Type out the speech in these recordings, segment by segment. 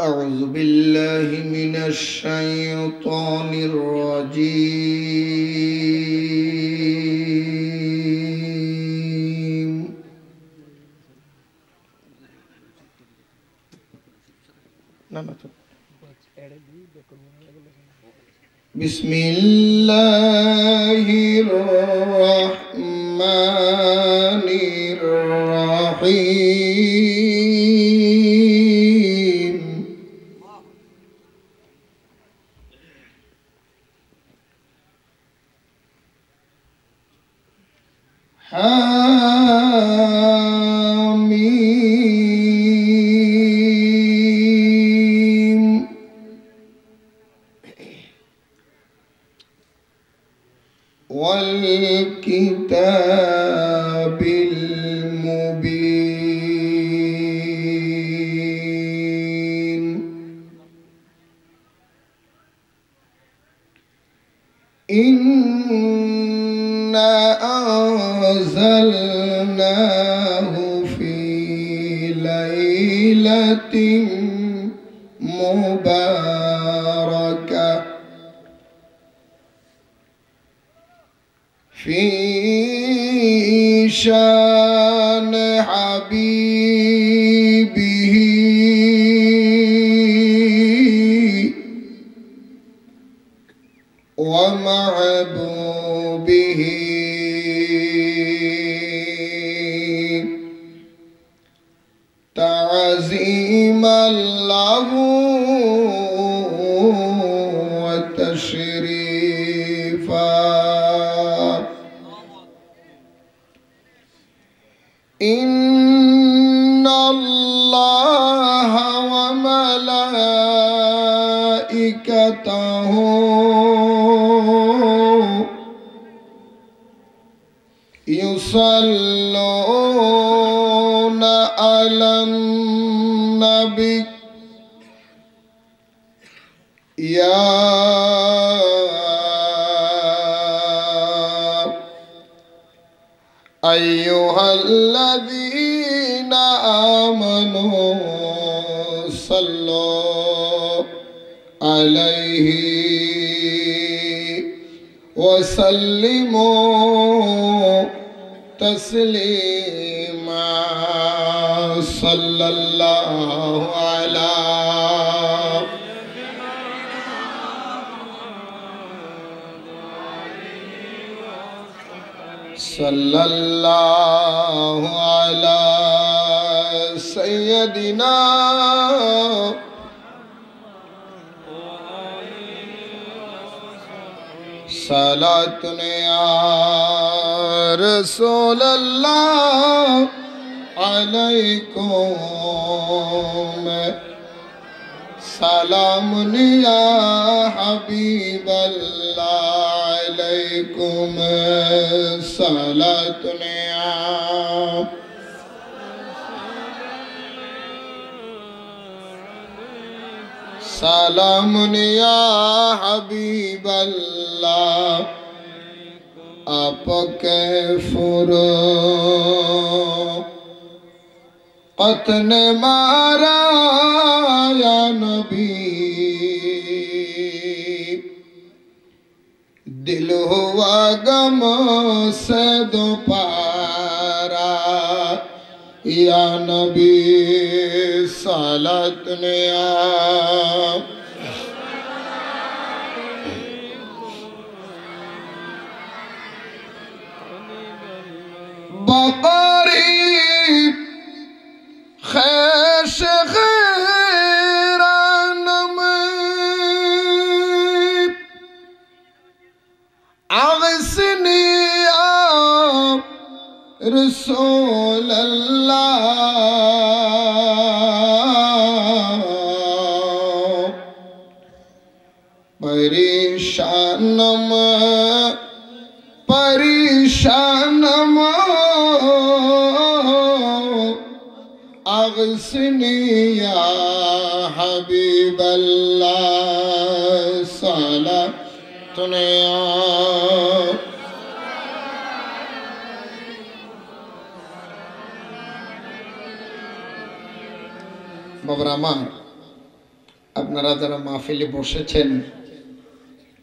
أعوذ بالله من الشيطان الرجيم. بسم الله الرحمن الرحيم. حميم. والكتاب المبين. إنا أنزلناه في ليلة مباركة في شان حبيبه ومحبوبه تعظيما له وتشريفا. إن الله وملائكته يصلون على النبي يا أيها الذين آمنوا صلوا عليه وسلموا تسليما. صلى الله على صلى الله على سيدنا صلاة يا رسول الله عليكم سلام يا حبيب الله عليكم صلاة يا سلام يا حبيب الله आपके फुरुक़त ने मारा या नबी दिल हुआ गम से दोपारा या नबी सालत ने आप बकरीब खैश खैरान में अगसनिया रसूल अल्लाह परेशानम परेशानम अगसनी या हबीब अल्लाह साला तूने बाबरा मार আপনারা যারা মাহফিলে বসেছেন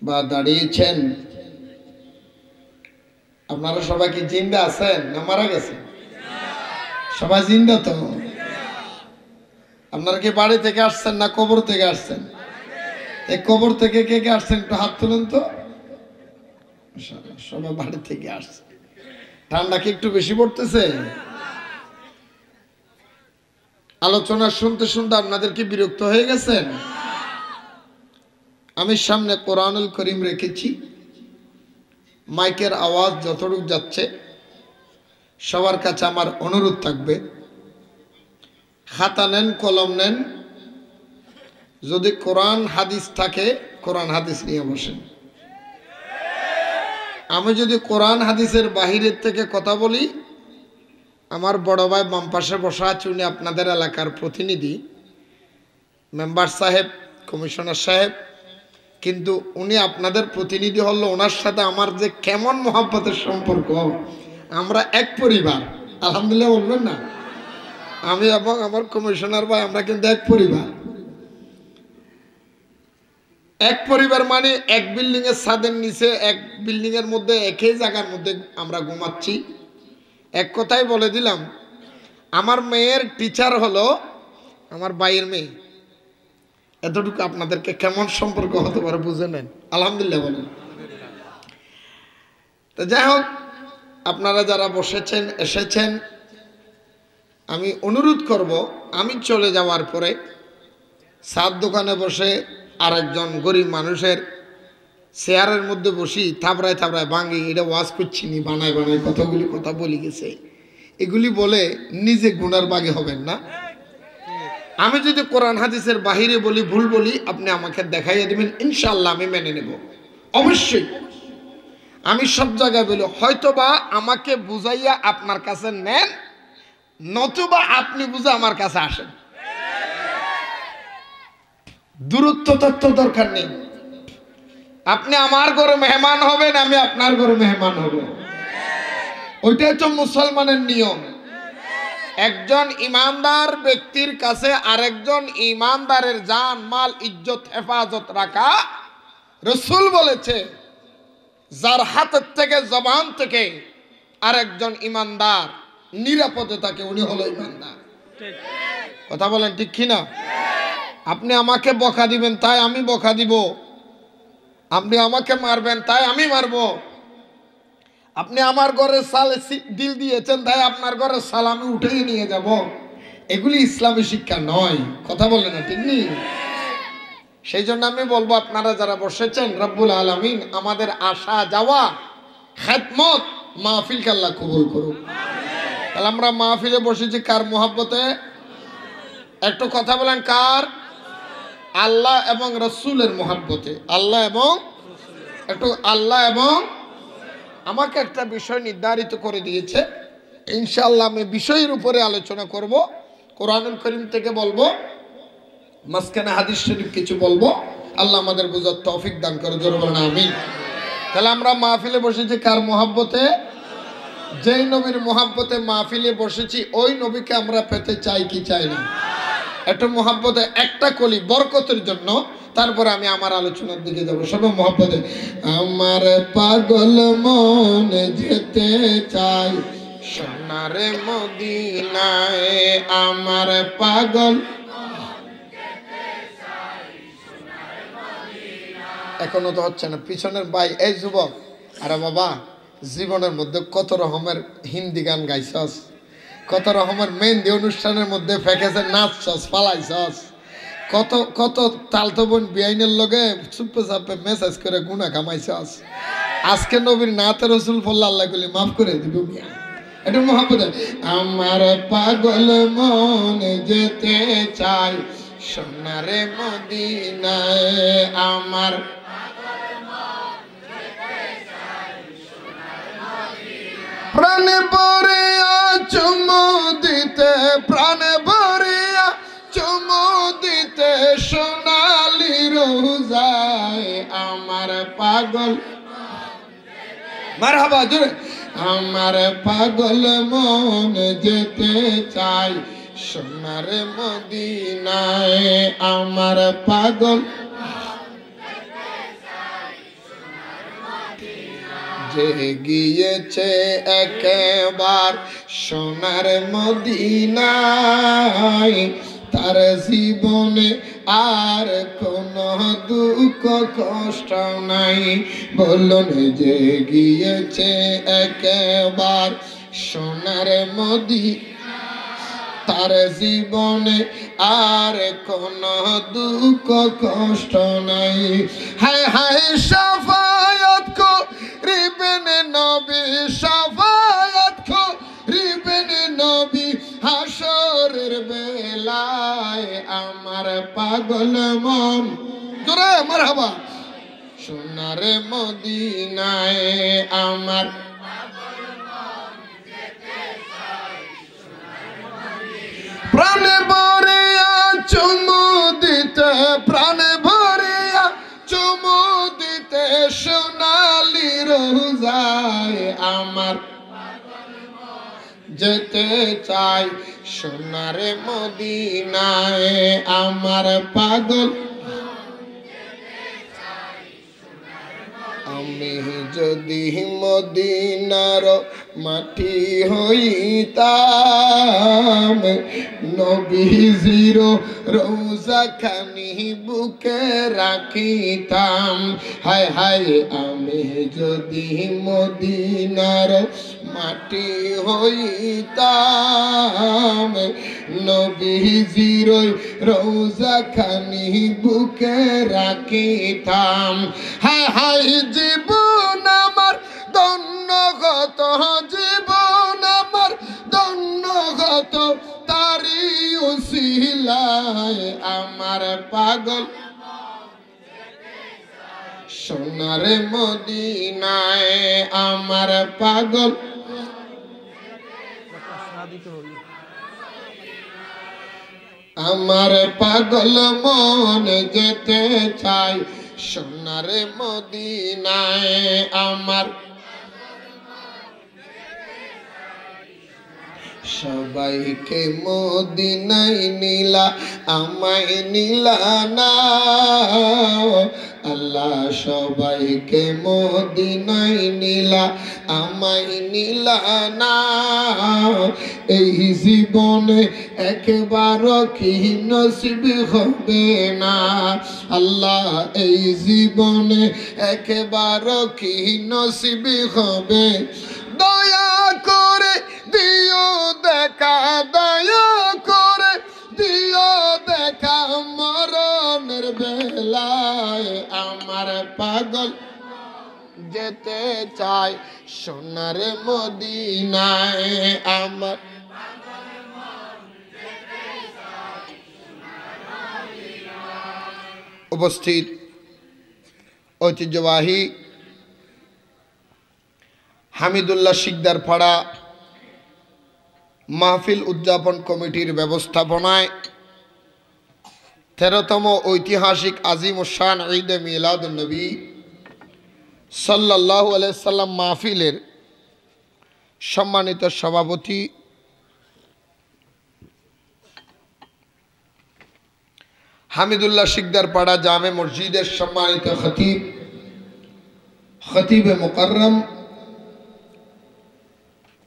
বা দাঁড়িয়েছেন, আপনারা সবাই কি জিন্দা আছেন না মারা গেছেন? সবাই জিন্দা তো? আপনারা কি বাড়ি থেকে আসছেন না কবর থেকে আসছেন? এই কবর থেকে কে কে আসছেন একটু হাত তুলেন তো। সবাই বাড়ি থেকে আসছে। ঠান্ডা কি একটু বেশি পড়তেছে? আলোচনা শুনতে শুনতে আপনাদের কি বিরক্ত হয়ে গেছেন? আমি সামনে কোরআনুল করিম রেখেছি, মাইকের আওয়াজ যতটুকু যাচ্ছে সবার কাছে আমার অনুরোধ থাকবে, খাতা নেন, কলম নেন, যদি কোরআন হাদিস থাকে কোরআন হাদিস নিয়ে বসেন। আমি যদি কোরআন হাদিসের বাহিরের থেকে কথা বলি, আমার বড় ভাই বাম পাশে বসা আছে, উনি আপনাদের এলাকার প্রতিনিধি, মেম্বার সাহেব, কমিশনার সাহেব, কিন্তু উনি আপনাদের প্রতিনিধি হলো, ওনার সাথে আমার যে কেমন মহব্বতের সম্পর্ক, আমরা এক পরিবার। আলহামদুলিল্লাহ বলবেন না? আমি এবং আমার কমিশনার ভাই আমরা কিন্তু এক পরিবার। এক পরিবার মানে এক বিল্ডিং এর ছাদের নিচে, এক বিল্ডিং এর মধ্যে, একই জায়গার মধ্যে আমরা ঘুমাচ্ছি। এক কথাই বলে দিলাম, আমার মেয়ের টিচার হলো আমার ভাইয়ের মেয়ে। এতটুকু আপনাদেরকে কেমন সম্পর্ক হতে পারে বুঝে নেন। আলহামদুলিল্লাহ বলেন। তো যাই হোক, আপনারা যারা বসেছেন, এসেছেন, আমি অনুরোধ করব, আমি চলে যাওয়ার পরে সাত দোকানে বসে আরেকজন গরিব মানুষের চেয়ারের মধ্যে বসি থাবড়ায় থাবড়ায় ভাঙি, এটা ওয়াজ করছি নি, বানায় বানায় কতগুলি কথা বলি গেছে, এগুলি বলে নিজে গুনার বাগে হবেন না। আমি যদি কোরআন হাদিসের বাহিরে বলি, ভুল বলি, আপনি আমাকে দেখাইয়া দিবেন, ইনশাআল্লাহ আমি মেনে নেব। অবশ্যই আমি সব জায়গায় বলি, হয়তোবা আমাকে বুঝাইয়া আপনার কাছে নেন, নতুবা আপনি বুঝে আমার কাছে আসেন। দূরত্ব তত্ত্ব দরকার নেই। আপনি আমার ঘরে মেহমান হবেন, আমি আপনার ঘরে মেহমান হব, ওইটাই তো মুসলমানের নিয়ম। একজন ইমানদার ব্যক্তির কাছে আরেকজন ইমানদারের জান মাল ইজ্জত হেফাজত রাখা, রাসূল বলেছে যার হাতের থেকে জবান থেকে আরেকজন ইমানদার নিরাপদে থাকে, উনি হলো ইমানদার। কথা বলেন ঠিক কিনা? আপনি আমাকে বকা দিবেন তাই আমি বকা দিব, আপনি আমাকে মারবেন তাই আমি মারব, আপনি আমার ঘরে সাল দিল দিয়েছেন তাই আপনার ঘরে সাল আমি উঠেই নিয়ে যাব, এগুলি ইসলামী শিক্ষা নয়। কথা বলেন না ঠিক নেই? সেই জন্য আমি বলবো, আপনারা যারা বসেছেন, রব্বুল আলামিন আমাদের আসা যাওয়া খেদমত মাহফিলকে আল্লাহ কবুল করুক। তাহলে আমরা মাহফিলে বসেছি কার মহব্বতে? একটু কথা বলেন, কার? আল্লাহ এবং রাসূলের মহব্বতে। আল্লাহ এবং একটু আল্লাহ এবং আমাকে একটা বিষয় নির্ধারিত করে দিয়েছে, ইনশাআল্লাহ আমি বিষয়ের উপরে আলোচনা করব। কোরআনুল কারীম থেকে বলবো, মাঝখানে হাদিস শরীফ কিছু বলবো। আল্লাহ আমাদের বুঝার তৌফিক দান করে, জোরে বলেন আমিন। তাহলে আমরা মাহফিলে বসেছি কার মহব্বতে? যেই নবীর মহব্বতে মাহফিলে বসেছি, ওই নবীকে আমরা পেতে চাই কি চাই না? একটু মহব্বতে একটা কলি বরকতের জন্য, তারপরে আমি আমার আলোচনার দিকে যাব। সবাই মহব্বতে, আমার পাগল মন যেতে চাই সোনার মদিনায়, আমার পাগল। এখনো তো হচ্ছে না, পিছনের ভাই, এই যুবক, আরে বাবা, জীবনের মধ্যে কত রকমের হিন্দি গান গাইছস, কত রকমের মেহেন্দি অনুষ্ঠানের মধ্যে ফেকেছে নাচছস, পালাইছস, কত কত তালতো বোন বিআইনের লগে চুপে চাপে মেসেজ করে গুণা কামাইছস। আজকে নবীর নাতে রসুল পড়লে আল্লাহ গুলি মাফ করে দিব। এটা মহব্বত। আমার পাগল মন যেতে চাই সোনারে মদিনায়, আমার প্রাণে ভরিয়া চুমু দিতে, প্রাণে ভরিয়া চুমু দিতে সোনালি রোজায়, আমার পাগল। মারহাবা জোরে। আমার পাগল মন যেতে চাই সোনার মদিনায় আমার পাগল যে গিয়েছে একবার সোনার মদিনায় তার জীবনে আর কোনো দুঃখ কষ্ট নাই বলুন যে গিয়েছে একবার সোনার মদিনায় তার জীবনে আর কোনো দুঃখ কষ্ট নাই হায় হায় শাফায়াত করিবেন নবী শাফায়াত করিবেন নবী হাসরের বেলায় আমার পাগল মন জোরে মারহাবা সোনার মদিনায় আমার প্রাণে ভরিয়া চুমু দিতে প্রাণে ভরিয়া চুমু দিতে সোনালি রোজায় আমার যেতে চাই সোনার মদিনায় আমার পাগল আমি যদি মদিনার মাটি হইতাম নবীজির রোজা খানি বুকে রাখিতাম হায় হায় আমি যদি মদিনার মাটি হইতাম নবীজির রোজা খানি বুকে রাখিতাম হায় হায় জীবন আমার ধন্যগত জীবন আমার ধন্যগত তারি উসিলায় আমার পাগল সোনার মদিনায় আমার পাগল আমার পাগল মন যেতে চাই সোনার মদিনায় আমার সবাইকে মদিনায় নিলা আমায় নিলা না আল্লাহ সবাইকে মদিনায় নিলা আমায় নিলা না এই জীবনে একবার কি নসিব হবে না আল্লাহ এই জীবনে একবার কি নসিব হবে দয়া করে দিও দেখা দয়া করে দিও দেখা মরণের বেলায় আমার পাগল যেতে চাই সোনার মদিনায় আমার উপস্থিত ঐতিহ্যবাহী হামিদুল্লাহ শিকদার পাড়া মাহফিল উদযাপন কমিটির ব্যবস্থাপনায় 13তম ঐতিহাসিক আজিম শান ঈদ মিলাদুন নবী সাল্লাল্লাহু আলাইহি সাল্লাম মাহফিলের সম্মানিত সভাপতি হামিদুল্লাহ শিকদার পাড়া জামে মসজিদের সম্মানিত খতিবে মুকাররম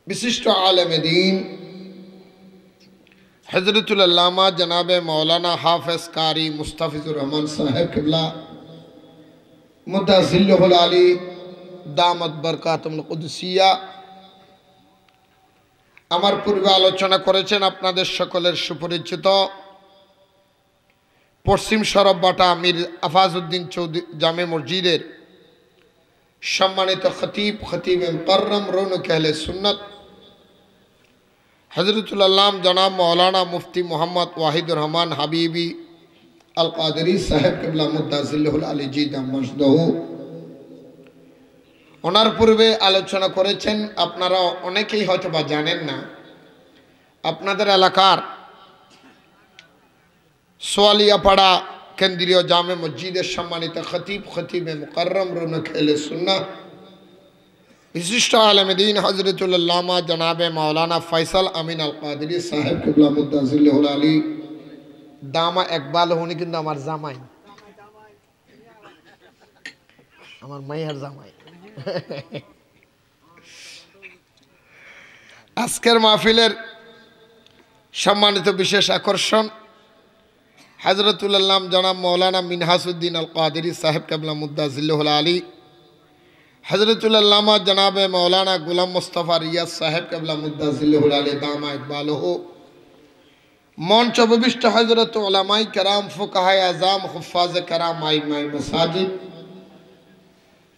विशिष्ट आलम दीन हजरतुल अल्लामा जनाब मौलाना हाफिज कारी मुस्तफिजुर रहमान साहब किबला मुद्दासिल्लुहुल आली दामत बरकातुल कुदसिया আমার পূর্বে আলোচনা করেছেন আপনাদের সকলের সুপরিচিত পশ্চিম শরফবাটা আমির আফাজউদ্দিন চৌধুরী জামে মসজিদের সম্মানিত খতিবে মুকাররম রৌনক আহলে সুন্নাত हज़रतुल अल्लाम जनाब मौलाना मुफ्ती मोहम्मद वाहिदुर रहमान हबीबी अल कादरी साहेब किबला मुद्दासिल्लुहुल आली जी दामजदहु ওনার পূর্বে আলোচনা করেছেন আপনারা অনেকেই হয়তো বা জানেন না আপনাদের এলাকার সোয়ালিয়াপাড়া কেন্দ্রীয় জামে মসজিদের সম্মানিত খতিবে মুকাররম রৌনক আহলে সুন্নাহ विशिष्ट आलम दीन हजरतुल अल्लामा जनाब मौलाना फैसल अमीन अल कादरी साहेब किबला मुद्दाजिल्लुल अली दामा इकबाल होने किंतु আমার জামাই আমার মায়ের জামাই আজকের মাহফিলের সম্মানিত বিশেষ আকর্ষণ হযরতুল আল্লাম জনাব মৌলানা মিনহাসউদ্দিন আল কাদরি সাহেব কিবলা মুদ্দাজিল্লুল আলী हज़रतुल अल्लामा जनाब मौलाना गुलाम मुस्तफ़ा रियाज साहेब किबला मुद्दाजिल्लुल आली दामा इकबालहु मंच उपविष्ट हज़रत उलमाए कराम फुकाहाए आज़ाम हुफ़्फ़ाज़ कराम आइमाए मसाजिद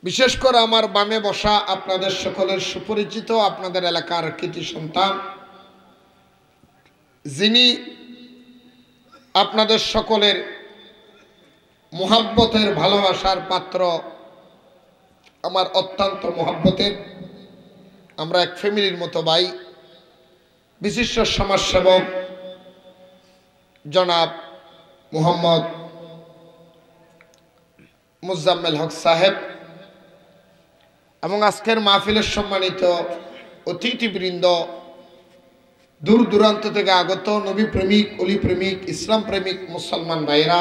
विशेष कर आमार बामे बसा आपनादेर सकलेर सुपरिचित आपनादेर एलाकार कृति सन्तान जिनि आपनादेर सकलेर मुहाब्बतेर भालोबासार पात्र আমার অত্যন্ত মহব্বতের আমরা এক ফ্যামিলির মতো ভাই বিশিষ্ট সমাজসেবক জনাব মোহাম্মদ মুজাম্মেল হক সাহেব এবং আজকের মাহফিলের সম্মানিত অতিথিবৃন্দ দূর দূরান্ত থেকে আগত নবী প্রেমিক ওলি প্রেমিক ইসলাম প্রেমিক মুসলমান ভাইরা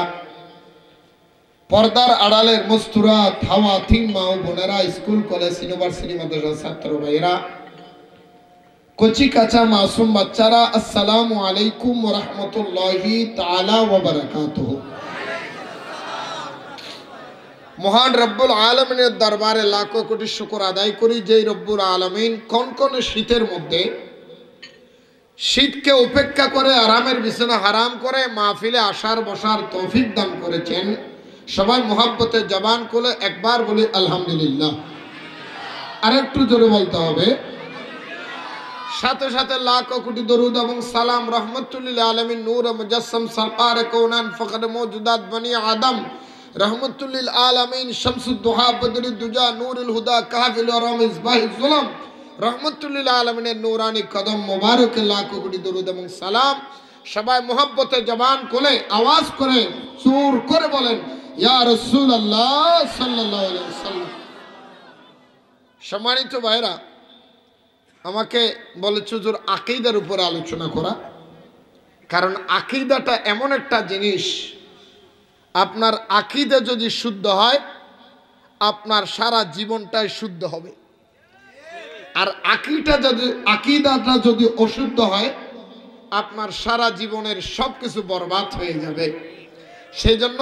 पर्दार आड़ालेर मस्तुरा थावा थिंग माओ बोनेरा स्कूल कॉलेज यूनिवर्सिटी मदरसा छात्र भाईरा कोची काचा मासूम बच्चारा अस्सलामु अलैकुम व रहमतुल्लाहि ताला व बरकातुहु महान रब्बुल आलमीनेर दरबारे लाखों कोटी शुक्र आदाय करी जे रब्बुल आलमीन कोन कोन शीतेर मध्य शीतके उपेक्षा करे आरामेर बिछाना हाराम करे महफिले आसार बसार तौफिक दान करेছেন সবাই মোহাব্বতে জবান খুলে একবার বলি আলহামদুলিল্লাহ আরেকটু জোরে বলতে হবে সাথে সাথে লাখ কোটি দরুদ এবং সালাম রহমাতুল লিল আলামিন নূর মুজাসসাম সরকার কওনান ফখর মওজুদাত বনি আদম রহমাতুল লিল আলামিন শামসুদ দুহা বদরুদ দুজা নূরুল হুদা কাফিল ওয়া মিসবাহুল যুলাম রহমাতুল লিল আলামিনের নূরানি কদম মোবারকে লাখ কোটি দরুদ এবং সালাম সবাই মোহাব্বতে জবান খুলে আওয়াজ করে জোর করে বলেন या रसूल अल्लाह सल्लल्लाहु अलैहि वसल्लम सम्मानित भाईरा আমাকে বলেছে হুজুর আকীদার উপর আলোচনা করা কারণ আকীদাটা এমন একটা জিনিস আপনার আকীদা যদি শুদ্ধ হয় আপনার সারা জীবনটাই শুদ্ধ হবে আর আকীদাটা যদি অশুদ্ধ হয় আপনার সারা জীবনের সবকিছু বরবাদ হয়ে যাবে সেজন্য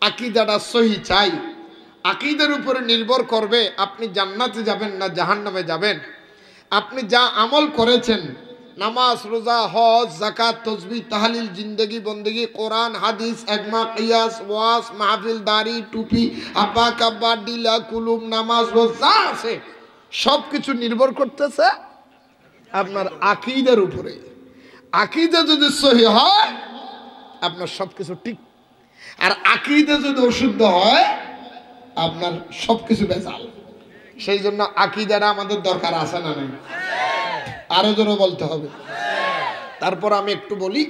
আকিদাটা সহি চাই আকিদার উপরে নির্ভর করবে আপনি জান্নাতে যাবেন না জাহান্নামে যাবেন আপনি যা আমল করেছেন নামাজ রোজা হজ যাকাত তাসবিহ তাহলিল জিন্দেগি বন্দেগি কোরআন হাদিস ইজমা কিয়াস ওয়াজ মাহফিল দাড়ি টুপি আব্বা কাব্বা ডিলা কুলুম নামাজ রোজা আছে সবকিছু নির্ভর করতেছে আপনার আকীদার উপরে আকীদা যদি সহি হয় আপনার সবকিছু ঠিক আর আকীদা যদি অশুদ্ধ হয় আপনার সবকিছু বেজাল সেইজন্য আকীদাটা আমাদের দরকার আছে না নাই আরো জোরে বলতে হবে তারপর আমি একটু বলি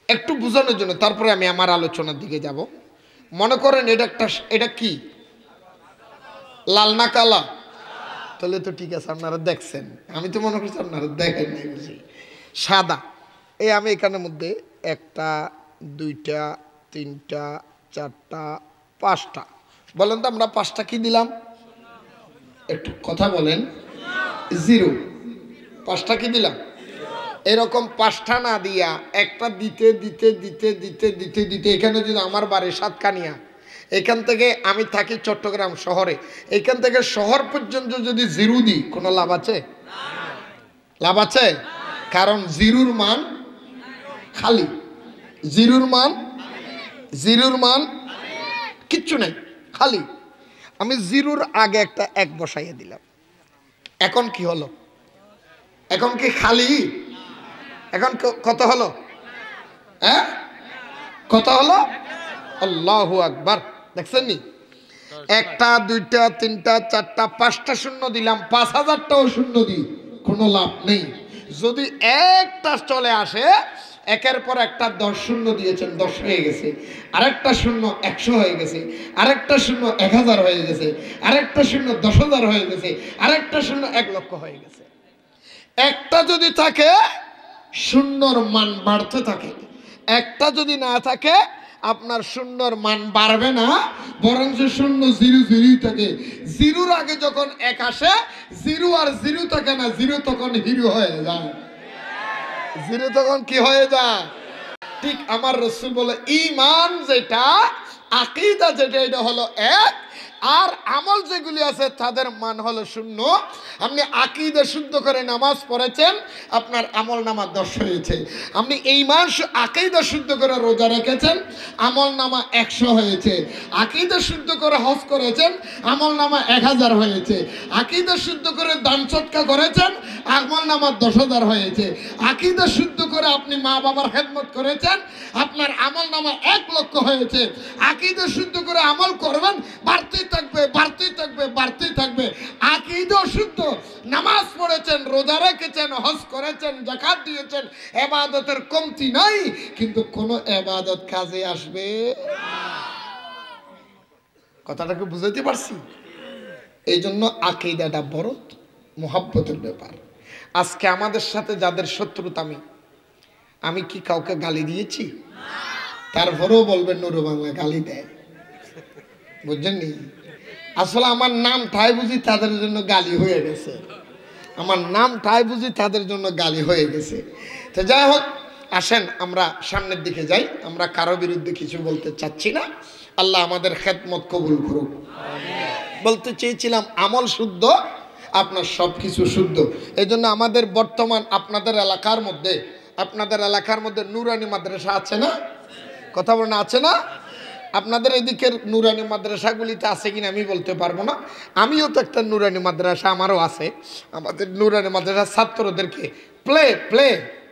একটু বোঝানোর জন্য তারপরে আমি আমার আলোচনার দিকে যাব মনে করেন এটা কি লাল না কালা তাহলে তো ঠিক আছে আপনারা দেখছেন আমি তো মনে করছি আপনারা দেখেন নাই বুঝি সাদা এই আমি এখানের মধ্যে একটা দুইটা তিনটা চারটা পাঁচটা বলেন তো আমরা পাঁচটা কি দিলাম একটু কথা বলেন জিরো পাঁচটা কি দিলাম এরকম পাঁচটা না দিয়া একটা দিতে দিতে দিতে দিতে দিতে দিতে এখানে যদি আমার বাড়ি সাতকানিয়া এখান থেকে আমি থাকি চট্টগ্রাম শহরে এখান থেকে শহর পর্যন্ত যদি জিরো দিই কোনো লাভ আছে লাভ আছে কারণ জিরোর মান খালি জিরোর মান কিচ্ছু নাই খালি আমি জিরোর আগে একটা এক বসাইয়ে দিলাম এখন কি হলো এখন কি খালি এখন কত হলো হ্যাঁ কত হলো আল্লাহু আকবার দেখছেন নি একটা দুইটা তিনটা চারটা পাঁচটা শূন্য দিলাম ৫,০০০টাও শূন্য দিই কোনো লাভ নেই যদি একটা চলে আসে, একের পর একটা 10 শূন্য দিয়েছেন, 10 হয়ে গেছে, আরেকটা শূন্য 100 হয়ে গেছে, আরেকটা শূন্য 1000 হয়ে গেছে, আরেকটা শূন্য 10,000 হয়ে গেছে, আরেকটা শূন্য 1 লক্ষ হয়ে গেছে। একটা যদি থাকে শূন্যর মান বাড়তে থাকে, একটা যদি না থাকে আপনার শূন্যর মান বাড়বে না, বরং শূন্য 0 0ই থাকে। 0-র আগে যখন 1 আসে, 0 আর 0 থাকে না, 0 তখন হিরো হয়ে যায়, 0 তখন কি হয়ে যায়। ঠিক আমার রাসূল বলে ঈমান যেটা, আকীদা যেটা, এটা হলো 1, আর আমল যেগুলি আছে তাদের মান হলো 0। আপনি আকীদা শুদ্ধ করে নামাজ পড়েছেন, আপনার আমল নামা 10 হয়েছে। আপনি ঈমান আকীদা শুদ্ধ করে রোজা রেখেছেন, আমল নামা 100 হয়েছে। আকীদা শুদ্ধ করে হজ করেছেন, আমল নামা 1000 হয়েছে। আকীদা শুদ্ধ করে দান সদকা করেছেন, আমল নামা 10,000 হয়েছে। আকীদা শুদ্ধ করে আপনি মা বাবার খেদমত করেছেন, আপনার আমল নামা 1 লক্ষ হয়েছে। আকীদা শুদ্ধ করে আমল করবেন, বাড়তেই থাকবে, বাড়তেই থাকবে, বাড়তেই থাকবে। আকীদা শুদ্ধ, নামাজ পড়েছেন, রোজা রেখেছেন, হজ করেছেন, যাকাত দিয়েছেন, ইবাদতের কমতি নাই, কিন্তু কোন ইবাদত কাজে আসবে না। কথাটাকে বুঝাইতে পারছি? এই জন্য আকীদাটা বড় মুহাব্বতের ব্যাপার। আজকে আমাদের সাথে যাদের শত্রুতা, আমি কি কাউকে গালি দিয়েছি? তারপরেও বলবেন নুরু বাংলা গালি দেয়, বুঝছেননি? আসলে আমার নাম ঠাই বুঝি তাদের জন্য গালি হয়ে গেছে, আমার নাম ঠাই বুঝি তাদের জন্য গালি হয়ে গেছে। তো যাই হোক, আসেন আমরা সামনের দিকে যাই। আমরা কারো বিরুদ্ধে কিছু বলতে চাচ্ছি না, আল্লাহ আমাদের খেদমত কবুল করুক। বলতে চেয়েছিলাম আমল শুদ্ধ, আপনার সব কিছু শুদ্ধ। এই জন্য আমাদের বর্তমান আপনাদের এলাকার মধ্যে নুরানি মাদ্রাসা আছে না? কথা বলেন, আছে না? আপনাদের এদিকের নুরানি মাদ্রাসাগুলিতে আছে কিনা আমি বলতে পারবো না। আমিও তো একটা নুরানি মাদ্রাসা, আমারও আছে। আমাদের নুরানি মাদ্রাসার ছাত্রদেরকে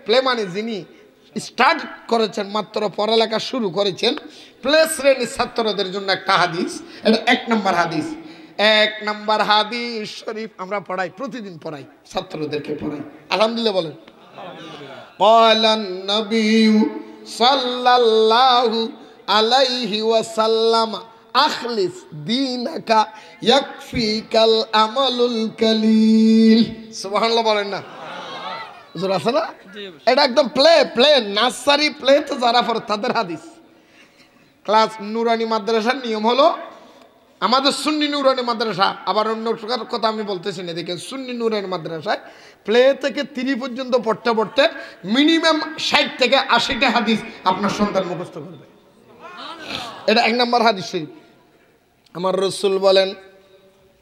প্লে মানে যিনি স্টার্ট করেছেন, মাত্র পড়ালেখা শুরু করেছেন, প্লে শ্রেণীর ছাত্রদের জন্য একটা হাদিস, এটা 1 নম্বর হাদিস। 1 নম্বর হাদিস শরীফ আমরা পড়াই, প্রতিদিন পড়াই, ছাত্রদেরকে পড়াই। আলহামদুলিল্লাহ বলেন। ক্বালান নবী সাল্লাল্লাহু আলাইহি ওয়াসাল্লাম আখলিস দীনাকা ইয়াকফিকাল আমালুল কালিল। সুবহানাল্লাহ বলেন না? হুজুর আছে না? এটা একদম প্লে নার্সারি প্লে তো যারা পড়ে তাদের হাদিস। ক্লাস নুরানি মাদ্রাসার নিয়ম হলো, আমাদের সুন্নি নুরানি মাদ্রাসা, আবার অন্য কথা আমি বলতেছি না, দেখেন সুন্নি নুরানি মাদ্রাসায় প্লে থেকে 3 পর্যন্ত পড়তে মিনিমাম 60 থেকে 80টা হাদিস আপনার সন্তান মুখস্থ করবে। এটা 1 নম্বর হাদিস শরীফ। আমার রাসূল বলেন,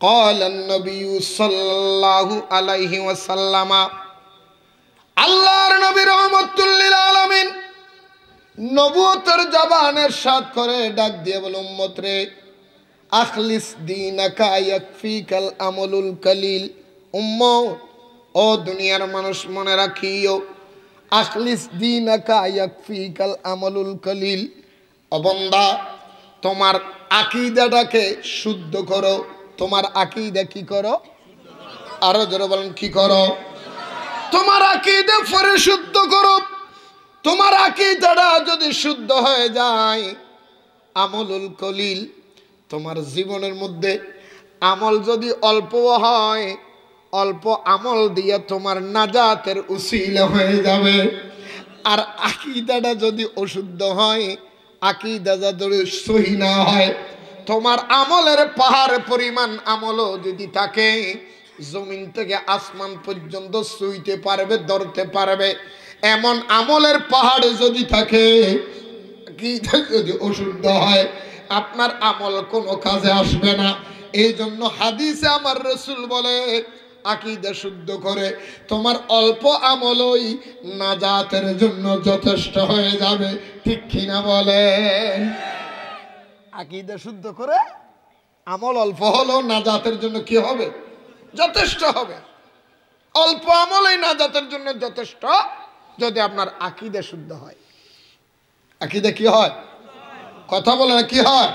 ক্বালান নবী সাল্লাল্লাহু আলাইহি ওয়াসাল্লাম, আল্লাহর নবী রাহমাতুল লিল আলামিন নবুয়তের জবানের সাথ করে ডাক দিয়ে বলে, উম্মত রে, আখলিস দীনাকা ইয়াকফিকাল আমালুল কালিল। উম্মত, ও দুনিয়ার মানুষ মনে রাখিও, আখলিস দীনাকা ইয়াকফিকাল আমালুল কালিল। ও বান্দা, তোমার আকীদাটাকে শুদ্ধ করো। তোমার আকীদা কি করো? আরো জোরে বলেন, কি করো? তোমার আকীদা পরিশুদ্ধ করো। তোমার আকীদাটা যদি শুদ্ধ হয়ে যায়, আমলুল কলিল, তোমার জীবনের মধ্যে আমল যদি অল্প হয়, অল্প আমল দিয়ে তোমার নাজাতের উসিলা হয়ে যাবে। আর আকীদাটা যদি অশুদ্ধ হয়, আকীদা যদি সহি না হয়, তোমার আমলের পাহাড় পরিমাণ আমলও যদি থাকে, জমিন থেকে আসমান পর্যন্ত ছুঁইতে পারবে, ধরতে পারবে এমন আমলের পাহাড় যদি থাকে, আকীদা যদি অশুদ্ধ হয়, আপনার আমল কোনো কাজে আসবে না। এই জন্য হাদিসে আমার রাসূল বলে, আকীদা শুদ্ধ করে তোমার অল্প আমলই নাজাতের জন্য যথেষ্ট হয়ে যাবে। ঠিক কিনা বলেন? আকীদা শুদ্ধ করে আমল অল্প হলো নাজাতের জন্য কি হবে? যথেষ্ট হবে। অল্প আমলই নাজাতের জন্য যথেষ্ট, যদি আপনার আকীদা শুদ্ধ হয়। আকীদা কি হয়? কথা বলে না, কি হয়?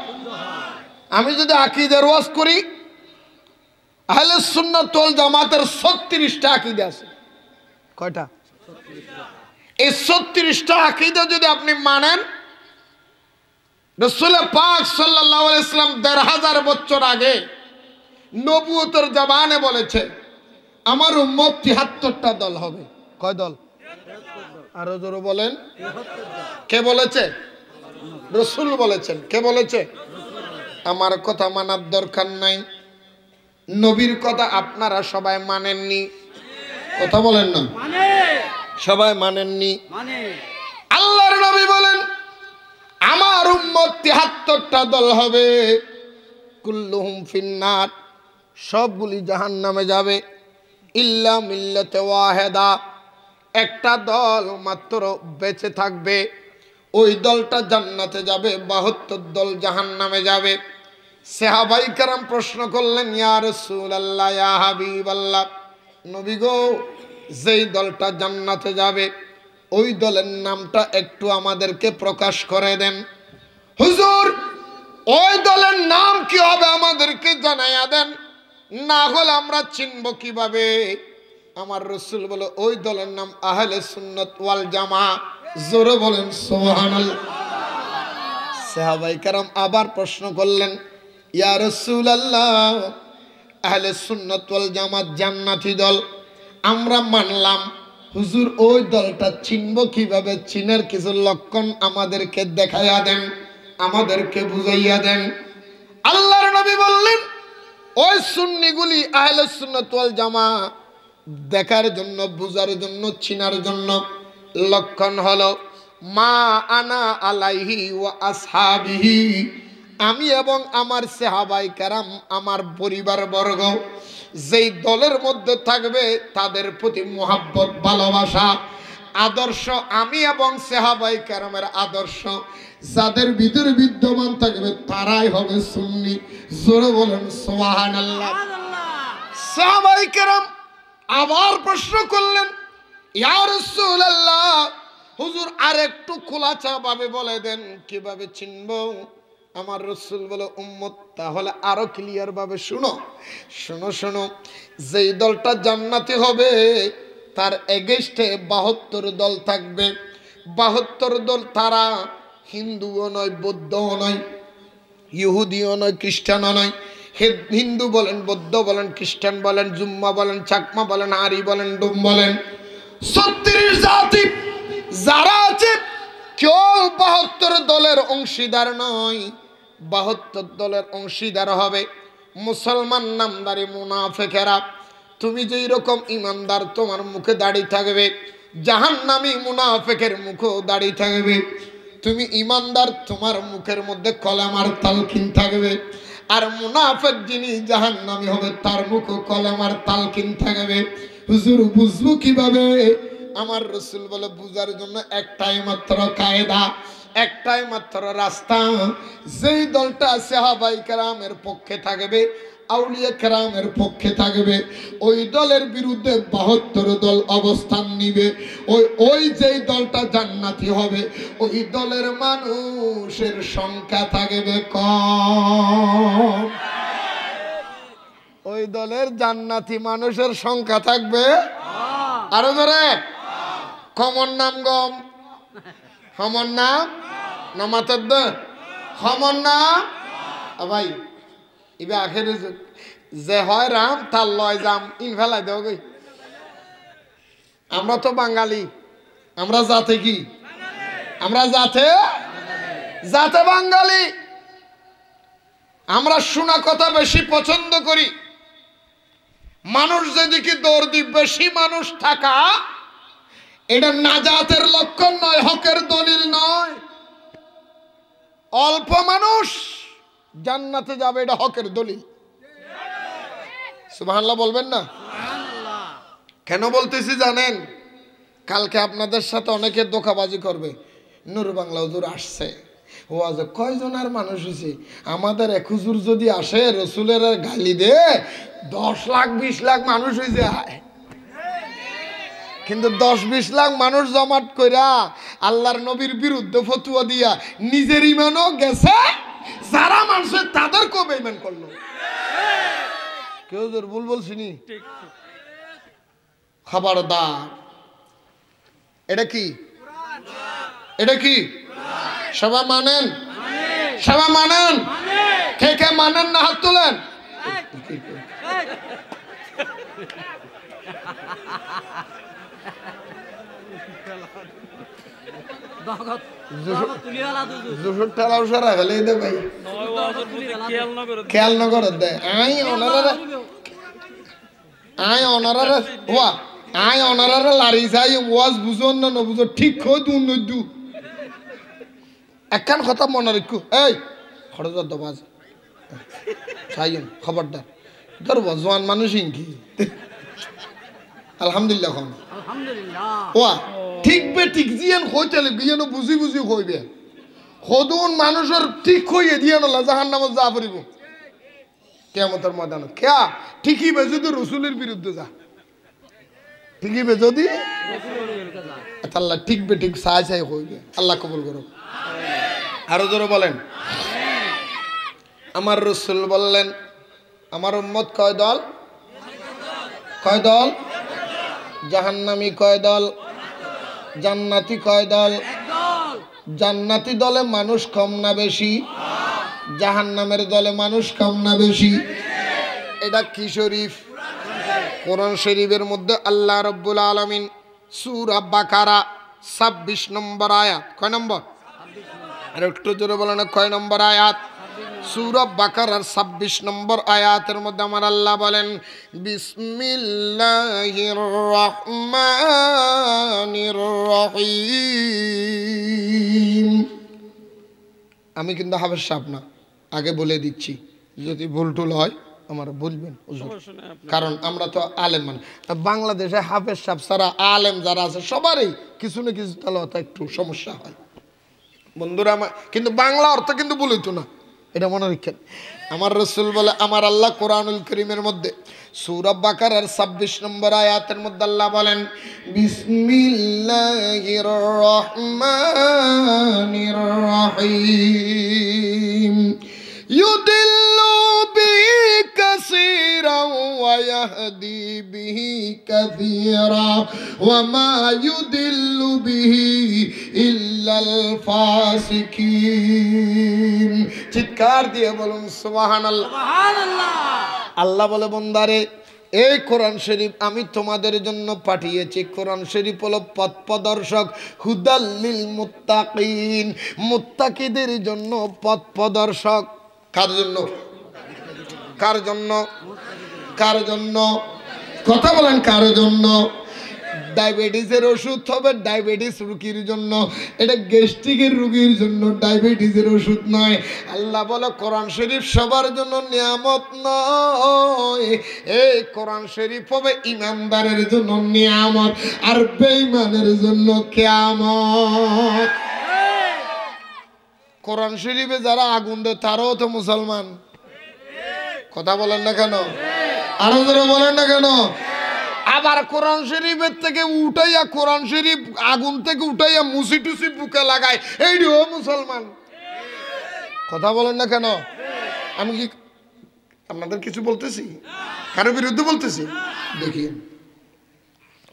আমি যদি আকীদার ওয়াজ করি, আহলে সুন্নাত ওয়াল জামাতের 36টা আকীদা আছে। কয়টা? এই 36টা আকীদা যদি আপনি মানেন, রাসূল পাক সাল্লাল্লাহু আলাইহি ওয়াসাল্লাম ১৫০০ বছর আগে নবুয়তের জবানে বলেছে আমার উম্মত ৭৩টা দল হবে। কয় দল? আরো জোরে বলেন। কে বলেছে? রাসূল বলেছেন। কে বলেছে? আমার কথা মানার দরকার নাই, নবীর কথা আপনারা সবাই মানেননি। কথা বলেন না, সবাই মানেননি। আল্লাহর নবী বলেন আমার উম্মত ৭৩টা দল হবে, কুল্লুহুম ফিন্নার, সবগুলি জাহান্নামে যাবে, ইল্লা মিল্লাতে ওয়াহিদা, একটা দল মাত্র বেঁচে থাকবে, ওই দলটা জান্নাতে যাবে, ৭২ দল জাহান্নামে যাবে। সাহাবাই কেরাম প্রশ্ন করলেন ইয়া রাসূলুল্লাহ, ইয়া হাবিবাল্লাহ, নবী গো, যেই দলটা জান্নাতে যাবে ওই দলের নামটা একটু আমাদেরকে প্রকাশ করে দেন। হুজুর, ওই দলের নাম কি হবে আমাদেরকে জানাইয়া দেন, না হলে আমরা চিনব কিভাবে? আমার রাসূল বলে ওই দলের নাম আহলে সুন্নাত ওয়াল জামা। জোরে বলেন সুবহানাল্লাহ। সাহাবায়ে কেরাম আবার প্রশ্ন করলেন ইয়া রাসূলুল্লাহ, আহলে সুন্নাত ওয়াল জামাত জান্নাতি দল আমরা মানলাম, হুজুর ওই দলটা চিনব কিভাবে? চিনার কিছু লক্ষণ আমাদেরকে দেখাইয়া দেন, আমাদেরকে বুঝাইয়া দেন। আল্লাহর নবী বললেন ওই সুন্নিগুলি আহলে সুন্নাত ওয়াল জামা দেখার জন্য, বুঝার জন্য, চিনার জন্য লক্ষণ হলো মা আনা আলাইহি ওয়া আসহাবিহি, আমি এবং আমার সাহাবায়ে কেরাম, আমার পরিবার বর্গ যেই দলের মধ্যে থাকবে তাদের প্রতি মুহাব্বত, ভালোবাসা, আদর্শ, আমি এবং সাহাবায়ে কেরামের আদর্শ যাদের ভিতরে বিদ্যমান থাকবে তারাই হবে সুন্নি। জোরে বলেন সুবহানাল্লাহ। সাহাবায়ে কেরাম আবার প্রশ্ন করলেন ইয়া রাসূলুল্লাহ, হুজুর আরেকটু খোলাসা ভাবে বলে দেন কিভাবে চিনব? আমার রাসূল বলে উম্মত তাহলে আরো ক্লিয়ার ভাবে শুনো, শোনো শোনো, যেই দলটা জান্নাতি হবে তার এগেইনস্টে ৭২ দল থাকবে। ৭২ দল তারা হিন্দুও নয়, বৌদ্ধও নয়, ইহুদিও নয়, খ্রিস্টানও নয়। হিন্দু বলেন, বৌদ্ধ বলেন, খ্রিস্টান বলেন, জুম্মা বলেন, চাকমা বলেন, আরি বলেন, ডুম বলেন, ৩৬ জাতি যারা আছে কেউ ৭২ দলের অংশীদার নয়। ৭২ দলের অংশীদার হবে মুসলমান নামদারি মুনাফিকেরা। তুমি যেই রকম ইমানদার তোমার মুখে দাড়ি থাকবে, জাহান্নামী মুনাফিকের মুখেও দাড়ি থাকবে। তুমি ইমানদার, তোমার মুখের মধ্যে কলেমার তালকিন থাকবে। আর মুনাফিক যিনি জাহান্নামী হবে তার মুখে কলেমার তালকিন থাকবে। হুজুর বুঝবো কিভাবে? আমার রাসূল বলে বুঝার জন্য একটাই মাত্র কায়দা, একটাই মাত্র রাস্তা। যেই দলটা সাহাবায়ে কেরামের পক্ষে থাকবে, আউলিয়া কেরামের পক্ষে থাকবে, ওই দলের বিরুদ্ধে ৭২ দল অবস্থান নিবে। ওই যেই দলটা জান্নাতি হবে ওই দলের মানুষের সংখ্যা থাকবে কম। ওই দলের জান্নাতি মানুষের সংখ্যা থাকবে আরো ধরে কমন নাম গম, সমন নাম নামাতদ্দ সমন নাম ভাই ইবে আখেরে যে হয় রাম তার লয় যাম ইন ফেলাই দেও গই। আমরা তো বাঙালি, আমরা জাতে কি? আমরা জাতে জাতে বাঙালি। আমরা শোনা কথা বেশি পছন্দ করি। মানুষ যেদিকে দৌড় দি, বেশি মানুষ থাকা এটা নাজাতের লক্ষণ নয়, হকের দলিল নয়। অল্প মানুষ জান্নাতে যাবে এটা হকের দলিল। সুবহানাল্লাহ বলবেন না? কেন বলতেছি জানেন? কালকে আপনাদের সাথে অনেকে ধোঁকাবাজি করবে। নূর বাংলা হুজুর আসছে, ও আজ কয়জন আর মানুষ হয়েছে, আমাদের এক হুজুর যদি আসে রসুলের গালি দে 10 লাখ 20 লাখ মানুষ হয়েছে। কিন্তু 10-20 লাখ মানুষ জমাট কইরা আল্লাহর নবীর বিরুদ্ধে ফতোয়া দিয়া নিজের ইমানও গেছে, যারা মানুষের তাদেরকেও বেঈমান করলো। কেউ ভুল বলছিনি? খবরদার, এটা কি? এটা কি? সবাই মানেন? সবাই মানেন? কে কে মানেন না হাত তোলেন? খেয়াল না করে দেয় আই অনারারে ওয়া আই অনারারে লারি যাই ওয়াজ বুঝো না বুঝো ঠিক হয় দু নদু একখান কথা মনে রাখো এই খরচ দবাজ চাইন খবরদার ধরব জোয়ান মানুষ কি আলহামদুলিল্লাহ খন ওয়া ঠিক বে ঠিক জিয়ান হইতেলে গিয়ানো বুঝি বুঝি হইবে খদুন মানুষের ঠিক হইয়ে দিয়ে না জাহান্নামে যা পড়িব কিয়ামতের ময়দানে কেয়া ঠিকই বে যদি রাসূলের বিরুদ্ধে যা ঠিকই বে যদি আল্লাহ ঠিক বে ঠিক সাই সাই হইবে আল্লাহ কবুল করুক আরো জোরে বলেন আমার রাসূল বললেন আমার উম্মত কয় দল কয় দল জাহান্নামী কয় দল জান্নাতি কয় দল জান্নাতি দলে মানুষ কম না বেশি জাহান্নামের দলে মানুষ কম না বেশি এটা কি শরীফ কোরআন শরীফের মধ্যে আল্লাহ রাব্বুল আলামিন সূরা বাকারা 26 নম্বর আয়াত কয় নম্বর আর একটু জোরে বলেন কয় নম্বর আয়াত সূরা বাকারার 26 নম্বর আয়াতের মধ্যে আমার আল্লাহ বলেন বিসমিল্লাহির রহমানির রহিম আমি কিন্তু হাফেজ সাহেব না আগে বলে দিচ্ছি যদি ভুল টুল হয় আমার বলবেন কারণ আমরা তো আলেম মানে বাংলাদেশে হাফেজ সাহেব ছাড়া আলেম যারা আছে সবারই কিছু না কিছু তাহলে একটু সমস্যা হয় বন্ধুরা কিন্তু বাংলা অর্থ কিন্তু বলিত না এটা মনে রাখেন আমার রাসূল বলে আমার আল্লাহ কোরআনুল কারীমের মধ্যে সূরা বাকারার 26 নম্বর আয়াতের মধ্যে আল্লাহ বলেন বিসমিল্লাহির রহমানির রহিম ইউদিল্লু বিহি কাসীরান ওয়া ইয়াহদি বিহি কাসীরা ওয়া মা ইউদিল্লু বিহি ইল্লাল ফাসিকিন চিৎকার দিয়ে বলুন সুবহানাল্লাহ সুবহানাল্লাহ আল্লাহ বলে বান্দারে এই কোরআন শরীফ আমি তোমাদের জন্য পাঠিয়েছি কোরআন শরীফ হলো পথ প্রদর্শক হুদাল্লিল মুত্তাকিন মুত্তাকিদের জন্য পথ প্রদর্শক কার জন্য কার জন্য কার জন্য কথা বলেন কার জন্য ডায়াবেটিসের ওষুধ হবে ডায়াবেটিস রোগীর জন্য এটা গ্যাস্ট্রিকের রোগীর জন্য ডায়াবেটিসের ওষুধ নয় আল্লাহ বলে কোরআন শরীফ সবার জন্য নিয়ামত নয় এই কোরআন শরীফ হবে ঈমানদারের জন্য নিয়ামত আর বেঈমানের জন্য কিয়ামত কোরআন শরীফে যারা আগুন দেয় তারাও তো মুসলমান কথা বলেন না কেন আরো যারা বলেন না কেন আবার কোরআন শরীফের থেকে উঠাইয়া কোরআন শরীফ আগুন থেকে উঠাইয়া মুসি টুসি বুকে লাগায় এইটাও মুসলমান কথা বলেন না কেন আমি কি আপনাদের কিছু বলতেছি কারো বিরুদ্ধে বলতেছি দেখিয়ে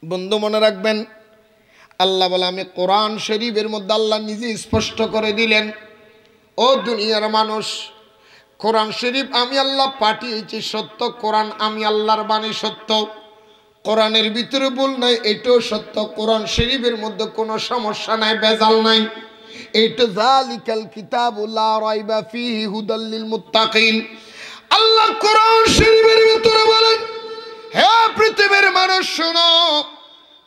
বন্ধু মনে রাখবেন আল্লাহ বলে আমি কোরআন শরীফের মধ্যে আল্লাহ নিজে স্পষ্ট করে দিলেন ও দুনিয়ার মানুষ কোরআন শরীফ আমি আল্লাহ পাঠিয়েছি সত্য কোরআন আমি আল্লাহর বাণী সত্য কোরআনের ভিতরে ভুল নাই এটাও সত্য কোরআন শরীফের মধ্যে কোনো সমস্যা নাই বেজাল নাই এটা যালিকাল কিতাবু লা রাইবা ফীহি হুদাল লিল মুত্তাকিন আল্লাহ কোরআন শরীফের ভিতরে বলেন হে পৃথিবীর মানুষ শোনো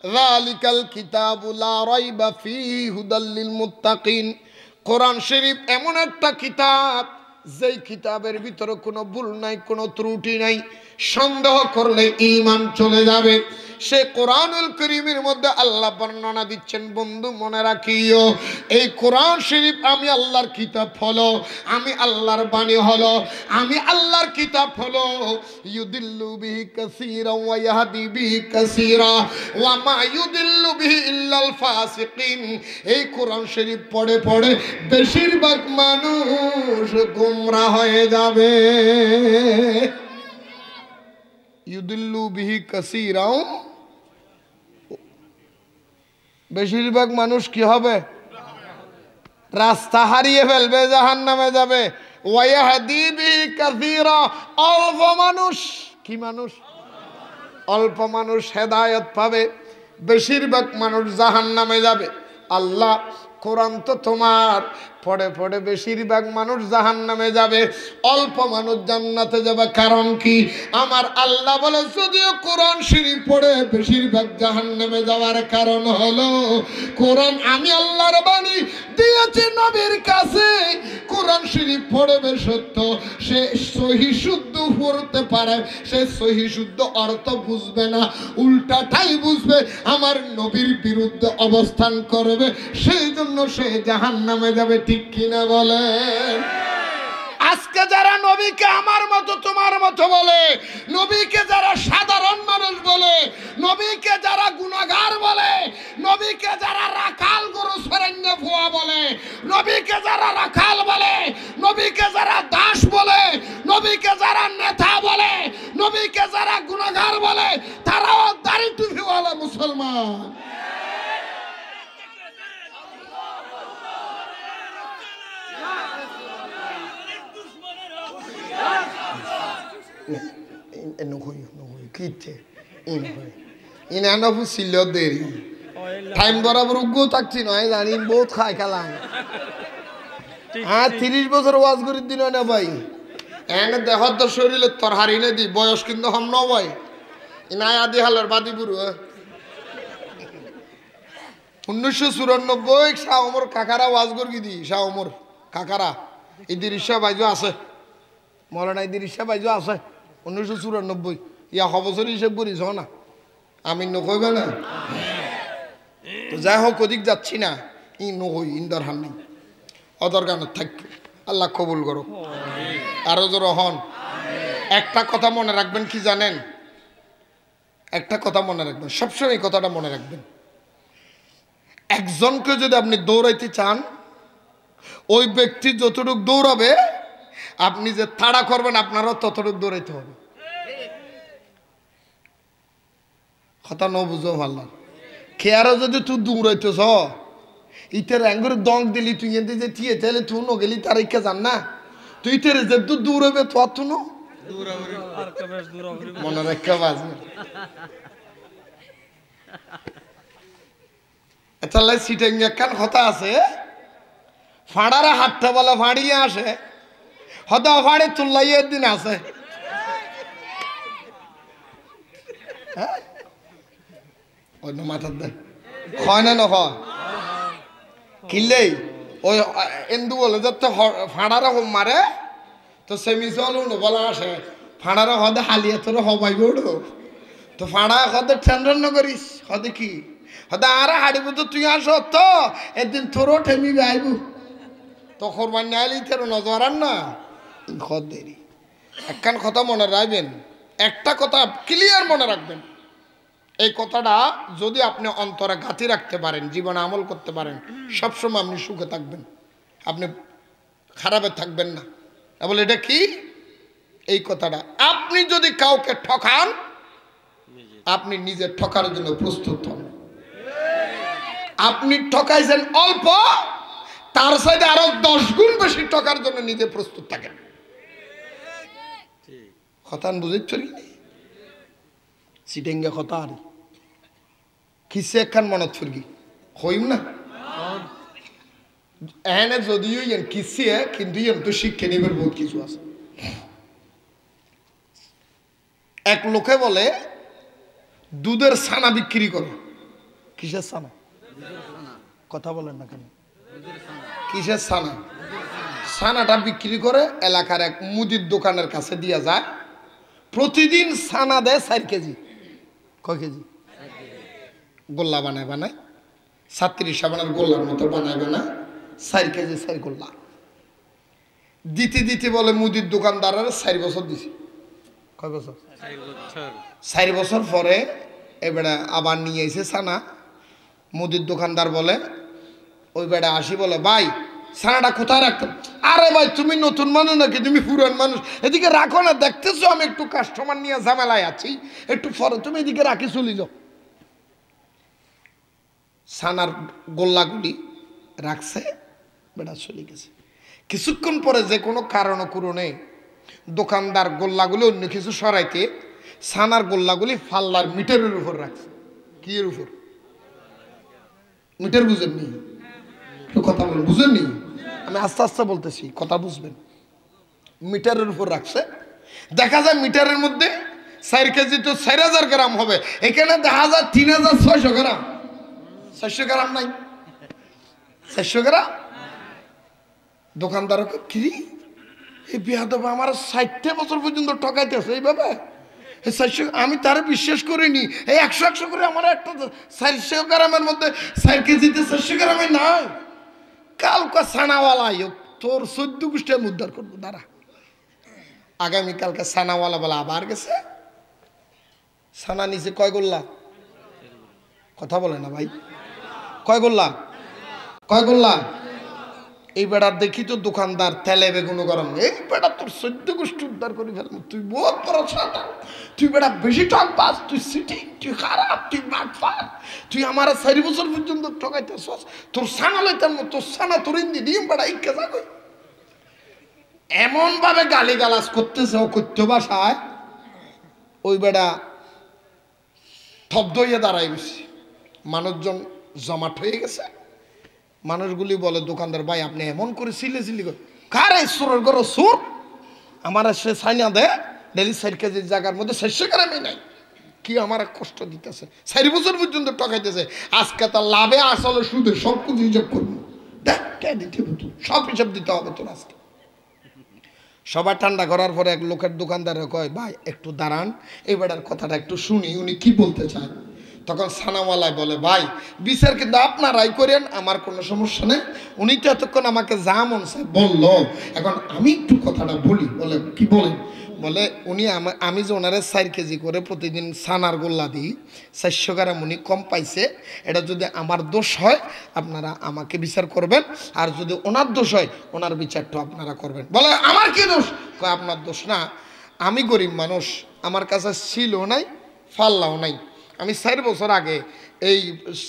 যালিকাল কিতাবু লা রাইবা ফীহি হুদাল লিল মুত্তাকিন কোরআন শরীফ এমন একটা কিতাব যেই কিতাবের ভিতরে কোনো ভুল নাই কোনো ত্রুটি নাই সন্দেহ করলে ঈমান চলে যাবে সে কোরআনুল কারীমের মধ্যে আল্লাহ বর্ণনা দিচ্ছেন বন্ধু মনে রাখিও এই কোরআন শরীফ আমি আল্লাহর কিতাব হলো আমি আল্লাহর বাণী হলো আমি আল্লাহর কিতাব হলো ইউদিল্লু বিহি কাসীরা ওয়া ইয়াহদি বিহি কাসীরা ওয়া মা ইউদিল্লু বিহি ইল্লাল ফাসিকিন এই কোরআন শরীফ পড়ে পড়ে বেশিরভাগ মানুষ গোমরাহ হয়ে যাবে ইউদিল্লু বিহি কাসীরা বেশিরভাগ মানুষ কি হবে? রাস্তা হারিয়ে ফেলবে, জাহান্নামে যাবে। ওয়ায়াহদি বিহি কাসীরা, অল্প মানুষ, কি মানুষ? অল্প মানুষ হেদায়েত পাবে, বেশিরভাগ মানুষ জাহান্নামে যাবে। আল্লাহ কোরআন তো তোমার, পড়ে পড়ে বেশিরভাগ মানুষ জাহান্নামে যাবে, অল্প মানুষ জান্নাতে যাবে। কারণ কি? আমার আল্লাহ বলে যদিও কোরআন শরীফ পড়ে বেশিরভাগ জাহান্নামে যাওয়ার কারণ হলো কোরআন আমি আল্লাহর বাণী দিয়েছি নবীর কাছে। কোরআন শরীফ পড়বে সত্য, সে সহি শুদ্ধ পড়তে পারে, সে সহি শুদ্ধ অর্থ বুঝবে না, উল্টাটাই বুঝবে, আমার নবীর বিরুদ্ধে অবস্থান করবে, সেই জন্য সে জাহান্নামে যাবে। ঠিক কিনা বলেন? আজকে যারা নবীকে আমার মতো তোমার মতো বলে, নবীকে যারা সাধারণ মানুষ বলে, নবীকে যারা গুনাহগার বলে, নবীকে যারা রাখাল গরু সরেন্যে ভুয়া বলে, নবীকে যারা রাখাল বলে, নবীকে যারা দাস বলে, নবীকে যারা নেতা বলে, নবীকে যারা গুনাহগার বলে, তারাও দাড়ি টুপিওয়ালা মুসলমান। টাইম বরাবর উগ্র থাকছি নয় জানি, বহুত খায় খেলাম। হ্যাঁ 30 বছর ওয়াজ করি দিন না ভাই, এনে দেহর তো শরীরের তোর হারিয়ে দি, বয়স কিন্তু হম ন ভাই, ইনাই আদি হালের বাদি বুড়ো। 1994 শাহ ওমর কাকারা ওয়াজ করি দি, শাহ ওমর কাকারা ইদিরিশা বাইজো আছে, মৌলানা ইদিরিশা বাইজো আছে 1994। ইয়া হবছর হিসেব করিস না, আমি নকইবে না। তো যাই হোক ওদিক যাচ্ছি না, ই নকই ইন্দর হান নেই, অদর গানের থাক। আল্লাহ কবুল করো, আরো জোর হন। একটা কথা মনে রাখবেন, কি জানেন? একটা কথা মনে রাখবেন, সবসময় এই কথাটা মনে রাখবেন, একজনকে যদি আপনি দৌড়াইতে চান, ওই ব্যক্তি যতটুকু দৌড়াবে আপনি যে তাড়া করবেন আপনারও ততটুকু দৌড়াইতে হবে। কথা ন বুঝো ভাল্লা, খেয়ারও যদি তুই দৌড়াইতেছ, ইতের অ্যাঙ্গুর দং দিলি, তুই এতে যে থিয়ে তাহলে তুই ন গেলি তার ইচ্ছা জান না, তুই তেরে যে তুই দৌড়াবে তো আর তুনো মনে রেখা বাজবে। তাহলে সিটেং একখান কথা আছে, ফাঁড়ারা হাতটা বলা ফাঁড়িয়ে আসে, হয়তো ফাঁড়ে তুল্লাইয়ের দিন আছে। অন্য মাথার দেয় হয় না নয় কিনলেই ওই এন্দু বলে যে তো ফাঁড়ারা হোম মারে, তো সেমি চলু বলা আসে, ফাঁড়ারা হদে হালিয়ে তোর হবাই বড়ো, তো ফাঁড়া হদে টেনশন করিস, হদে কি হদে আর হাড়িব, তো তুই আসো তো একদিন তোরও ঠেমিবে আইব, তো কোরবান আইলি তোর নজর আর না ঘর দেরি। একখান কথা মনে রাখবেন, একটা কথা ক্লিয়ার মনে রাখবেন, এই কথাটা যদি আপনি অন্তরে গাঁথি রাখতে পারেন, জীবনে আমল করতে পারেন, সবসময় আপনি সুখে থাকবেন, আপনি খারাপে থাকবেন না। বলে এটা কি? এই কথাটা, আপনি যদি কাউকে ঠকান, আপনি নিজের ঠকার জন্য প্রস্তুত হন। আপনি ঠকাইছেন অল্প, তার সাথে আরো 10 গুণ বেশি ঠকার জন্য নিজে প্রস্তুত থাকেন। কথা বুঝেছ কি? সিটেঙ্গে কথা আর কিসে একখান মনত ফুরগি হইম না এনে যদিও ইয়েন কিসে, কিন্তু ইয়েন তো শিক্ষা নিবার বহুত কিছু আছে। এক লোকে বলে দুধের ছানা বিক্রি করে। কিসের ছানা? কথা বলেন না কেন? কিসের ছানা? ছানাটা বিক্রি করে এলাকার এক মুদির দোকানের কাছে দিয়া যায়, প্রতিদিন ছানা দেয় 4 কেজি। কয় কেজি? গোল্লা বানায় বানায় 36 সাবানের গোল্লার মতো বানায় বানায় 4 কেজি 4 গোল্লা দিতে দিতে বলে মুদির দোকানদারের 4 বছর দিছি। কয় বছর? 4 বছর পরে এবারে আবার নিয়ে এসে ছানা। মুদির দোকানদার বলে, ওই বেড়া আসি বলে, ভাই ছানাটা কোথায় রাখতেন? আরে ভাই তুমি নতুন মানুষ নাকি, তুমি পুরান মানুষ, এদিকে রাখো না, দেখতেছো আমি একটু কাস্টমার নিয়ে ঝামেলায় আছি, একটু পরে তুমি এদিকে রাখি চলে যাও। ছানার গোল্লাগুলি রাখছে, বেটা চলে গেছে। কিছুক্ষণ পরে যে কোনো কারণ করণে দোকানদার গোল্লাগুলি অন্য কিছু সরাইতে ছানার গোল্লাগুলি ফাল্লার মিটারের উপর রাখছে। কি এর উপর? মিটার বুঝেননি? কথা বলেন, বুঝেননি? আমি আস্তে আস্তে বলতেছি, কথা বুঝবেন। মিটারের উপর রাখছে। দেখা যায় মিটারের মধ্যে 4 কেজি তো 4000 গ্রাম হবে, এখানে দেখা যায় 3600 গ্রাম। 400 গ্রাম নাই, 400 গ্রাম। দোকানদার কি এই বিয়াদব আমার 60 বছর পর্যন্ত ঠকাইতেছে এইভাবে, আমি তারে বিশ্বাস করিনি। এই 100 করে আমার একটা 400 গ্রামের মধ্যে 4 কেজিতে 400 গ্রামে নাই। কালকে ছানাওয়ালা তোর 14 গোষ্ঠী আমি উদ্ধার করবো, দাঁড়া। আগামীকালকে ছানাওয়ালা বলা আবার গেছে, ছানা নিচে কয় গোল্লা? কথা বলে না ভাই, কয় গোল্লা? কয় গোল্লা? এই বেড়ার দেখি তো দোকানদার তেলে বেগুনো গরম, এই বেড়া তোর 14 গোষ্ঠী উদ্ধার করে ফেলবো, তুই বহুত বড় ছানা, তুই বেড়া বেশি ঠক বাস, তুই সিটিং, তুই খারাপ, তুই বাটপার, তুই আমার 4 বছর পর্যন্ত ঠকাইতেছস, তোর ছানা লইতাম, তোর ছানা তোর ইন্দি ডিম বেড়া ইকে যাবে। এমন ভাবে গালি গালাজ করতেছে ও কথ্য ভাষায়, ওই বেড়া স্তব্ধ হয়ে দাঁড়াই গেছে। মানুষজন জমাট হয়ে গেছে। মানুষগুলি বলে দোকানদার ভাই আপনি এমন করে সিলি করে কারে সুরের ঘর সুর আমার সে সাইনা দে ডেলি 4 কেজির জায়গার মধ্যে 400 গ্রামই নাই। কি আমার কষ্ট দিতেছে, 4 বছর পর্যন্ত টকাইতেছে। আজকে তার লাভে আসলে সুদে সব কিছু হিসাব করবো, দেখ কে দিতে হবে, সব হিসাব দিতে হবে তোর আজকে। সবাই ঠান্ডা করার পরে এক লোকের দোকানদারে কয় ভাই একটু দাঁড়ান, এই বেটার কথাটা একটু শুনি, উনি কি বলতে চায়। তখন ছানাওয়ালায় বলে ভাই বিচার কিন্তু আপনারাই করেন, আমার কোনো সমস্যা নেই। উনি তো এতক্ষণ আমাকে যা মন চায় বললো, এখন আমি একটু কথাটা বলি। বলে কি বলেন? বলে উনি আমি যে ওনারে 4 কেজি করে প্রতিদিন ছানার গোল্লা দিই, 400 গ্রাম উনি কম পাইছে, এটা যদি আমার দোষ হয় আপনারা আমাকে বিচার করবেন, আর যদি ওনার দোষ হয় ওনার বিচারটা আপনারা করবেন। বলে আমার কি দোষ? কয় আপনার দোষ না, আমি গরিব মানুষ, আমার কাছে ছিল নাই ফাল্লাও নাই। আমি 4 বছর আগে এই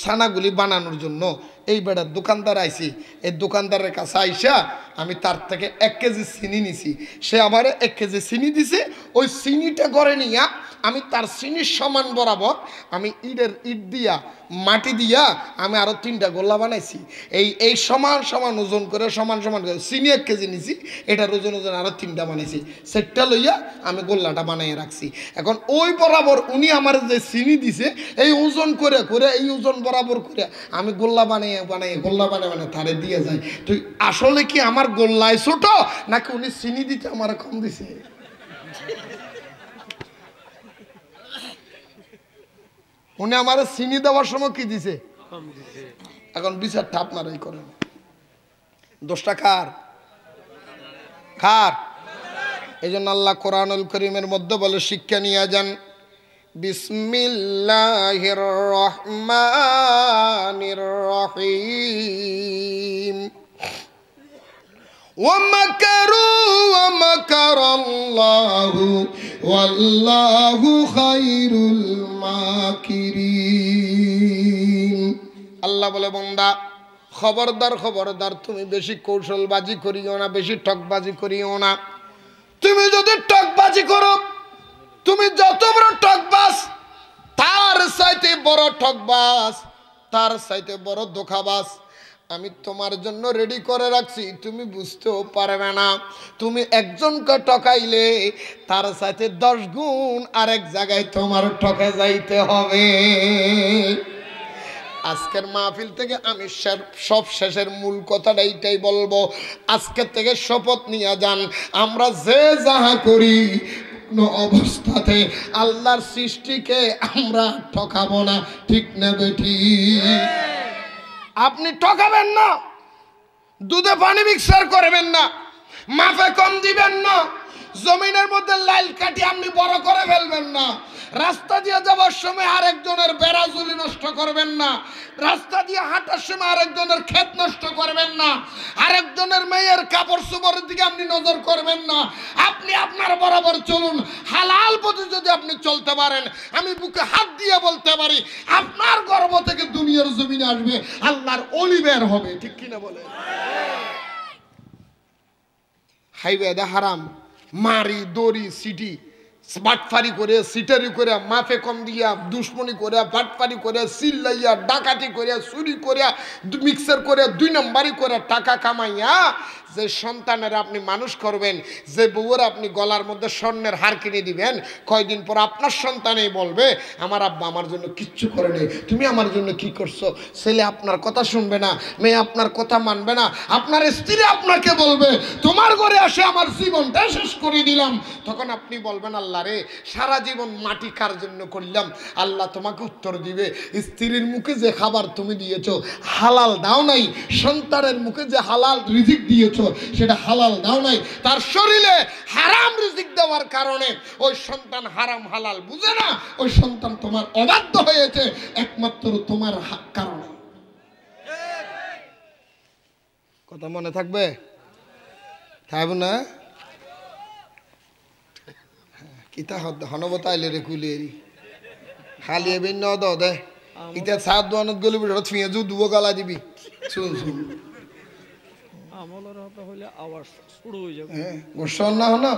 ছানাগুলি বানানোর জন্য এই বেড়ার দোকানদার আইছি, এই দোকানদারের কাছে আইসা আমি তার থেকে 1 কেজি চিনি নিছি, সে আমার 1 কেজি চিনি দিছে। ওই চিনিটা ঘরে নিয়া আমি তার চিনির সমান বরাবর আমি ইট দিয়া মাটি দিয়া আমি আরো 3টা গোল্লা বানাইছি। এই সমান সমান ওজন করে সমান করে চিনি 1 কেজি নিছি, এটার ওজন আরো 3টা বানাইছি, সেটটা লইয়া আমি গোল্লাটা বানাইয়া রাখছি। এখন ওই বরাবর উনি আমার যে চিনি দিছে এই ওজন করে এই ওজন বরাবর করে আমি গোল্লা বানাই তারে দিয়ে যায়। তুই আসলে কি আমার গোল্লায় ছোট নাকি উনি চিনি দিতে আমার কম দিছে? উনি আমার চিনি দেওয়ার সময় কি দিছে? এখন বিচারটা আপনারাই করেন। দোষটা কার? এই জন্য আল্লাহ কোরআনুল কারীমের মধ্যে বলে শিক্ষা নিয়ে যান, বিসমিল্লাহির রহমানির রহিম। ওয়ামাকারু ওয়ামাকারাল্লাহু ওয়াল্লাহু খায়রুল মাকিরিন। আল্লাহ বলে বান্দা খবরদার তুমি বেশি কৌশলবাজি করিও না, বেশি ঠকবাজি করিও না। তুমি যদি ঠকবাজি করো, তুমি যত বড় ঠকবাজ, তার চাইতে বড় ঠকবাজ, তার চাইতে বড় ধোঁকাবাজ আমি তোমার জন্য রেডি করে রাখছি, তুমি বুঝতেও পারবে না। তুমি একজনকে ঠকাইলে তার সাথে 10 গুণ আরেক জায়গায় তোমার ঠকে যাইতে হবে। আজকের মাহফিল থেকে আমি সব শেষের মূল কথাটা এইটাই বলবো, আজকের থেকে শপথ নিয়ে যান, আমরা যে যাহা করি কোনো অবস্থাতে আল্লাহর সৃষ্টিকে আমরা ঠকাবো না। ঠিক না বেঠি? আপনি ঠকাবেন না, দুধে পানি মিক্সার করবেন না, মাপে কম দিবেন না, জমিনের মধ্যে লাইল কাটি আপনি বড় করে ফেলবেন না। রাস্তা দিয়ে যাওয়ার সময় আরেকজনের বেড়াজুলি নষ্ট করবেন না, রাস্তা দিয়ে হাঁটার সময় আরেকজনের ক্ষেত নষ্ট করবেন না, আরেকজনের মেয়ের কাপড় চোপড়ের দিকে আপনি নজর করবেন না। আপনি আপনার বরাবর চলুন। হালাল পথে যদি আপনি চলতে পারেন, আমি বুকে হাত দিয়ে বলতে পারি আপনার গর্ভ থেকে দুনিয়ার জমিনে আসবে আল্লাহর ওলি বের হবে। ঠিক কিনা বলে? হাইওয়ে হারাম, মারি দড়ি সিটি বাটফারি করে, সিটারি করে, মাফে কম দিয়া, দুশ্মনী করে, বাটফারি করে, সিল্লাইয়া, ডাকাতি করে, চুরি করে, মিক্সার করে, 2 নম্বরই করে টাকা কামাইয়া যে সন্তানের আপনি মানুষ করবেন, যে বউয়ের আপনি গলার মধ্যে স্বর্ণের হার কিনে দিবেন, কয়দিন পর আপনার সন্তানেই বলবে আমার আব্বা আমার জন্য কিচ্ছু করে নেই, তুমি আমার জন্য কি করছো। ছেলে আপনার কথা শুনবে না, মেয়ে আপনার কথা মানবে না, আপনার স্ত্রী আপনাকে বলবে তোমার ঘরে আসে আমার জীবনটা শেষ করে দিলাম। তখন আপনি বলবেন আল্লাহ রে, সারা জীবন মাটি কার জন্য করলাম। আল্লাহ তোমাকে উত্তর দিবে, স্ত্রীর মুখে যে খাবার তুমি দিয়েছো হালাল দাও নাই, সন্তানের মুখে যে হালাল রিজিক দিয়েছো সেটা হালাল দাও নাই। তার শরীরে হারাম রিজিক দেওয়ার কারণে ওই সন্তান হারাম হালাল বুঝে না, ওই সন্তান তোমার অবাধ্য হয়েছে একমাত্র তোমার কারণে। কথা মনে থাকবে? থাকবে না? কিতা হনবতা আইলে রে কুলেরি খালি এবেন ন দে ইটা সাত দোয়ানত গলি বিড়ত ফিয়াজু দুও গালা দিবি। শুন শুন আমলের হতে হইলে আওয়াজ শুরু হয়ে যাবে। হ্যাঁ গোসল না হনো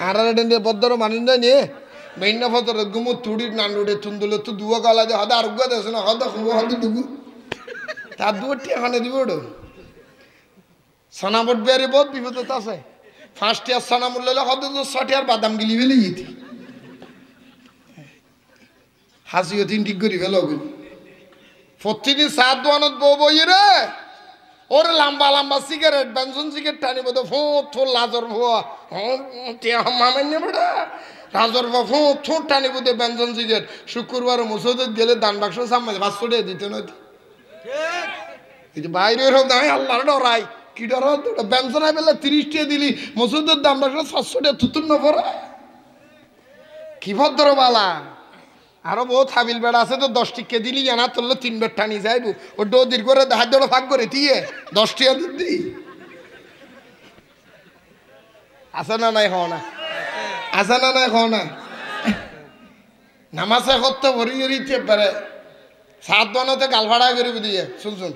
আরারে ডেন্ডে বদ্দর মানিন না নিয়ে মেইনা ফতর গুমু তুড়ি নান্ডুড়ে তুন্দুলে তো দুও গালা দে হদা আর গুয়া দেছ না হদা খুব হদা দুগু তার দুটি এখানে দিব ওড়ো সোনাবট বেরি বহুত বিপদত আছে। ফার্স্ট ইয়ার সোনা মূল্য হদা তো 60 ইয়ার বাদাম গিলি ফেলে যেতি হাসিও তিন ঠিক করি ফেলো প্রতিদিন সাত দোয়ানত বউ বই রে ওরে লম্বা লম্বা সিগারেট বেনজন সিগারেট টানি বোধ ফো লাজর ভুয়া মামান্য বেটা রাজর ফো থো টানি বোধ বেনজন সিগারেট। শুক্রবার মসজিদে গেলে দান বাক্স সামনে 500 টাকা দিতে নয় বাইরের হোক আমি আল্লাহর ডরাই কি ডর বেনজন বেলা 30 টাকা দিলি মসজিদের দাম বাক্স 700 টাকা থুতুর না পড়া কি ভদ্র বালা। আরো বহুত হাবিল বেড়া আছে তো 10 টিকে দিলি জানা তোর 3 বেড টানি যাইব ও দৌড় করে হাত দৌড় ভাগ করে দিয়ে 10 টিয়া দিদি আছে না নাই হও না আছে না নাই হও না নামাজে করতে ভরি ভরিতে পারে 7 বানাতে গাল ভাড়া করে দিয়ে শুন শুন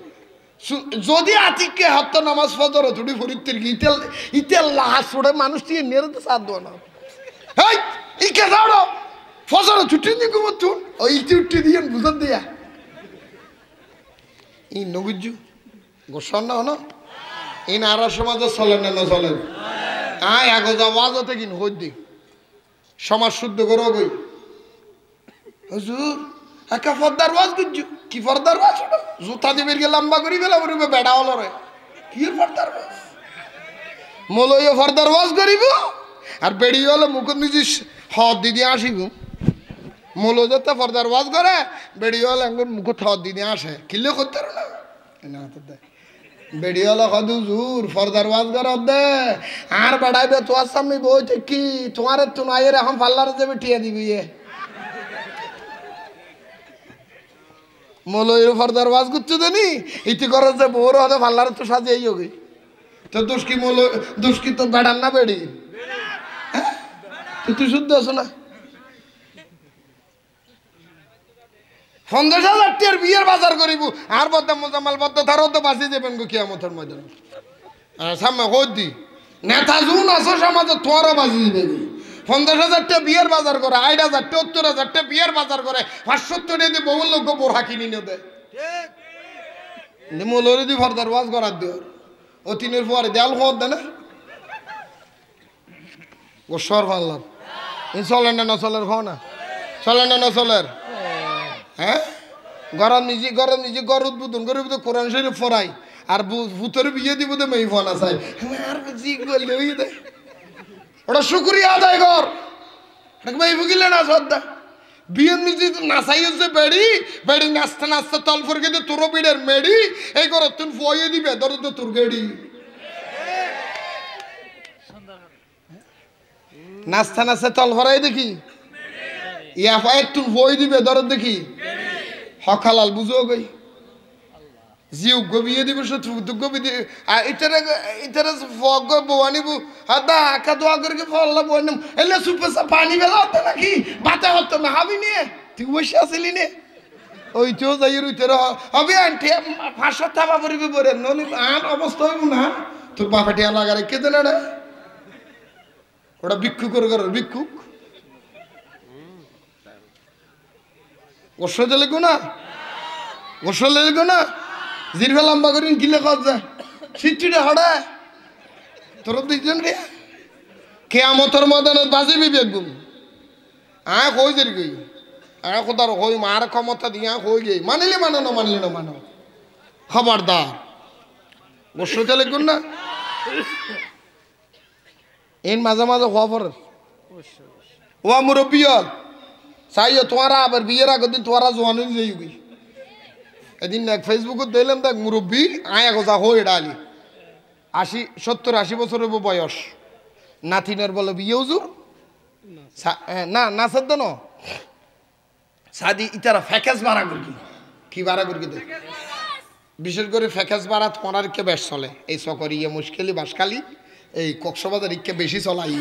যদি আতিককে হাত নামাজ ফজর থুড়ি ফরিতের ইতেল ইতেল লাহাস ছড়ে মানুষ দিয়ে মেরে তো 7 বানা এই ইকে দাও ফজর ছুটি নি গুম তুন ওই ছুটি দিয়ে বুঝন দিয়া ই নগুজু গোসন না হনো ই নারা সমাজ চলে না না চলে আয় আগো যাওয়াজতে কিন হই দি সমাজ শুদ্ধ করো গই হুজুর একা ফরদার ওয়াজ গুজু কি ফরদার ওয়াজ জুতা দিবের গে লম্বা করি গেল বলবে বেড়া হলো রে কি ফরদার ওয়াজ মলয় ফরদার ওয়াজ করিব আর বেড়ি হলো মুখ নিজে হদ দিদি আসিব মলো যেতে ফরদার ওয়াজ করে বেড়িওয়াল আঙ্গুর মুখ থদ দিদি আসে কিলে করতে না বেড়িওয়ালা কদু জুর ফরদার ওয়াজ করে দে আর বাড়াইবে তোমার সামনে বইতে কি তোমার তো নাই এখন পাল্লার যাবে টিয়া দিবি মলয়ের ফরদার ওয়াজ করছো জানি ইতি করে যে বউর হতে পাল্লার তো সাজিয়েই হোক তো দোষ কি মল দোষ কি তো বেড়ান না বেড়ি হ্যাঁ তুই শুদ্ধ আছো না 50,000 টাকার বিয়ের বাজার করিব আর বদ্দা মোজামাল বদ্দা তারও তো বাঁচি যাবেন গো কিয়ামতের ময়দানে সামনে হদি নেতা জুন আসো সমাজে তোমারও বাঁচি যাবে 50,000 টাকা বিয়ের বাজার করে 8,000 70,000 টাকা বিয়ের বাজার করে 570 টাকা দিয়ে বহু লোক বোরহা কিনে নিয়ে দেয় মলরে দি ফরদার ওয়াজ করার দিও ও তিনের পরে দেয়াল খোঁজ দেয় না ও সর ফাল্লার চলেন না চলের খাও না চলেন না চলের হ্যাঁ গরম নিজে ঘর উদ্বোধন করে কোরআন শরীফ ফরাই আর ভূতের বিয়ে দিব তো মেয়ে ফোন আসাই আর জি বললে ওই দে ওটা শুক্রিয়া আদায় কর মেয়ে ভুগিলে না শ্রদ্ধা বিয়ের নিজে নাচাই হচ্ছে বেড়ি বেড়ি নাচতে নাচতে তল ফরকে দিয়ে তোর বিড়ের মেড়ি এই ঘর তুই ফয়ে দিবে ধরো তো তোর গেড়ি নাচতে নাচতে তল ফরাই দেখি ইয়া ফায়ের তুন বই দিবে দরদ দেখি হকালাল বুঝো গই জিউ গবিয়ে দিবে শত্রু গবি দি ইতারে ইতারে ফগ বওয়ানি বু হাদা কা দোয়া করে ফল্লা বইনম এলে সুপে পানি বেলা হতো নাকি বাতা হতো না হাবি নিয়ে তুই বসে আসলি নে ওই তো যাই রইতের হবে আন্টি 500 টাকা পড়বে বরে নলি আর অবস্থা হইব না তোর বাপাটিয়া লাগারে কে দেন রে ওটা ভিক্ষু করে ভিক্ষুক গোসল লেগো না গোসল লেগো না জিরফে লম্বা করিন কিলে কত যায় সিট্টিটা হড়া তোর দুইজন রে কেয়ামতের ময়দানে বাজিবি বেগুম কই যার গই কোথার কই মার ক্ষমতা দিয়া কই গই মানিলে মানো না মানিলে না মানো খবরদার গোসল লেগো না এর মাঝে মাঝে খবর ও মুরব্বী চাইও তোমারা আবার বিয়ের আগে দিন তোমারা জোয়ান যাইবি এদিন এক ফেসবুকে দিলাম দেখ মুরব্বী আয়া গোজা হয়ে ডালি 70-80 বছরের বয়স নাতিনের বলে বিয়ে হুজুর না না সদ্য ন সাদি ইতারা ফ্যাকেস বাড়া করি কি বাড়া করি দেখ বিশেষ করে ফ্যাকেস বাড়া তোমার কে বেশ চলে এই সকরি ইয়ে মুশকিলি বাসখালি এই কক্সবাজার ইকে বেশি চলাই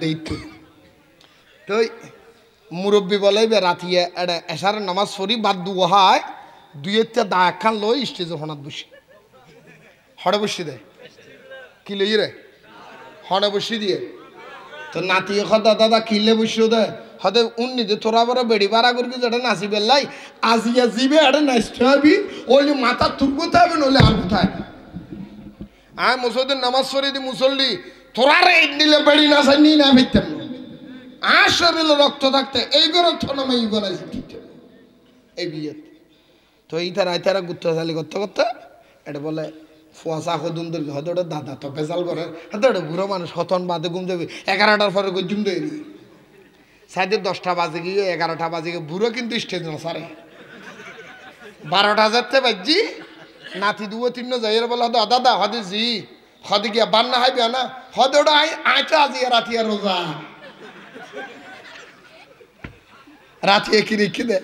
দেখতে তো মুরব্বী বলে রাতিয়ে এসারের নামাজ পড়ি বাদ দুহায় দুইটা দা একখান লই স্টেজে হনাত বসি হড়ে বসি দেয় কি লই রে হড়ে বসি দিয়ে তো নাতিয়ে খদা দাদা কিলে বসিও দেয় হদে উন্নি দে তোরা বড় বেড়ি বাড়া করবি যেটা নাচি বেলাই আজিয়া জিবে এটা নাচতে হবি ওই মাথা তুক কোথায় হবে নইলে আর কোথায় আয় মুসলদের নামাজ পড়ি দি মুসল্লি তোরা রে নিলে বেড়ি নাচাই নি না ফিরতাম আর শরীরে রক্ত থাকতে এই করে থনামে এই বানাইছে এই বিয়ে তো এইতারা গুত্তালি করতে করতে এটা বলে ফুয়াশা হদুন ধরবি হয়তো ওটা দাদা তো পেশাল করে হয়তো ওটা বুড়ো মানুষ হতন বাদে ঘুম যাবে 11টার পরে ঘুম দেয়নি সাইডে 10টা বাজে গিয়ে 11টা বাজে গিয়ে বুড়ো কিন্তু স্টেজ না সারে 12টা যাচ্ছে বাজি নাতি 2-3 যাই বলে হয়তো দাদা হদে জি হদে গিয়া বান্না হাইবে না হদে ওটা আইটা আজিয়া রাতিয়া রোজা রাতে কি রেখে দে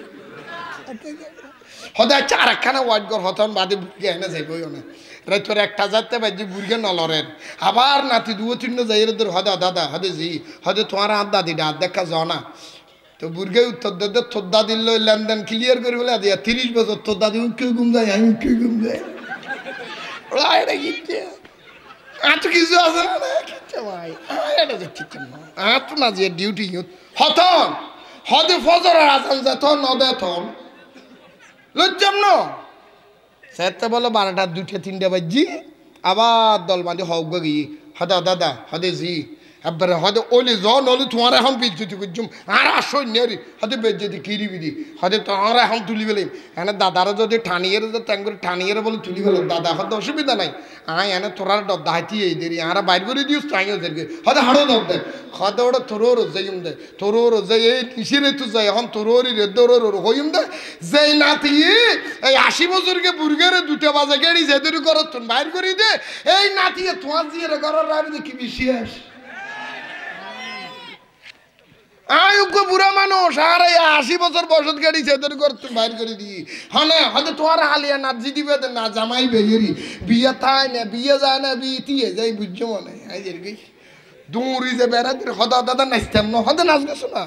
হদে চার একখানা ওয়াইট ঘর হতন বাদে বুড়গে এনে যাইব না রাইতর একটা যাতে বাজি বুড়গে নলরের আবার নাতি 2-3 যাই ধর হদে দাদা হদে জি হদে তোমার হাত দাদি হাত দেখা যাও না তো বুড়গে উত্তর দে থোদ্দা দিল লেনদেন ক্লিয়ার করে বলে দিয়া 30 বছর তোর দাদি কেউ ঘুম যায় আমি কেউ ঘুম যায় ওরা এটা গিয়ে আজ কিছু আছে না কিচ্ছে ভাই এটা দেখছি না তো না যে ডিউটি হতন হদে ফজরের আজান যেত নদে তন লজ্জাম ন সেতে বলো 12টা 2টা 3টা বাজি আবার দল বাঁধে হক গিয়ে হদা দাদা হদে জি একবারে হদে ওলি জন ওলি তোমার এখন বিদ্যুতি করছুম আর আসই নেরি হদে বেজ্জতি কিরি বিদি হদে তোমার এখন তুলি গেলে এনে দাদারা যদি ঠানিয়ে ট্যাঙ্গুরি ঠানিয়ে বলে তুলি গেল দাদা হদে অসুবিধা নাই এনে তোরার দাহাতি এই দেরি আর বাইর করে দিস তাইও দেরকে হদে হাড়ো দব দে হদে ওটা তোরোর যাইম দে তোরোর যাই এই কিসিরে তো যাই এখন তোরোরই রে দোরোর হইম দে যেই নাতি এই 80 বছরকে বুর্গের 2টা বাজে গেড়ি যেদুরি করত তুন বাইর করে দে এই নাতিয়ে তোমার দিয়ে ঘরের রাবি কি বিশেষ আয়ুগ্য বুড়া মানুষ আর 80 বছর বয়সত গাড়ি সেদের ঘর তুমি বাইর করে দিই হনে হয়তো তোমার হালিয়া নাচি দিবে না জামাই বেরি বিয়ে থায় না বিয়ে যায় না বিয়ে তিয়ে যাই বুঝছো মনে হয় কি দৌড়ি যে বেড়া দিয়ে হদা দাদা নাচতাম না হদে নাচ গেছো না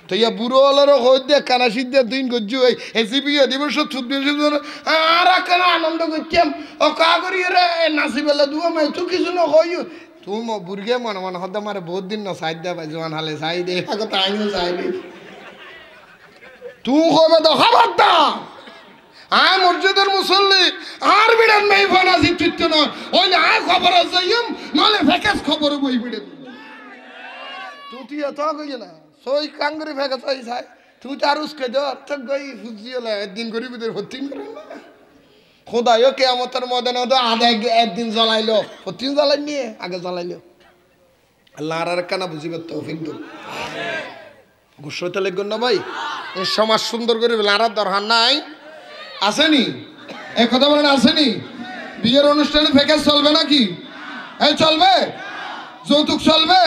তো ইয়া বুড়ো হলেরও হয়ে দে কানা সিদ্ধে দিন করছো এসি বিয়ে দিবস আর কেন আনন্দ করতাম ও কা করি রে নাচি বেলা দুয়া মাই তো কিছু না হয় তুম বুর্গে মনে মনে হতে মারে বহুত দিন না সাইড দে জোয়ান হালে চাই দে কথা আইও চাইনি তুই কবে তো খবর দা আয় মসজিদের মুসল্লি আর বিড়ান মেয়ে ফানা জিতুত না ওই না আয় খবর যাইম নলে ফেকাস খবর বই বিড়ে তুই এত কই না সই কাঙ্গরি ফেকাস হই যায় তুই তার উসকে দর তো গই ফুজিলে একদিন গরিবদের হতিন করে না খোদাইও কেয়ামতের ময়দানে তো আধা একদিন জ্বলাইলো প্রতিদিন জ্বালাই নিয়ে আগে জ্বালাইলো আল্লাহ আর কানা বুঝিবে তৌফিক দাও গুসইতে লাগবে না ভাই এই সমাজ সুন্দর করে লারার দরকার নাই আসেনি এই কথা বলেন আসেনি বিয়ের অনুষ্ঠানে ফেকাস চলবে নাকি এই চলবে যৌতুক চলবে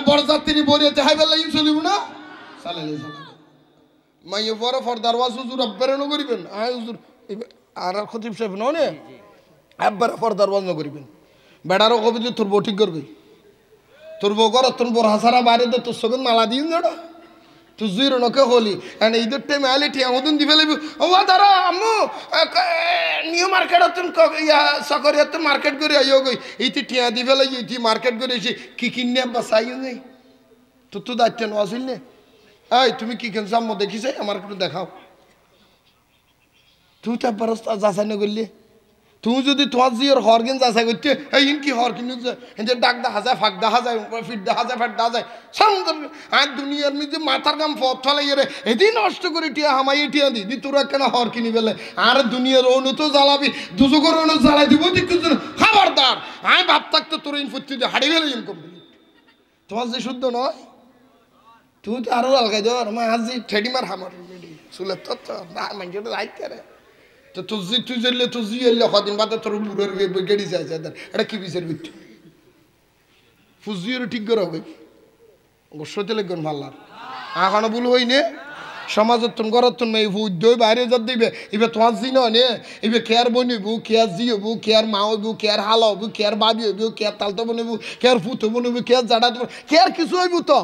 বরযাত্রী বরিয়াতে হাইবার লাগি চলিব না চালাইলে চালাবে মাইয়ে পরে ফর্দার ওয়াজ হুজুর আব্বারে ন করিবেন আয় হুজুর আর খতিব সাহেব নে আব্বারে ফর্দার ওয়াজ ন করিবেন বেড়ারও কবি যে তোর বউ ঠিক করবি তোর বউ কর তোর বড় হাসারা বাইরে দে তোর সঙ্গে মালা দিন জড়া তুই জুইর নকে হলি এন্ড ঈদের টাইমে আইলে ঠিক আমাদের দিবে লাগবে ও দাঁড়া আম্মু নিউ মার্কেট তুমি সকরিয়া তো মার্কেট করে আইও গই ইতি টিয়া দিবে লাগি ইতি মার্কেট করে এসে কি কিনে বাসাইও নেই তোর তো দায়িত্ব নেওয়া আসিল নে এই তুমি কি কিনছো আম্মু দেখিছে আমার একটু দেখাও তুই তো একবার যাচাই না করলি তুই যদি তোমার জিওর হর কিন যাচাই করতে এই ইন কি হর কিনে যে ডাক দেখা যায় ফাঁক দেখা যায় ফিট দেখা যায় ফ্যাট দেখা যায় সুন্দর আর দুনিয়ার মধ্যে মাথার কাম পথ ফলাই রে এদিন নষ্ট করে টিয়া হামাই টিয়া দি তোরা কেন হর কিনি বেলে আর দুনিয়ার অনু তো জ্বালাবি দুজোগর অনু জ্বালাই দিব দেখতে খবরদার আমি ভাব থাকতো তোর ইন ফুর্তি দিয়ে হারিয়ে গেলে ইনকমপ্লিট তোমার যে শুদ্ধ নয় তুই তো আরো আলগাই দেওয়া মা আজি ঠেডি মার হামার চুলের তো না মানুষটা লাইতে রে তো তুই জেলে তুই এলে কদিন বাদে তোর বুড়োর গেড়ি যায় এটা কি বিচার করতে ফুজিও ঠিক করে হবে অবশ্যই লিখবেন ভাল্লার এখনো ভুল হই নে সমাজত তুমি ঘরত তুমি উদ্যোগ বাইরে যত দিবে এবার তোমার জি নয় নে এবার কেয়ার বনিব কেয়ার জি হবু কেয়ার মা হইব কেয়ার হাল হইব কেয়ার বাবি হইব কেয়ার তালতো বনিব কেয়ার ফুতো বনিব কেয়ার জাডা দেব কেয়ার কিছু হইব তো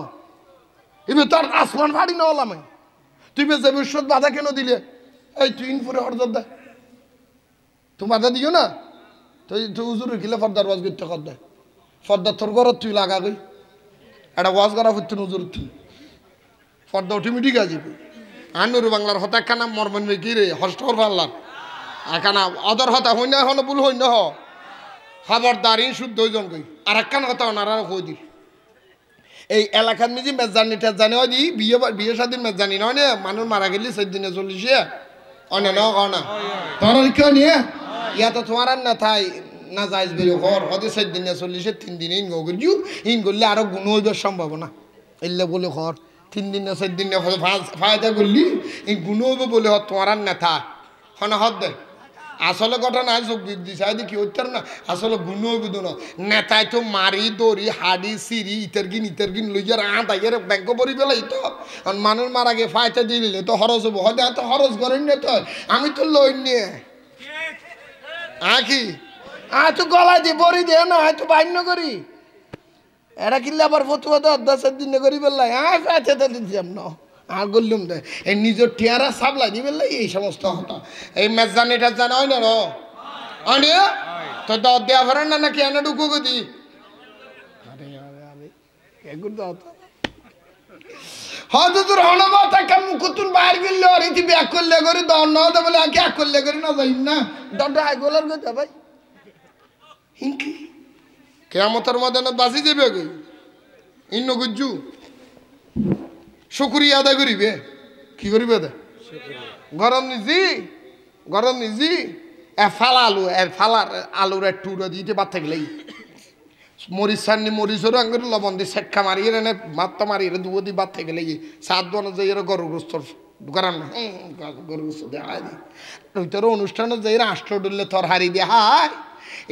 এবার তোর আসমান ফাড়ি না হলাম তুই বেশ ভবিষ্যৎ বাধা কেন দিলে এই তুই ইনপুরে হরদর দে তুমি বাধা দিও না তুই উজুর খিলে ফর্দার ওয়াজ করতে কর দে ফর্দার তোর ঘরত তুই লাগা গই একটা ওয়াজ করা হচ্ছে উজুর তুই ফর্দা অটোমেটিক আসবে আনুর বাংলার হতা একখানা মরমন কি রে হস্টর বাংলার একখানা অদর হতা হই না হলো ভুল হই না হ খবরদার ইন শুদ্ধ হইজন গই আর একখান হতা ওনারা হই দি এই এলাকার মিজি মেজানি টেজানি হয় দি বিয়ে শাদির মেজানি নয় নে মানুষ মারা গেলি 4 দিনে 40 অনে ন না তোর কেউ নিয়ে ইয়া তো তোমার আর না থাই না যাইজ বেরিয়ে ঘর হতে 4 দিনে 40 3 দিনে ইন গলিও ইন করলে আরো গুণ হইবার সম্ভাবনা এলে বলে ঘর 3 দিনে 4 দিনে ফায়দা করলি এই গুণ হইব বলে হত তোমার আর না থা হন হদ দে আসলে ঘটনা যোগ দিছে কি হইতার না আসলে গুণ হইব না নেতায় তো মারি দড়ি হাড়ি সিঁড়ি ইতারগিন লইয়ার আদাইয়ের ব্যাংক পরি পেলাই তো মানুষ মারা গে ফায়দা দিলে তো হরজ হবো হয়তো এত হরজ করেন না তো আমি তো লই নিয়ে কি তো গলায় দিয়ে বড়ি দে না হয়তো বান্য করি এরা কিনলে আবার ফতুয়া তো 10 দিনে করি বেললাই ফায়দা তো দিতাম না আর বললাম দে এই নিজের টিয়ারা সাবলাই দিবে এই সমস্ত হতা এই মেজানিটা জানা হয় না র অনে তো দেয়া ভরেন না নাকি এনে ঢুকু গদি আরে আরে আরে এগুলো দাও তো হয়তো তোর হনবাতা কাম কুতুন বাইরে গেল আর ইতি ব্যাক করলে করে দাও না দে বলে আগে এক করলে করে না যাই না দডা গোলার গদা ভাই হিংকি কিয়ামতের ময়দানে বাজি যাবে গই ইন্ন গুজ্জু শুকরিয়া আদায় করিবে কি করিবে গরম নিজি ফালা আলু ফালার আলুর একটু দিতে বাদ থাকলে মরিচ সান্নি মরিচেরও আঙ্গুর লবণ দিয়ে সেটকা মারিয়ে এনে মাত্তা মারিয়ে দুবো দিয়ে বাদ থেকে লেগে সাত বনে যাই এরা গরুগ্রস্তর করান না গরুগ্রস্ত দেখায় দি ওইটারও অনুষ্ঠানে যাই রাষ্ট্র ডুললে থর হারি দিয়ে হায়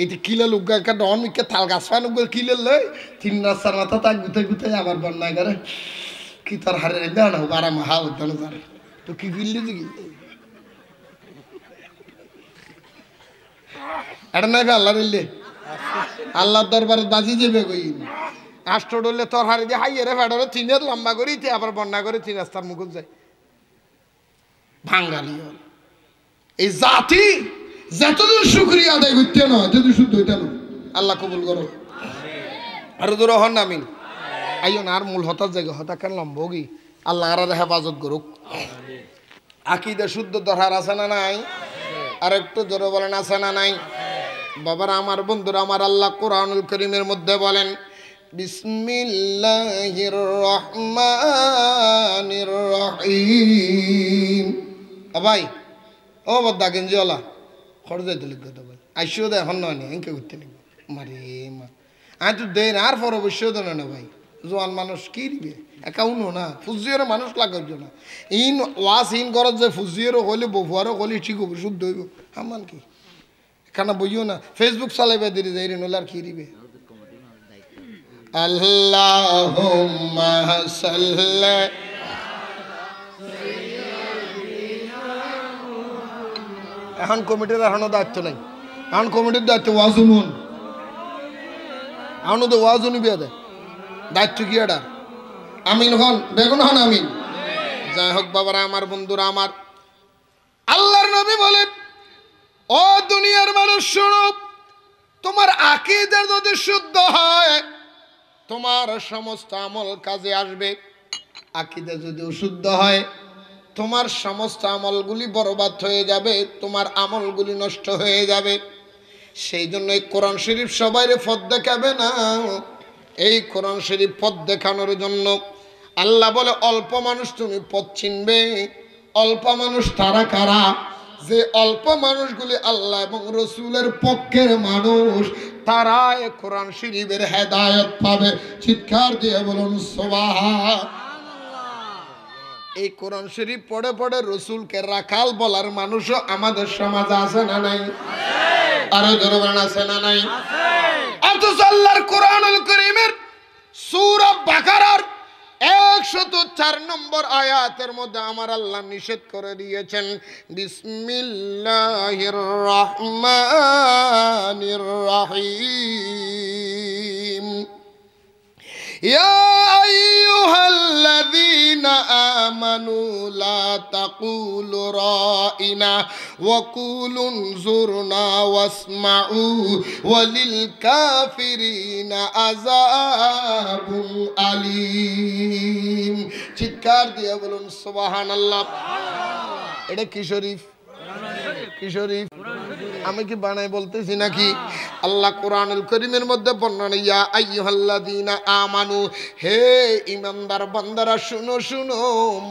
এইটা কিলে লুগা একটা ডন মিকে তাল গাছ পায় কিলে লই 3 রাস্তার মাথা তা গুতে আবার বন্যায় করে কি তোর হারে রে না বারা মহা উদ্যান করে তো কি বিল্লি দিবি এটা নাই আল্লাহ দিলে আল্লাহর দরবারে বাজি যাবে কই আষ্ট ডলে তোর হারে দিয়ে হাইয়ে রে ফেডারে 3 লম্বা করি তে আবার বন্যা করে 3 রাস্তার মুখ যায় ভাঙ্গালি এই জাতি যতদিন শুকরিয়া আদায় করতে না যদি শুদ্ধ হইতে না আল্লাহ কবুল করো আর দূর হন আমিন আইও না আর মূল হতার জায়গা হতা কেন লম্বগি আল্লাহ আর হেফাজত করুক আকীদা শুদ্ধ দরকার আছে না নাই আর একটু জোরে বলেন আছে না নাই বাবার আমার বন্ধুরা আমার আল্লাহ কোরআনুল কারীমের মধ্যে বলেন বিসমিল্লাহির রহমানির রহিম ভাই ও বদ্দা গেঞ্জিওয়ালা খড় যাইতে লিখবে তো ভাই আইসিও দে এখন নয় এঁকে করতে লিখবে মারে মা আমি তো দেন আর পর অবশ্যই দেন না ভাই জোয়ান মানুষ কি দিবে একাউন্টও না ফুজিয়েরও মানুষ লাগাইছ না ইন ওয়াস ইন করত যে ফুজিয়েরও হলে বহুয়ারও হলে ঠিক হবে শুদ্ধ হইব আমার কি এখানে বইও না ফেসবুক চালাইবে দিদি যাই রে নলে আর কি দিবে আল্লাহুম্মা সাল্লি এখন কমিটির এখনো দায়িত্ব নাই, এখন কমিটির দায়িত্ব ওয়াজুন হন, এখনো তো ওয়াজুনি বিয়ে দেয়, দায়িত্ব কি এটা? আমিন হন, দেখুন হন আমিন। যাই হোক বাবারা, আমার বন্ধুরা আমার, আল্লাহর নবী বলে, ও দুনিয়ার মানুষ শোনো, তোমার আকীদা যদি শুদ্ধ হয় তোমার সমস্ত আমল কাজে আসবে। আকীদা যদি অশুদ্ধ হয় তোমার সমস্ত আমলগুলি বরবাদ হয়ে যাবে, তোমার আমলগুলি নষ্ট হয়ে যাবে। সেই জন্য এই কোরআন শরীফ সবাইরে পথ দেখাবে না, এই কোরআন শরীফ পথ দেখানোর জন্য আল্লাহ বলে অল্প মানুষ তুমি পথ চিনবে। অল্প মানুষ তারা কারা? যে অল্প মানুষগুলি আল্লাহ এবং রসুলের পক্ষের মানুষ, তারা এই কোরআন শরীফের হেদায়েত পাবে। চিৎকার দিয়ে বলুন সুবহানাল্লাহ। এই কোরআন শরীফ পড়ে পড়ে রসুলকে রাখাল বলার মানুষও আমাদের সমাজে আছে না নাই? আরো জোরে বলেন আছে না নাই? অথচ আল্লাহর কোরআনুল কারীমের সূরা বাকারার 104 নম্বর আয়াতের মধ্যে আমার আল্লাহ নিষেধ করে দিয়েছেন, বিসমিল্লাহির রহমানির রহিম, ইয়া আইয়ুহাল্লাযীনা আমানু লা তাকুলু রাইনা ওয়া কুলু নজুরনা ওয়াসমাউ ওয়ালিল কাফিরিনা আযাবুন আলীম। চিৎকার দিয়ে বলুন সুবহানাল্লাহ। এটা কি শরীফ? কি শরীফ? আমি কি বানাই বলতেছি নাকি? আল্লাহ কোরআনুল কারীমের মধ্যে বর্ণনা, ইয়া আইয়ুহাল্লাযীনা আমানু, হে ঈমানদার বান্দারা শুনো শুনো,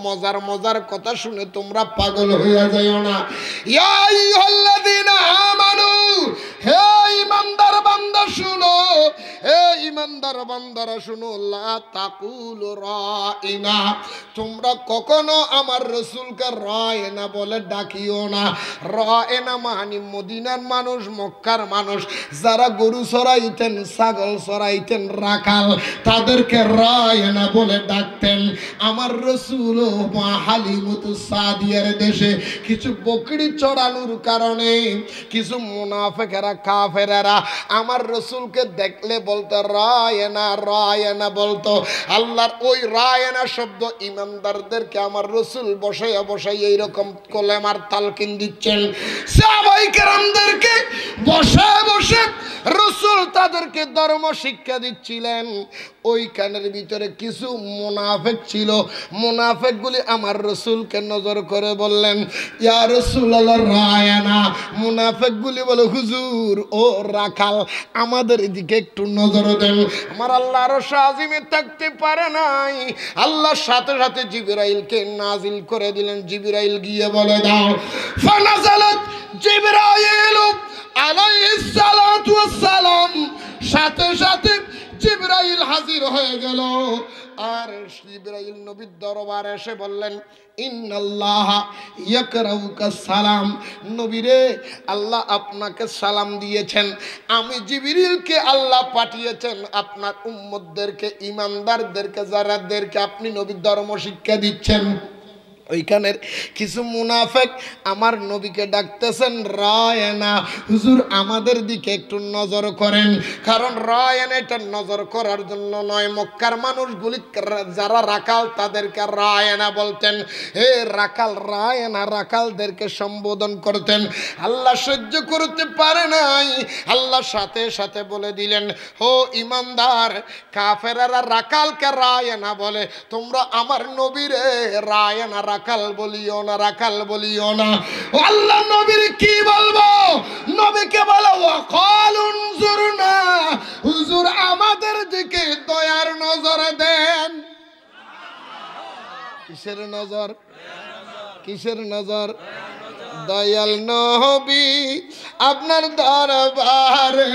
মজার মজার কথা শুনে তোমরা পাগল হয়ে যাইও না। ইয়া আইয়ুহাল্লাযীনা আমানু, হে ঈমানদার বান্দা শুনো, হে ঈমানদার বান্দারা শুনো, লা তাকুলু রাইনা, তোমরা কখনো আমার রাসূলকে রায়না বলে ডাকিও না। রায়না মানে মদিনার মানুষ, মক্কার মানুষ যারা গরু চড়াইতেন, ছাগল চড়াইতেন, রাখাল, তাদেরকে রায়না বলে ডাকতেন। আমার রাসূল মা হালিমাতুস সাদিয়ার দেশে কিছু বকরি চড়ানোর কারণে কিছু মুনাফিকেরা, কাফেরেরা আমার রাসূলকে দেখলে বলতো রায়না, রায়না বলতো। আল্লাহর ওই রায়না শব্দ ইমানদারদেরকে আমার রাসূল বসাইয়া বসাইয়া এইরকম কলেমার তালকিন দিচ্ছেন। সাহাবায়ে কেরামদেরকে বসে বসে রাসূল তাদেরকে ধর্ম শিক্ষা দিচ্ছিলেন। ওইখানের ভিতরে কিছু মুনাফিক ছিল, মুনাফিকগুলি আমার রাসূলকে নজর করে বললেন, ইয়া রাসূলুল্লাহ রায়না। মুনাফিকগুলি বলে, হুজুর ও রাখাল, আমাদের এদিকে একটু নজর দেন। আমার আল্লাহ আরশ আজিমে থাকতে পারে নাই, আল্লাহর সাথে সাথে জিবরাইলকে নাজিল করে দিলেন। জিবরাইল গিয়ে বলে দাও, ফানাজালাত জিবরাইল আলাইহিস সালাতু ওয়াস সালাম, সাথে সাথে জিবরাইল হাজির হয়ে গেল। আর জিবরাইল নবীর দরবারে এসে বললেন, ইন্নাল্লাহা ইয়াকরাউকা সালাম, নবীরে আল্লাহ আপনাকে সালাম দিয়েছেন। আমি জিবরিলকে আল্লাহ পাঠিয়েছেন আপনার উম্মতদেরকে, ঈমানদারদেরকে, যারাদেরকে আপনি নবীর ধর্ম শিক্ষা দিচ্ছেন। ওইখানের কিছু মুনাফিক আমার নবীকে ডাকতেছেন রায়না, হুজুর আমাদের দিকে একটু নজর করেন। কারণ রায়না এটা নজর করার জন্য নয়, মক্কার মানুষগুলি যারা রাখাল তাদেরকে রায়না বলতেন। হে রাখাল, রায়না রাখালদেরকে সম্বোধন করতেন। আল্লাহ সহ্য করতে পারে নাই, আল্লাহ সাথে সাথে বলে দিলেন, হো ইমানদার, কাফেররা রাখালকে রায়না বলে, তোমরা আমার নবীরে রায়না রাখাল বলিও না, রাখাল বলিও না। আল্লাহ নবীর কি বলবো? নবীকে বলো ওয়াকালু নজুরনা, হুজুর আমাদের দিকে দয়ার নজর দেন। কিসের নজর? কিসের নজর? দয়াল নবী আপনার দরবারে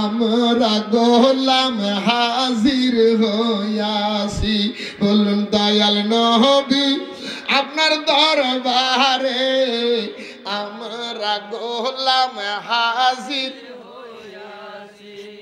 আমরা গোলাম হাজির হইয়াছি। বলুন দয়াল নবী আপনার দরবারে আমরা গোলাম হাজির।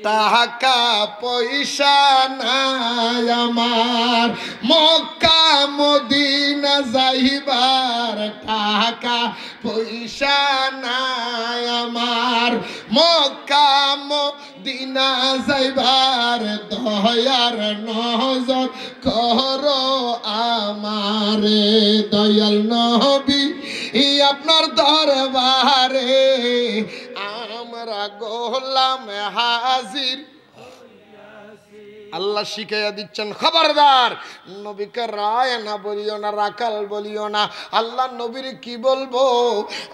টাকা পয়সা নাই আমার, মক্কা মক্কা মদিনা যাইবার টাকা পয়সা নাই আমার মক্কা মদিনা যাইবার দয়ার নজর করো আমারে দয়াল নবী আপনার দরবারে আমরা গোলাম হাজির আল্লাহ শিখাইয়া দিচ্ছেন খবরদার নবীকে রায় না বলিও না রাকাল বলিও না আল্লাহ নবীর কি বলবো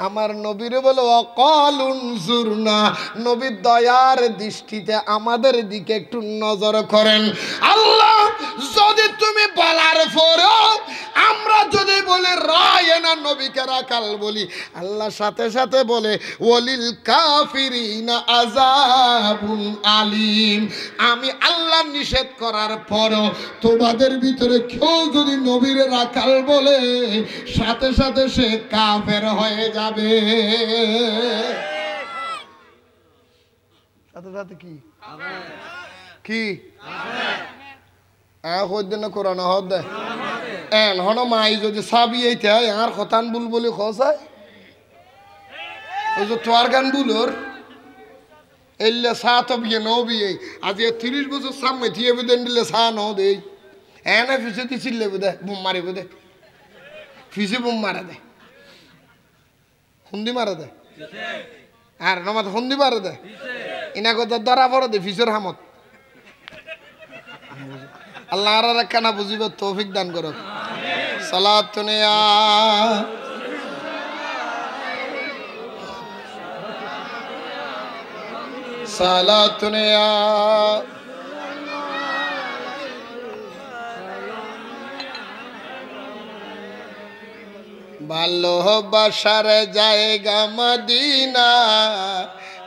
আমার নবীর বলো অকালুন জুরনা নবীর দয়ার দৃষ্টিতে আমাদের দিকে একটু নজর করেন আল্লাহ যদি তুমি বলার পরেও আমরা যদি বলি রায় না নবীকে রাকাল বলি আল্লাহ সাথে সাথে বলে ওয়ালিল কাফিরিনা আযাবুন আলিম আমি আল্লাহ নিষেধ করার পরও তোমাদের ভিতরে কেউ যদি নবীর রাকাল বলে সাথে সাথে সে কাফের হয়ে যাবে সাথে সাথে কি কি হদ্দিন কোরআন হদ এন হন মাই যদি সাবি এইতে আর খতান বুল বলি খসায় ওই যে তোয়ার গান বুলোর এলে সা তো বিয়ে ন বিয়ে আজ 30 বছর সামনে থিয়ে বেদেন দিলে সা ন দেই এনে ফিসে দিছিলে বোধে বুম মারি বোধে ফিসে বুম মারা দে হুন্দি মারা দে আর নমাত হুন্দি মারা দে ইনা কথা ধরা পড়ে দে ফিসের হামত আল্লাহ আর রাখানা বুঝিব তৌফিক দান করো সালাতুন ইয়া সালাতুন ইয়া ভালোবাসার জায়গা মদিনা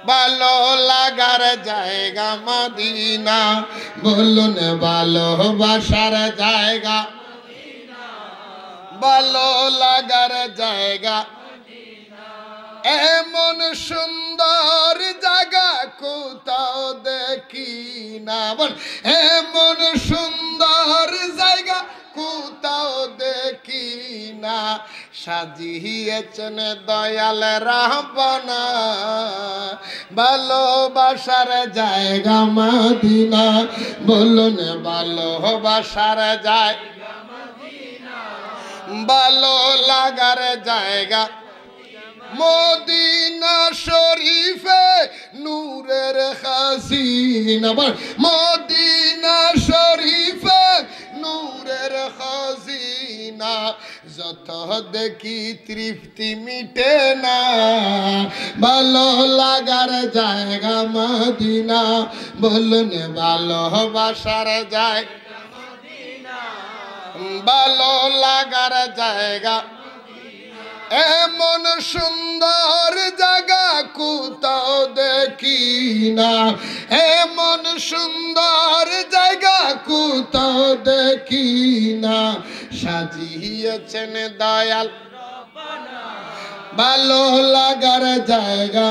ভালো লাগার জায়গা মদিনা বলুন ভালোবাসার জায়গা ভালো লাগার জায়গা এমন সুন্দর জায়গা কোথাও দেখি না বল এমন সুন্দর জায়গা কোথাও দেখি না সাজিয়েছেন দয়াল রাব্বানা ভালোবাসার জায়গা মদিনা বলুন ভালোবাসার জায়গা মদিনা ভালো লাগার জায়গা মদিনা শরীফে নূরের খাজিনা মদিনা শরীফে নূরের খাজিনা যত দেখি তৃপ্তি মিটে না ভালো লাগার জায়গা মদিনা বলুন ভালোবাসার জায়গা মদিনা ভালো লাগার জায়গা এমন সুন্দর জায়গা কোথাও দেখি না এমন সুন্দর জায়গা কোথাও দেখি না সাজিয়েছেন দয়াল ভালো লাগার জায়গা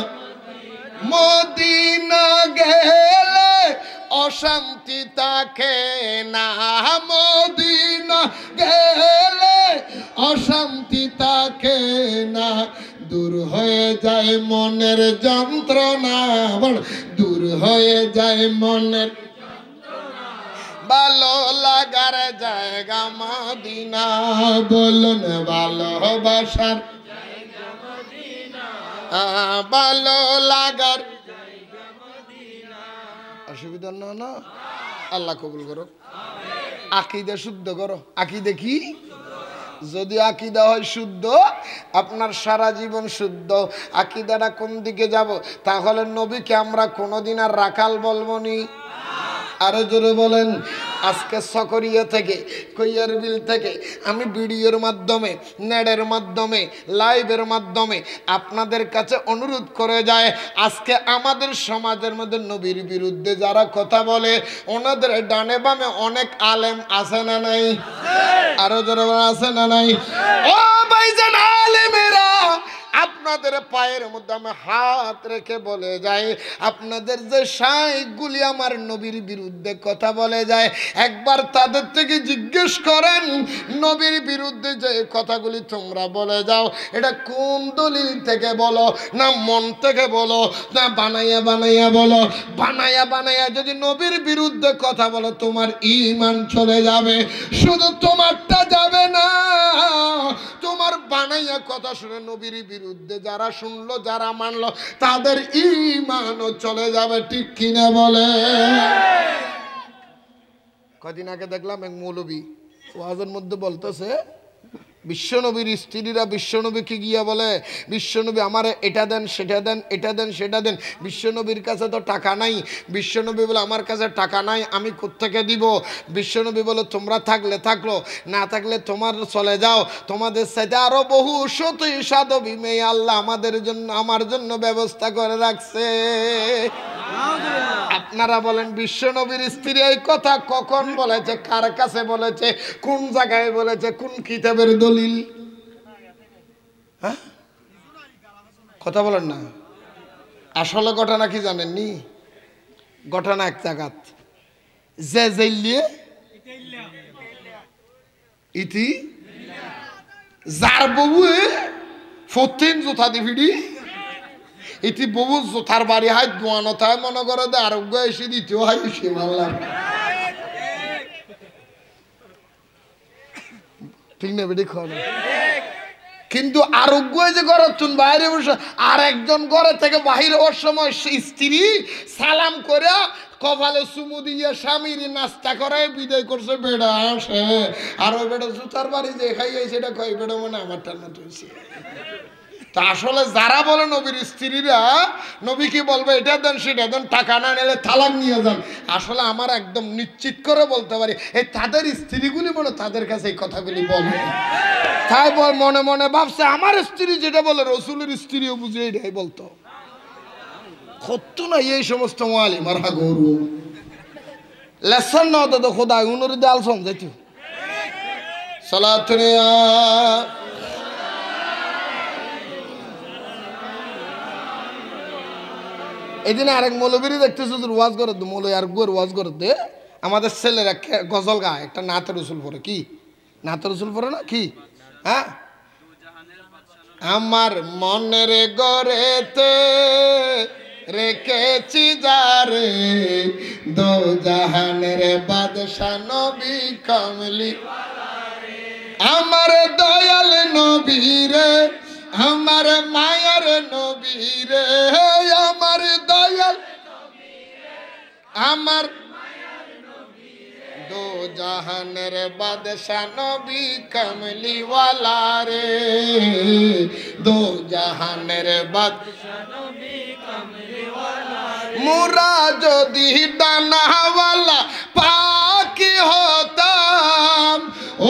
মদিনা গেলে অশান্তি থাকে না মদিনা গেলে অশান্তি থাকে না দূর হয়ে যায় মনের যন্ত্রণা দূর হয়ে যায় মনের ভালো লাগার জায়গা মদিনা বলুন ভালোবাসার জায়গা মদিনা ভালো লাগার জায়গা মদিনা অসুবিধা না আল্লাহ কবুল করো আকীদা শুদ্ধ করো আকীদা কি যদি আকীদা হয় শুদ্ধ আপনার সারা জীবন শুদ্ধ আকীদাটা কোন দিকে যাব তাহলে নবীকে আমরা কোনোদিন আর রাখাল বলবো নি আরো জোরে বলেন আজকে সকরিয়া থেকে কইয়ার বিল থেকে আমি ভিডিওর মাধ্যমে নেটের মাধ্যমে লাইভের মাধ্যমে আপনাদের কাছে অনুরোধ করে যায় আজকে আমাদের সমাজের মধ্যে নবীর বিরুদ্ধে যারা কথা বলে ওনাদের ডানে বামে অনেক আলেম আছে না নাই আরো জোরে আছে না নাই ও ভাইজান আলেমেরা আপনার আপনাদের পায়ের মধ্যে আমি হাত রেখে বলে যাই, আপনাদের যে শাইখগুলি আমার নবীর বিরুদ্ধে কথা বলে যায়, একবার তাদের থেকে জিজ্ঞেস করেন নবীর বিরুদ্ধে যে কথাগুলি তোমরা বলে যাও এটা কোন দলিল থেকে বলো, না মন থেকে বলো, না বানাইয়া বানাইয়া বলো। বানাইয়া বানাইয়া যদি নবীর বিরুদ্ধে কথা বলো তোমার ঈমান চলে যাবে। শুধু তোমারটা যাবে না, তোমার বানাইয়া কথা শুনে নবীর বিরুদ্ধে যারা শুনলো যারা মানলো তাদের ঈমানও চলে যাবে। ঠিক কিনা বলে? কদিন আগে দেখলাম এক মৌলবী ওয়াজের মধ্যে বলতেছে বিশ্বনবীর স্ত্রীরা বিশ্বনবীকে গিয়া বলে, বিশ্বনবী আমার এটা দেন সেটা দেন, এটা দেন সেটা দেন। বিশ্বনবীর কাছে তো টাকা নাই। বিশ্বনবী বলে আমার কাছে টাকা নাই, আমি কোত্থেকে দিব? বিশ্বনবী বলে তোমরা থাকলে থাকলো, না থাকলে তোমার চলে যাও, তোমাদের সাথে আরো বহু সতী সাধবী মেয়ে আল্লাহ আমাদের জন্য আমার জন্য ব্যবস্থা করে রাখছে। আপনারা বলেন বিশ্বনবীর স্ত্রী এই কথা কখন বলেছে, কার কাছে বলেছে, কোন জায়গায় বলেছে, কোন কিতাবের দলিল? হ্যাঁ, কথা বলেন না। আসলে ঘটনা কি জানেননি? ঘটনা এক জায়গাত যে জেলিয়ে ইতি যার বউ ফতিন জোথা দিবিডি ইতি বহু জোথার বাড়ি হাই দোয়ানো তাই মনে করে দে আরোগ্য এসে দ্বিতীয় হাই এসে মারলাম। ঠিক না বেটি খাওয়া? কিন্তু আরোগ্য যে ঘর তুন বাইরে বসে আর একজন ঘরে থেকে বাহির হওয়ার সময় স্ত্রী সালাম করে কপালে চুমু দিয়ে স্বামীর নাস্তা করায় বিদায় করছে। বেড়া আসে আর ওই বেটা জুতার বাড়ি যে খাইয়ে সেটা কয় বেড়া মানে আমারটার মতো হয়েছে। তা আসলে যারা বলে নবীর স্ত্রীরা নবী কি বলবে এটা দেন সেটা দেন, টাকা না নিলে তালাক নিয়ে যান, আসলে আমার একদম নিশ্চিত করে বলতে পারি এই তাদের স্ত্রীগুলি বলে তাদের কাছে এই কথাগুলি বলে। তাই মনে মনে ভাবছে আমার স্ত্রী যেটা বলে রসুলের স্ত্রীও বুঝে এটাই বলতো। সত্য না এই সমস্ত মালিম আর গরু লেসন না তো খোদায় উনর দেয়াল সমঝাইতো সালাতুনিয়া। এই দিনে আরেক মৌলবীরই দেখতেছো ওয়াজ করে দে, মৌলবী আর গোর ওয়াজ করে দে আমাদের ছেলেরা গজল গায় একটা নাতে রসুল পড়ে। কি নাতে রসুল পড়ে না কি? হ্যাঁ, আমার মনের গড়েতে রেখেছি যারে দো জাহানের বাদশা নবী কামলি, আমার দয়াল নবী রে, আমার মায়ার নবী রে, আমার দয়াল আমার দো জাহানের বাদশা নবী কামলিওয়ালা রে, দো জাহানের বাদশা নবী কামলিওয়ালা রে। মুরা যদি ডানাওয়ালা পাখি হতাম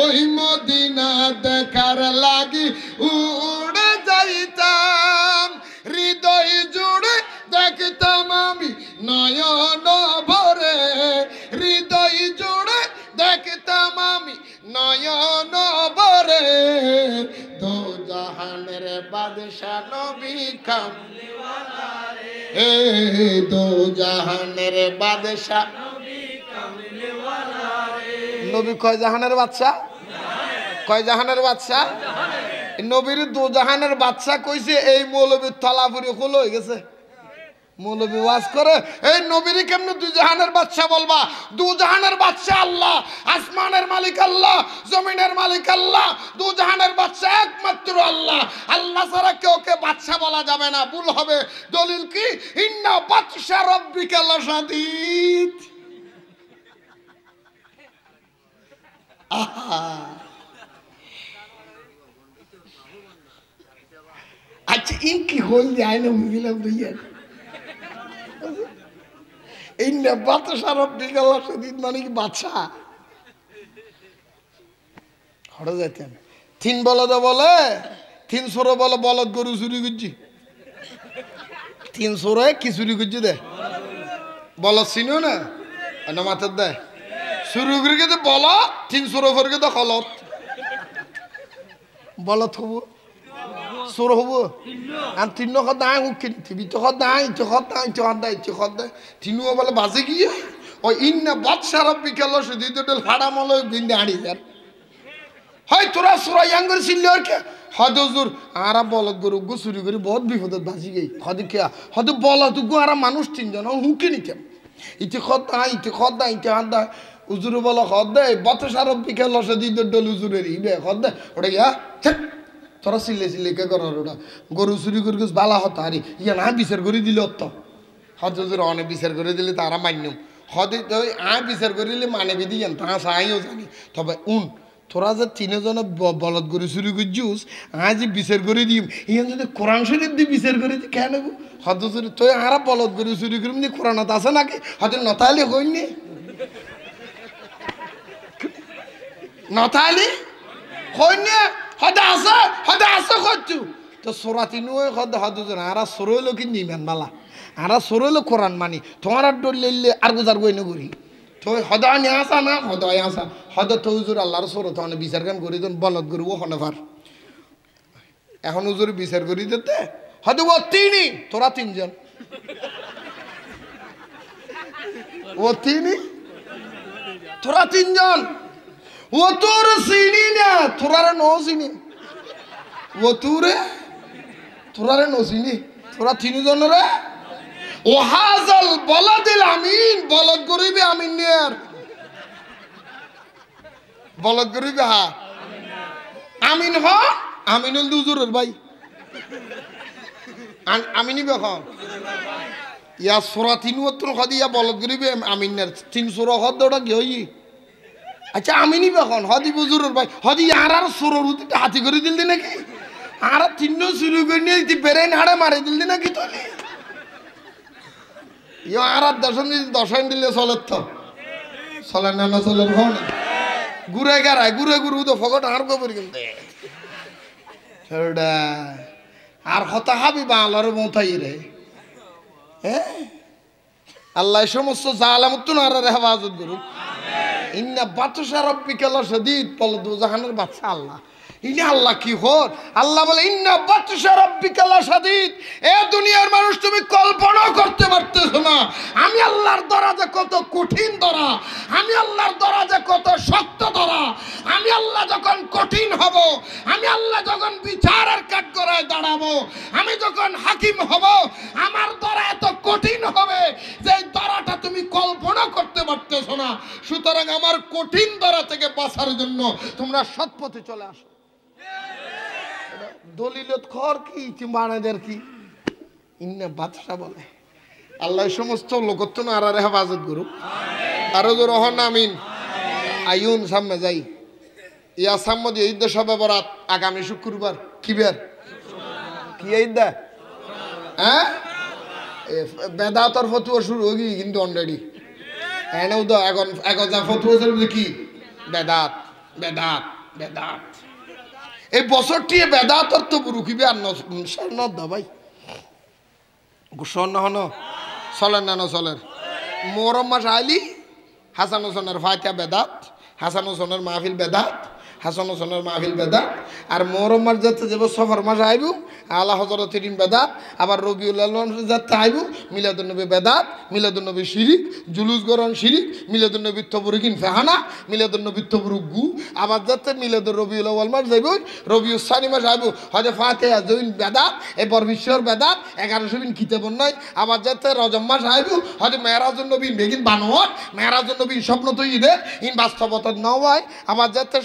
ওই মদিনা দেখার লাগি উড়ে যাইতাম, হৃদয় জুড়ে দেখতাম আমি নয়ন ভরে, হৃদয় জুড়ে দেখতাম আমি নয়ন ভরে, দো জাহানের বাদশা নবী কামলিওয়ালা রে, দো জাহানের বাদশা নবী কামলিওয়ালা রে। নবী কয় জাহানের বাদশা? কয় জাহানের বাদশা? নবীর দো জাহানের বাদশা কইছে। এই মৌলবীর তলাপুরি খোল হয়ে গেছে। মৌলবী ওয়াজ করে এই নবীর কেমনে দুই জাহানের বাদশা বলবা? দু জাহানের বাদশা আল্লাহ, আসমানের মালিক আল্লাহ, জমিনের মালিক আল্লাহ, দু জাহানের বাদশা একমাত্র আল্লাহ। আল্লাহ ছাড়া কেউকে বাদশা বলা যাবে না, ভুল হবে। দলিল কি? ইন্না বাদশা রাব্বিকা লাশাদীদ। আচ্ছা এই কি হল যায় না বুঝলাম দুইয়ার এই না বাদশা রাব্বিকা লাশাদীদ মানে কি বাদশা হড়ে যাইতেন। তিন বলদ বলে তিন সরো বলে বলদ গরু চুরি করছি, তিন সরে কি চুরি করছি দে বলদ চিনো না মাথার দেয় শুরু করে গেছে বলদ, তিন সরো ফের গে খলত বলদ হবো সুর হবো আর তিন দায় হুক টিভি তো দায় ইচ্ছে দায় ইচ্ছে দায় ইচ্ছে দায় তিনু বলে বাজে গিয়ে ওই ইন্না বাদশাহ রব্বি কেল সে দ্বিতীয় ফাড়া মল বিন্দে আড়ি যার হয় তোরা সুরা ইয়াঙ্গর ছিল আর কে হদজুর আরা বলদ গরু গো চুরি করে বহুত বিপদত বাজি গই হদি কে হদি বলদ গো আরা মানুষ তিনজন হুকে নিতে ইচ্ছে দায় ইচ্ছে দায় ইচ্ছে দায় উজুর বলো দে বাদশাহ রব্বি কেল সে দ্বিতীয় ডল উজুরের ইবে দে ওটা ইয়া তোরা সিলে কে করার ওটা গরু চুরি করে বালা হতো আরে ইয়া না বিচার করে দিল তো হজুর অনেক বিচার করে দিলে তারা মান্যম হদে তো বিচার করিলে মানে বিধি জান তা সাইও জানি তবে তোরা যে তিনজনে বলদ গরু চুরি করছিস যে বিচার করে দিম ইয়ান যদি কোরআন শরীফ দিয়ে বিচার করে দিই কেন হজুর তুই আরা বলদ গরু চুরি করবি কোরআনত আছে নাকি হয়তো নতাইলে হইনি নতাইলে হইনি হয়তো আছে করছু তো সোরা তিনু হদুজন আরা সরইল কিন্তু ইমান বালা আরা সরইল কোরআন মানি তোমার আর ডর লেলে আর গুজার গই না করি তো হদা নিয়ে আসা না হদায় আসা হদ তো হুজুর আল্লাহর সর তো বিচার গান করি দেন বলদ করব হনফার এখন হুজুর বিচার করি দিতে হয়তো ও তিনই তোরা তিনজন ও তিনই তোরা তিনজন ও তোর চিনি না তোরারে নো চিনি ও তোরারে নো চিনি তোরা তিনজন রে ও হাজাল বলদিল আমিন বলদ গরিবে আমিন নিয়ার বলদ গরিবে হা আমিন হ আমিনুল দুজুরের ভাই আমিনি বেখন ইয়া সোরা তিনু হদি ইয়া বলদ গরিবে আমিনের তিন সোরা হদ ওটা কি হই আচ্ছা আমিনি বেখন হদি বুজুরের ভাই হদি আর সোরর উতিটা হাতি করে দিল দি নাকি আর তিন শুরু করে নিয়ে বেরেন হাড়ে মারি দিল দি নাকি তো ইয়া আর দশান দিলে চলে তো চলে না চলে ঘুরে গেরায় ঘুরে তো ফকট আর গোবর কিন্তু আর হতা হাবি বাংলার মতাই রে হ্যাঁ আল্লাহ সমস্ত জালামত না আর হেফাজত করু ইন্না বাতশা রব্বিকাল শাদীদ বল দুজাহানের বাদশা আল্লাহ ইনি আল্লাহ কি হর আল্লাহ বলে ইন্না বাতশা রব্বিকাল শাদীদ এ দুনিয়ার মানুষ তুমি কল্পনা করতে পারতেছ না আমি আল্লাহর দরজা কত কঠিন ধরা আমি আল্লাহর দরজা কত শক্ত ধরা আমি আল্লাহ যখন কঠিন হব আমি আল্লাহ যখন বিচারের কাঠগড়ায় দাঁড়াবো আমি যখন হাকিম হব আমার দরা এত কঠিন হবে যে দরাটা তুমি কল্পনা করতে পারতেছ না সুতরাং আমার কঠিন দরা থেকে বাঁচার জন্য তোমরা সৎ পথে চলে আসো দলিলত খর কি মানেদের কি ইন্না বাদশা বলে আল্লাহ সমস্ত লোকত্ব না আর হেফাজত করুক আরো জোর হন আমিন আইউন সামনে যাই ইয়া সাম্মদ ঈদ সবে বরাত আগামী শুক্রবার কি বার কি ঈদ হ্যাঁ বেদাতর ফতুয়া শুরু হয়ে গিয়ে কিন্তু অলরেডি এনেও তো এখন যা ফতুয়া চলবে কি বেদাত বেদাত বেদাত এই বছরটি বেদাতর তো রুকিবে আর নদ ভাই স্বর্ণ হন চলেন না চলেন মোহরম মাস আইলি হাসান হোসেনের ফাতিয়া বেদাত হাসান হোসেনের মাহফিল বেদাত হাসান হোসেনের মাহফিল বেদাত আর মোহরম মাস যাতে যাব সফর মাস আইব আল্লাহ হজরত বেদাত আবার রবিউল যাতে আইব মিলাদুন্নবী বেদাত মিলাদুন্নবী শিরিক জুলুস গরণ শিরিক মিলাদুন্নবী তবরুকিন ফেহানা মিলাদুন্নবী তবরুক গু আবার যাতে মিলাদুর রবিউল আউয়াল মাস যাইব রবিউল সানি মাস আইব হয়তো ফাতিয়া জৈন বেদাত এবার বিশ্বর বেদাত 1100 দিন কিতাবন নয় আবার যাতে রজব মাস আইব হয়তো মেরাজুন নবী বেগিন বানোয়ার মেরাজুন নবী স্বপ্ন তো ঈদের ইন বাস্তবতা নয় আবার যাতে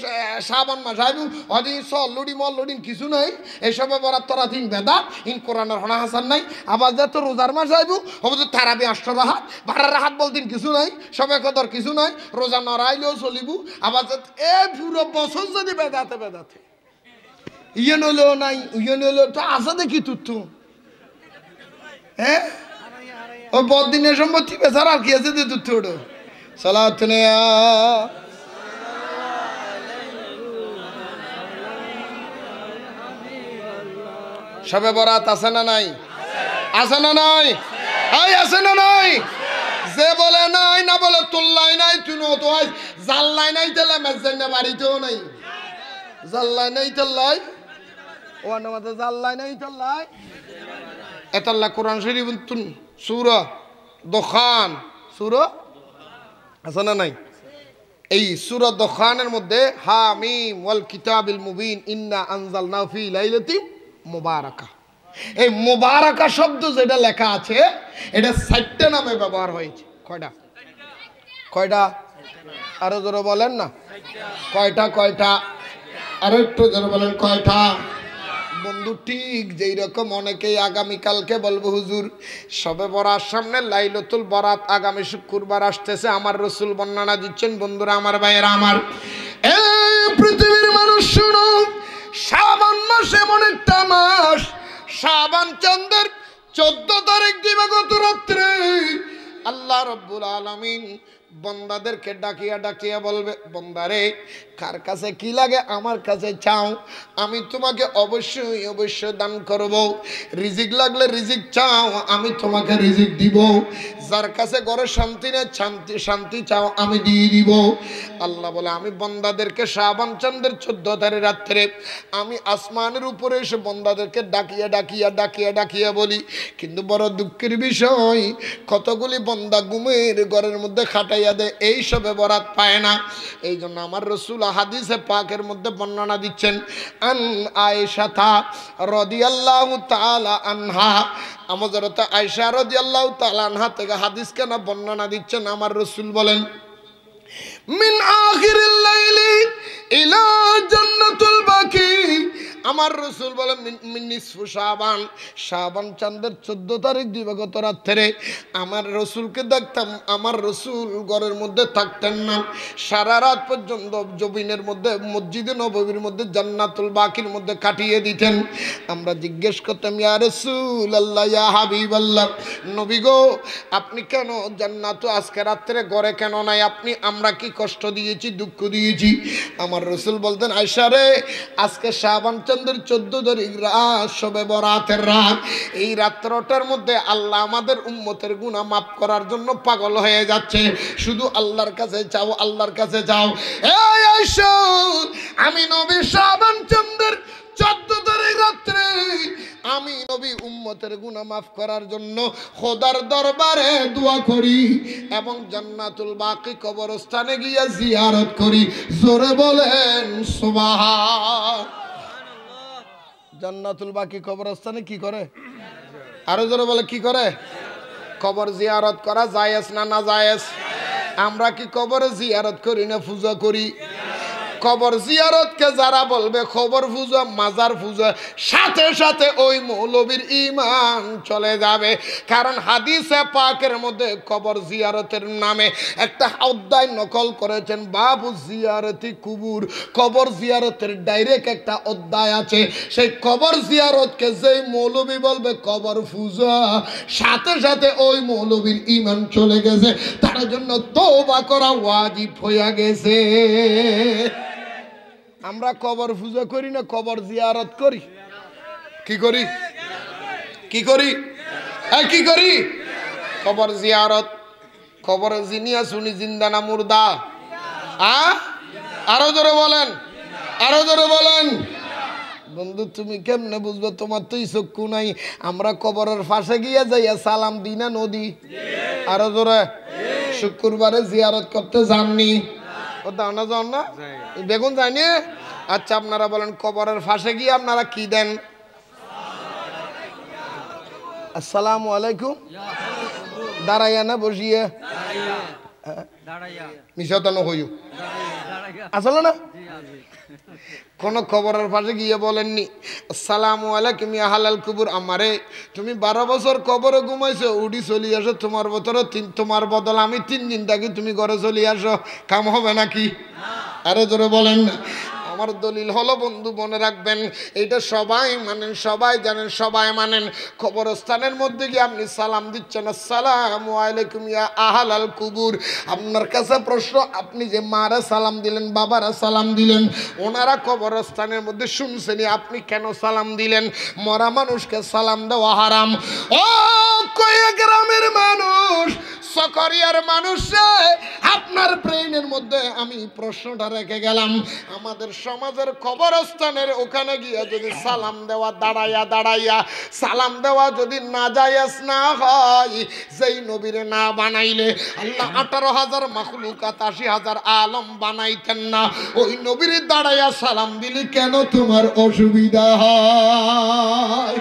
শাবান মাস আইব হয়তো লুডি মল্লুডিন কিছু নাই এসবে বরাত তোরা তিন বেদাত ইন কোরআনের হনা হাসান নাই আবার যাতে রোজার মাস আইব হবে তো তারাবি 8 রাহাত 12 রাহাত বলতেন কিছু নাই সবে কদর কিছু নাই রোজা নড়াইলেও চলিব আবার যাতে এ পুরো বছর যদি বেদাতে বেদাতে ইয়ে নইলেও নাই ইয়ে নইলেও তো আছে দেখি তুত্তু হ্যাঁ ও বদিনের সম্পত্তি বেচার আর কি আছে যে তুত্তু ওটা সালাত নেয়া সবে বরাত আছে না নাই আছে না নাই এই আছে না নাই যে বলে নাই না বলে তুল্লাই নাই তুনো তো জাল্লাই নাই তেলে মেজেন না বাড়িতেও নাই জাল্লাই নাই তেল্লাই ও নামাতে জাল্লাই নাই চল্লাই এতাল্লাহ কোরআন শরীফ সূরা দখান সূরা আছে না নাই এই সূরা দখানের মধ্যে হামিম ওয়াল কিতাবিল মুবিন ইন্না আনজালনাহু ফি লাইলাতিন মুবারাকা এই মুবারাকা শব্দ যেটা লেখা আছে এটা ৬০টা নামে ব্যবহার হয়েছে কয়টা কয়টা আরো জোরে বলেন না কয়টা কয়টা আরো একটু জোরে বলেন কয়টা বন্ধু ঠিক যেই রকম অনেকেই আগামী কালকে বলবো হুজুর শবে বরাত সামনে লাইলাতুল বরাত আগামী শুক্রবার আসতেছে আমার রাসূল বর্ণনা দিচ্ছেন বন্ধুরা আমার ভাইয়েরা আমার এই পৃথিবীর মানুষ শুনো শাবান মাস এমন একটা মাস শাবান চাঁদের 14 তারিখ দিবাগত রাত্রে আল্লাহ রাব্বুল আলামিন বন্দাদেরকে ডাকিয়া ডাকিয়া বলবে বন্দারে কার কাছে কি লাগে আমার কাছে চাও আমি তোমাকে অবশ্যই অবশ্যই দান করব রিজিক লাগলে রিজিক চাও আমি তোমাকে রিজিক দিব যার কাছে ঘরে শান্তি নেই শান্তি চাও আমি দিয়ে দিব আল্লাহ বলে আমি বন্দাদেরকে শাবান চাঁদের 14 তারিখ রাত্রে আমি আসমানের উপরে এসে বন্দাদেরকে ডাকিয়া ডাকিয়া ডাকিয়া ডাকিয়া বলি কিন্তু বড় দুঃখের বিষয় কতগুলি বন্দা ঘুমের ঘরের মধ্যে খাটাইয়া দেয় এই সবে বরাত পায় না এই জন্য আমার রাসূল হাদিসে পাকের মধ্যে বর্ণনা দিচ্ছেন আন আয়েশা রাদিয়াল্লাহু তাআলা আনহা হযরত আয়েশা রাদিয়াল্লাহু তাআলা আনহা থেকে হাদিস কেন বর্ণনা দিচ্ছেন আমার রাসূল বলেন মিন আখিরিল লাইলি ইলা জান্নাতুল বাকি আমার রাসূল বলেন মিন নিসফু শাবান শাবান চাঁদের 14 তারিখ দিবাগত রাত্রে আমার রাসূলকে দেখতাম আমার রাসূল ঘরের মধ্যে থাকতেন না সারা রাত পর্যন্ত জমিনের মধ্যে মসজিদে নববীর মধ্যে জান্নাতুল বাকির মধ্যে কাটিয়ে দিতেন আমরা জিজ্ঞেস করতাম ইয়া রাসূলুল্লাহ ইয়া হাবিবাল্লাহ নবী গো আপনি কেন জান্নাত আজকে রাত্রে ঘরে কেন নাই আপনি আমরা কি কষ্ট দিয়েছি দুঃখ দিয়েছি আমার রাসূল বলতেন আয়েশা রে আজকে শাবান চাঁদের 14 তারিখ রাত শবে বরাতের রাত এই রাত্রটার মধ্যে আল্লাহ আমাদের উম্মতের গুনাহ মাফ করার জন্য পাগল হয়ে যাচ্ছে শুধু আল্লাহর কাছে চাও আল্লাহর কাছে যাও এই আয়েশা আমি নবী শাবান চাঁদের 14 তারিখ রাত্রে আমি নবী উম্মতের গুনাহ মাফ করার জন্য খোদার দরবারে দোয়া করি এবং জান্নাতুল বাকি কবরস্থানে গিয়ে জিয়ারত করি জোরে বলেন সুবহান জান্নাতুল বাকি কবরস্থানে কি করে আরো জোরে বলে কি করে কবর জিয়ারত করা জায়েজ না না জায়েজ আমরা কি কবরে জিয়ারত করি না পূজা করি কবর জিয়ারতকে যারা বলবে কবর পূজা মাজার পূজা সাথে সাথে ওই মৌলবীর ঈমান চলে যাবে কারণ হাদিসে পাকের মধ্যে কবর জিয়ারতের নামে একটা অধ্যায় নকল করেছেন বাবু জিয়ারতি কুবুর কবর জিয়ারতের ডাইরেক্ট একটা অধ্যায় আছে সেই কবর জিয়ারতকে যেই মৌলবী বলবে কবর পূজা সাথে সাথে ওই মৌলবীর ঈমান চলে গেছে তার জন্য তওবা করা ওয়াজিব হয়ে গেছে আমরা কবর পূজা করি না কবর জিয়ারত করি কি করি কি করি কি করি কবর জিয়ারত কবরে জিনিয়া শুনি জিন্দা না মুর্দা আরো জোরে বলেন আরো জোরে বলেন বন্ধু তুমি কেমনে বুঝবে তোমার তো চক্ষু নাই আমরা কবরের পাশে গিয়ে যাইয়া সালাম দিই না নদী আরো জোরে শুক্রবারে জিয়ারত করতে যাননি ও দাও না যান না বেগুন যায়নি আচ্ছা আপনারা বলেন কবরের পাশে গিয়ে আপনারা কি দেন আসসালামু আলাইকুম দাঁড়াইয়া না বসিয়ে মিশাতানো হইও আসলে না কোন খবরের পাশে গিয়ে বলেননি আসসালামু আলাইকুম ইয়া হালাল কুবুর আমারে তুমি 12 বছর কবরে ঘুমাইছো উডি চলি আসো তোমার তোমার বদল আমি 3 দিন থাকি তুমি ঘরে চলি আসো কাম হবে নাকি আরে জোরে বলেন না আমার দলিল হলো বন্ধু মনে রাখবেন এটা সবাই মানেন সবাই জানেন সবাই মানেন কবরস্থানের মধ্যে গিয়ে আপনি সালাম দিচ্ছেন আসসালামু আলাইকুম ইয়া আহলাল কুবুর আপনার কাছে প্রশ্ন আপনি যে মারা সালাম দিলেন বাবারা সালাম দিলেন ওনারা কবরস্থানের মধ্যে শুনছেন আপনি কেন সালাম দিলেন মরা মানুষকে সালাম দেওয়া হারাম ও কয় গ্রামের মানুষ সকরিয়ার মানুষে আপনার আপনার ব্রেইনের মধ্যে আমি প্রশ্নটা রেখে গেলাম, আমাদের সমাজের কবরস্থানের ওখানে গিয়া যদি সালাম দেওয়া দাঁড়াইয়া সালাম দেওয়া যদি নাজায়েজ না হয়, যেই নবীরে না বানাইলে আল্লাহ 18,000 মাখলুকাত 80,000 আলম বানাইতেন না, ওই নবীর দাঁড়াইয়া সালাম দিলে কেন তোমার অসুবিধা হয়?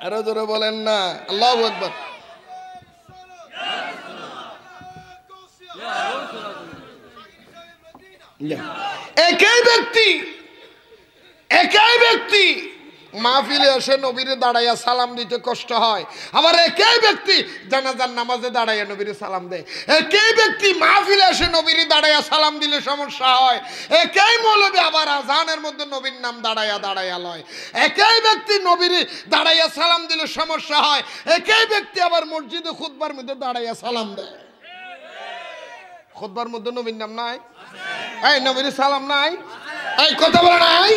আরো জোরে বলেন না আল্লাহু আকবার। একই ব্যক্তি মাহফিলে এসে নবীরে দাঁড়াইয়া সালাম দিতে কষ্ট হয়, আবার একই ব্যক্তি জানাজার নামাজে দাঁড়াইয়া নবীরে সালাম দেয়। একই ব্যক্তি মাহফিলে এসে নবীরে দাঁড়াইয়া সালাম দিলে সমস্যা হয়, একই মৌলবী আবার আজানের মধ্যে নবীর নাম দাঁড়াইয়া লয়। একই ব্যক্তি নবীরে দাঁড়াইয়া সালাম দিলে সমস্যা হয়, একই ব্যক্তি আবার মসজিদে খুতবার মধ্যে দাঁড়াইয়া সালাম দেয়। খুতবার মধ্যে নবীর নাম নাই, এই নবীর সালাম নাই, এই কথা বলে নাই।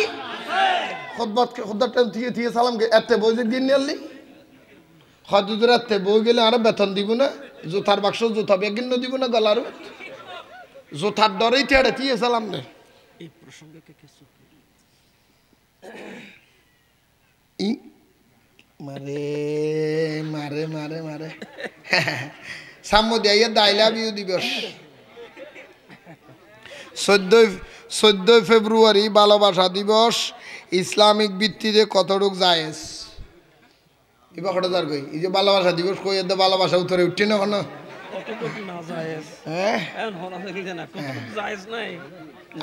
খুতবাটা দিয়ে সালামকে এতে বই যে দিন নিয়ে হজুদের এতে বই গেলে আরো বেতন দিব না, জুতার বাক্স জুতা বেগিন্ন দিব না, গলার জুতার ডরেই তেড়ে দিয়ে সালাম নেই। এই প্রসঙ্গে কিছু মারে মারে মারে মারে সাম্য দিয়ে আই লাভ ইউ দিবস 14 ফেব্রুয়ারি ভালোবাসা দিবস ইসলামিক ভিত্তিতে কতটুক জায়েজ? এবার হঠাৎ আর কই এই যে ভালোবাসা দিবস কই এতে ভালোবাসা উত্তরে উঠছে না কেন?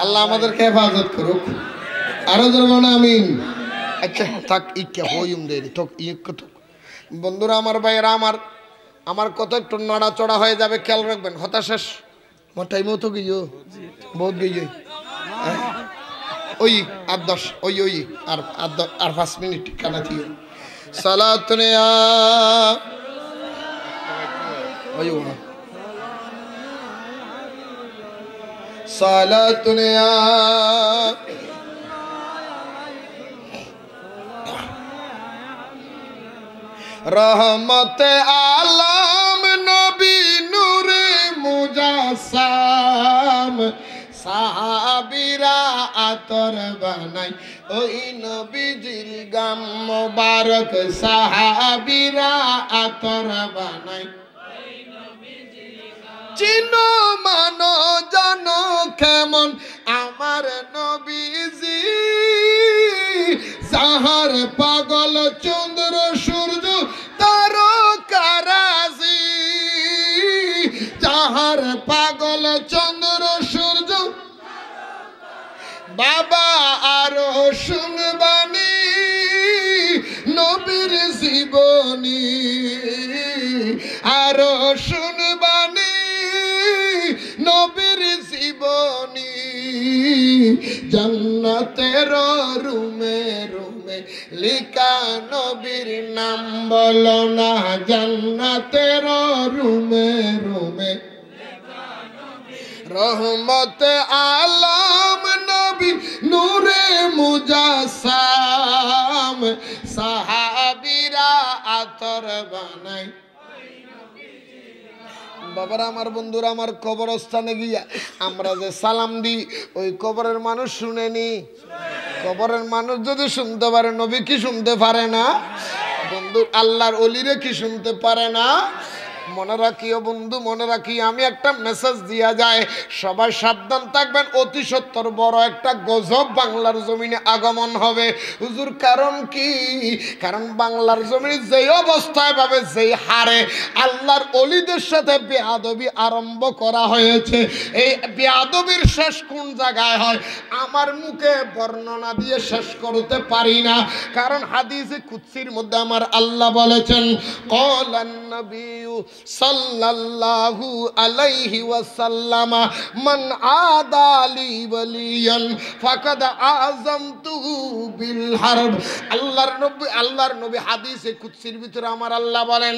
আল্লাহ আমাদেরকে হেফাজত করুক, আরো জোরে আমিন। আচ্ছা থাক ইকে হইম দেরি থাক ইকে থাক। বন্ধুরা আমার ভাইয়েরা, আমার কত একটু নড়াচড়া হয়ে যাবে, খেয়াল রাখবেন। হতা শেষ মোটাই মতো গিয়ে বহুত গিয়ে ওই 8-10 ওই আর 5 মিনিট কানা থিও সালাতুনে ওই সালাতুনে রহমতে আলম নবী নূরে মুজাসসাম সাহাবীরা আতর বানাই ওই নবীজির গাম মোবারক, সাহাবীরা আতর বানাই চিনো মানো জানো কেমন আমার নবীজি, যাহার পাগল চন্দ্র সূর্য তারকারাজি, যাহার পাগল চন্দ্র সূর্য বাবা আরো শুনবানি নবীর জীবনী, আরো শুনবানি নবীর জীবনী, জান্নাতের রুমে রুমে লিখা নবীর নাম বলো না, জান্নাতের রুমে রুমে রহমতে আলম নবী নূরে মুজাসসাম সাহাবীরা আতর বানাই। বাবারা আমার বন্ধুরা, আমার কবরস্থানে গিয়া আমরা যে সালাম দিই ওই কবরের মানুষ শুনেনি? কবরের মানুষ যদি শুনতে পারে, নবী কি শুনতে পারে না? বন্ধু আল্লাহর ওলিরে কি শুনতে পারে না? মনে রাখিও বন্ধু, মনে রাখি, আমি একটা মেসেজ দিয়া যায়, সবাই সাবধান থাকবেন। অতি সত্তর বড় একটা গজব বাংলার জমিনে আগমন হবে। হুজুর কারণ কি? কারণ বাংলার জমিনে যেই অবস্থায় ভাবে, যেই হারে আল্লাহর অলিদের সাথে বেয়াদবি আরম্ভ করা হয়েছে, এই বেয়াদবির শেষ কোন জায়গায় হয় আমার মুখে বর্ণনা দিয়ে শেষ করতে পারি না। কারণ হাদিসে কুদসির মধ্যে আমার আল্লাহ বলেছেন, ক্বালান নবিয়্যু সাল্লাল্লাহু আলাইহি ওয়াসাল্লাম মান আদালি ওয়ালিয়ান ফাকাদ আযামতুহু বিল হারব। আল্লাহর নবী হাদিসে কুদসির ভিতরে আমার আল্লাহ বলেন,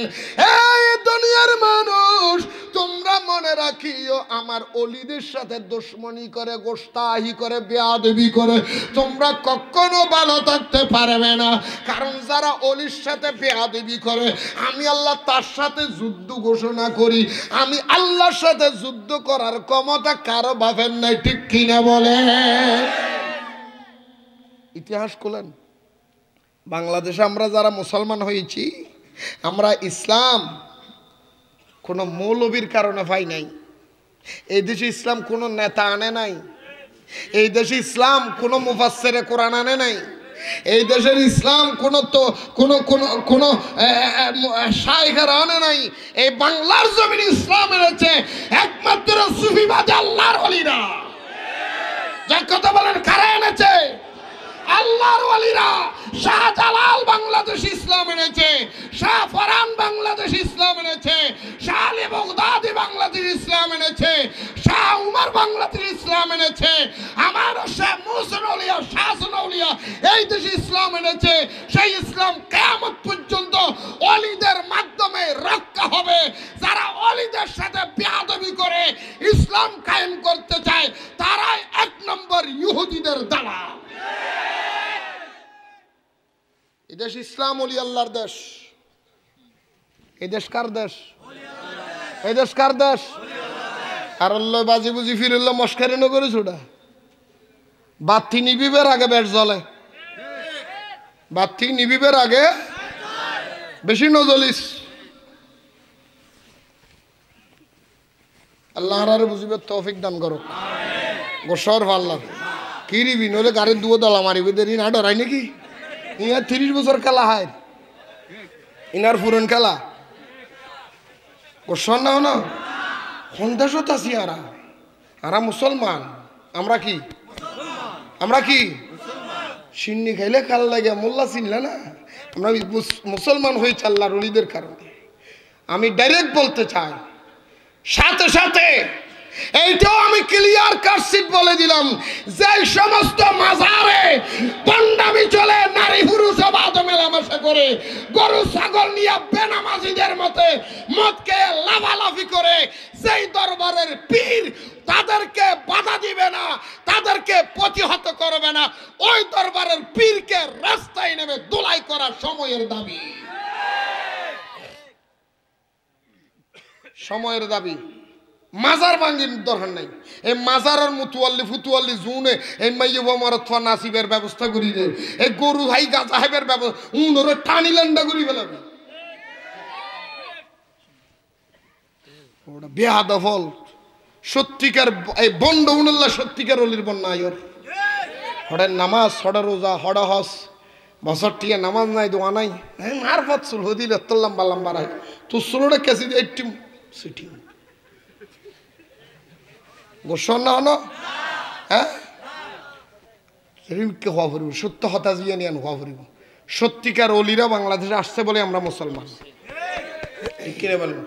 এই দুনিয়ার মানুষ তোমরা মনে রাখিও, আমার ওলিদের সাথে দুশমনি করে, গোস্তাহি করে, বেয়াদবি করে তোমরা কখনো ভালো থাকতে পারবে না। কারণ যারা ওলির সাথে বেয়াদবি করে আমি আল্লাহ তার সাথে যুদ্ধ ঘোষণা করি, আমি আল্লাহর সাথে যুদ্ধ করার ক্ষমতা কারো বাপের নাই, ঠিক কিনা বলে? ইতিহাস খোলেন। বাংলাদেশে আমরা যারা মুসলমান হয়েছি, আমরা ইসলাম কোনো মৌলবীর কারণে পাই নাই। এই দেশে ইসলাম কোনো নেতা আনে নাই। এই দেশে ইসলাম কোনো মুফাসসিরে কোরআন আনে নাই। এই দেশের ইসলাম কোনো শায়খরা আনে নাই। এই বাংলার জমিন ইসলাম এনেছে একমাত্র সুফিবাদ আল্লাহর ওলিরা। যে কথা বলেন, কারা এনেছে? আল্লাহর ওলিরা। শাহজালাল বাংলাদেশ ইসলাম এনেছে, শাহ ফরান বাংলাদেশ ইসলাম এনেছে, শাহ আলী বাগদাদি বাংলাদেশ ইসলাম এনেছে, শাহ উমর বাংলাদেশ ইসলাম এনেছে, আমার শাহ মুহসিন আউলিয়া, শাহ আউলিয়া এই দেশে ইসলাম এনেছে। সেই ইসলাম কিয়ামত পর্যন্ত ওলিদের মাধ্যমে রক্ষা হবে। যারা ওলিদের সাথে বেয়াদবি করে ইসলাম কায়েম করতে চায়, তারাই এক নম্বর ইহুদিদের দালাল। এই দেশ ইসলাম ওলি আল্লাহর দেশ। এই দেশ কার দেশ? এই দেশ কার দেশ? আর আল্লাহ বাজি বুঝি ফিরল মস্কারি নগরে ছোটা। বাতি নিবিবের আগে বেশ জ্বলে। বাতি নিবিবের আগে বেশি নজলিস। আল্লাহ আর বুঝিবে তৌফিক দান করো। গোসর ভাল্লা কি রিবি নলে গাড়ির দুয়ো দলা মারিবে, দেরি না ডরাই নাকি? ইনার 30 বছর খেলা হয়, ইনার পুরন খেলা গোসর না না সন্দেশত আছি। আরা মুসলমান। আমরা কি? আমরা কি? সিন্নি খাইলে কাল লাগে, মোল্লা চিনলে না। আমরা মুসলমান হয়েছি আল্লাহর ওলিদের কারণে। আমি ডাইরেক্ট বলতে চাই, সাথে সাথে এইটাও আমি ক্লিয়ার কাটশিট বলে দিলাম, যে সমস্ত মাজারে পন্ডামি চলে, নারী পুরুষ অবাধ মেলামেশা করে, গরু ছাগল নিয়ে বেনামাজিদের মতে মদকে লাফালাফি করে, যেই দরবারের পীর তাদেরকে বাধা দিবে না, তাদেরকে প্রতিহত করবে না, ওই দরবারের পীরকে রাস্তায় নেমে দোলাই করা সময়ের দাবি। সময়ের দাবি। মাজার ভাঙ্গির দরকার নাই। এই মাজারের মুতুয়াল্লি ফুতুয়াল্লি জুনে এই মাইয়ে বোমার থোয়া নাসিবের ব্যবস্থা করি দে। এই গরু ভাই গাজা হেবের ব্যবস্থা উনরে টানি লেন্ডা করি ফেলাবে। ওটা বেহাদা ফল। সত্যিকার এই বন্ড উনল্লা সত্যিকার অলির বন্যা আয়র। হড়ের নামাজ, হড়া রোজা, হড়া হস, বছর টিকে নামাজ নাই, দোয়া নাই। আর পথ চুল হদিল এত লম্বা লম্বা রায় তুই চুলোটা কেসি দিয়ে একটি সিটি গোসন না হলো। হ্যাঁ, হওয়া ফুরিব, সত্য হতাশ দিয়ে নিয়ে হওয়া ফুরিব। সত্যিকার অলিরা বাংলাদেশে আসছে বলে আমরা মুসলমান। কিনে বলবো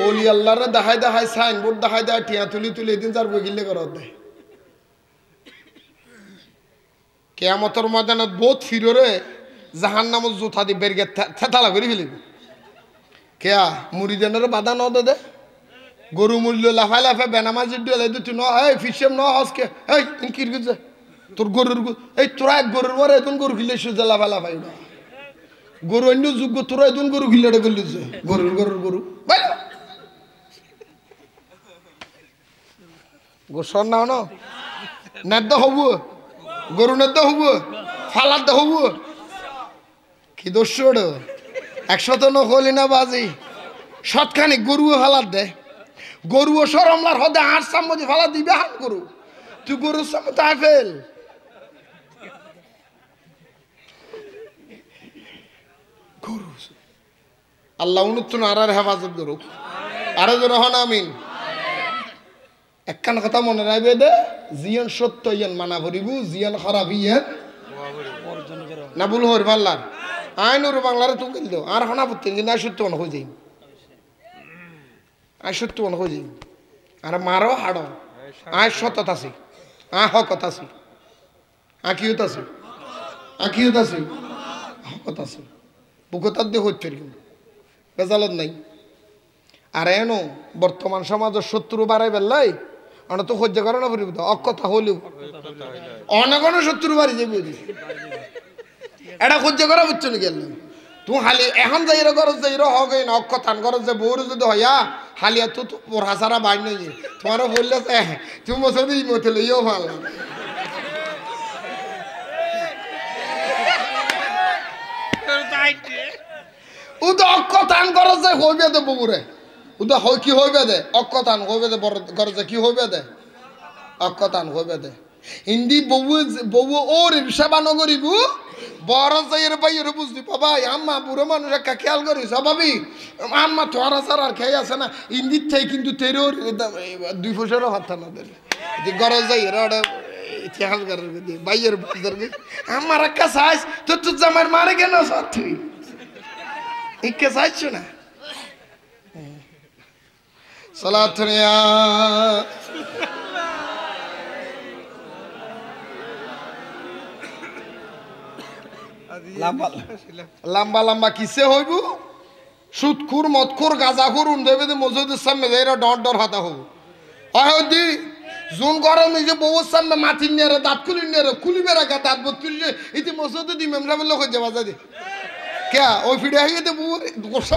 অলি আল্লাহরা দেখায় দেখায় সাইনবোর্ড দেখায় দেয়, টিয়া তুলি তুলি এদিন তার বগিলে করার দেয়। কেয়ামতের ময়দানে বোধ ফিরে জাহান নামত জোথা দি বেরগে থেতালা করে ফেলিব। কেয়া মুড়িদানের বাধা ন দে, গরু মূল্য লাফাই লাফাই বেনামাজি তুই ন এই ফিসেম ন হসকে এই কির গুজে তোর গরুর এই তোরা এক গরুর পরে এখন গরু কিলে সুজে লাফা লাফাই না গরু অন্য যোগ্য তোরা এখন গরু কিলে করলি যে গরুর গরুর গরু গোসর না ন নেদ্য হব গরু নেদ্য হব ফালাদ্য হব কি দোষ 100 ন হলি না বাজি সৎখানি গরুও ফালাদ দে গরুও সরমলার হদে হাঁস চামচি ফালা দিবে হান গরু তুই গরুর সামনে তাই ফেল গরু আল্লাহ উন্নত আর হেফাজত করুক আরো জন হন আমিন একখান কথা মনে রাখবে দে জিয়ান সত্য ইয়ান মানা ভরিব জিয়ান খারাপ ইয়ান না ভুল হর পাল্লার আইনুর বাংলারে তুই গেল আর হনা পড়তেন কিন্তু সত্য মনে হয়ে যাই আয় সত্য মনে হয়ে যাই আর মারো হাড়ো আয় সতত আছে হকত আছে কিয়ত আছে কিয়ত আছে হকত আছে বুকতার দিয়ে হচ্ছে বেজালত নাই আর এনো বর্তমান সমাজের শত্রু বাড়াই বেললাই অনেক তো সহ্য করে না পরিব অকথা হলেও অনেক শত্রু বাড়ি যাবে এটা সহ্য করা বুঝছো না গেল তুই হালি এখন যাই গরজ যাই হবে না অক্ষতান গরজ যে বউর যদি হইয়া হালিয়া তো পড়া সারা বাইর নেই তোমারও বললে তুমি বছর দিই মতে লইও ভালো ও তো অক্ষতান গরজ যে হইবে দে বউরে ও তো কি হইবে দে অক্ষতান হইবে দে গরজে কি হইবে দে অক্ষতান হইবে দে হিন্দি বউ ওর সেবা নগরিব বড় যাইয়ের বাইরে বুঝলি বাবাই আম্মা বুড়ো মানুষ একটা খেয়াল করিস ভাবি আম্মা তোরা সার আর খেয়ে আছে না ইন্দির থেকে কিন্তু তেরো 2 পয়সারও হাত না দেবে গরজ যাইয়ের ওটা খেয়াল করার বাইয়ের বাজার আমার একটা সাইজ তোর জামার মারে কেন সব তুই ইকে চাইছ না সালাত লম্বা লম্বা কিসে হইব সুদখুর মদখুর গাঁজাখুর উন্দেবে মসজিদের সামনে যাই ডর ডর হাতা হব অহদি জুন গরম নিজে বউর সামনে মাথি নিয়ে দাঁত খুলি নিয়ে খুলিবে রাখা দাঁত বত্রিশে ইতি মসজিদে দি মেমরা বললে হয়ে যাবা যাদি কে ওই ফিরে হয়ে গেছে বউ গোসা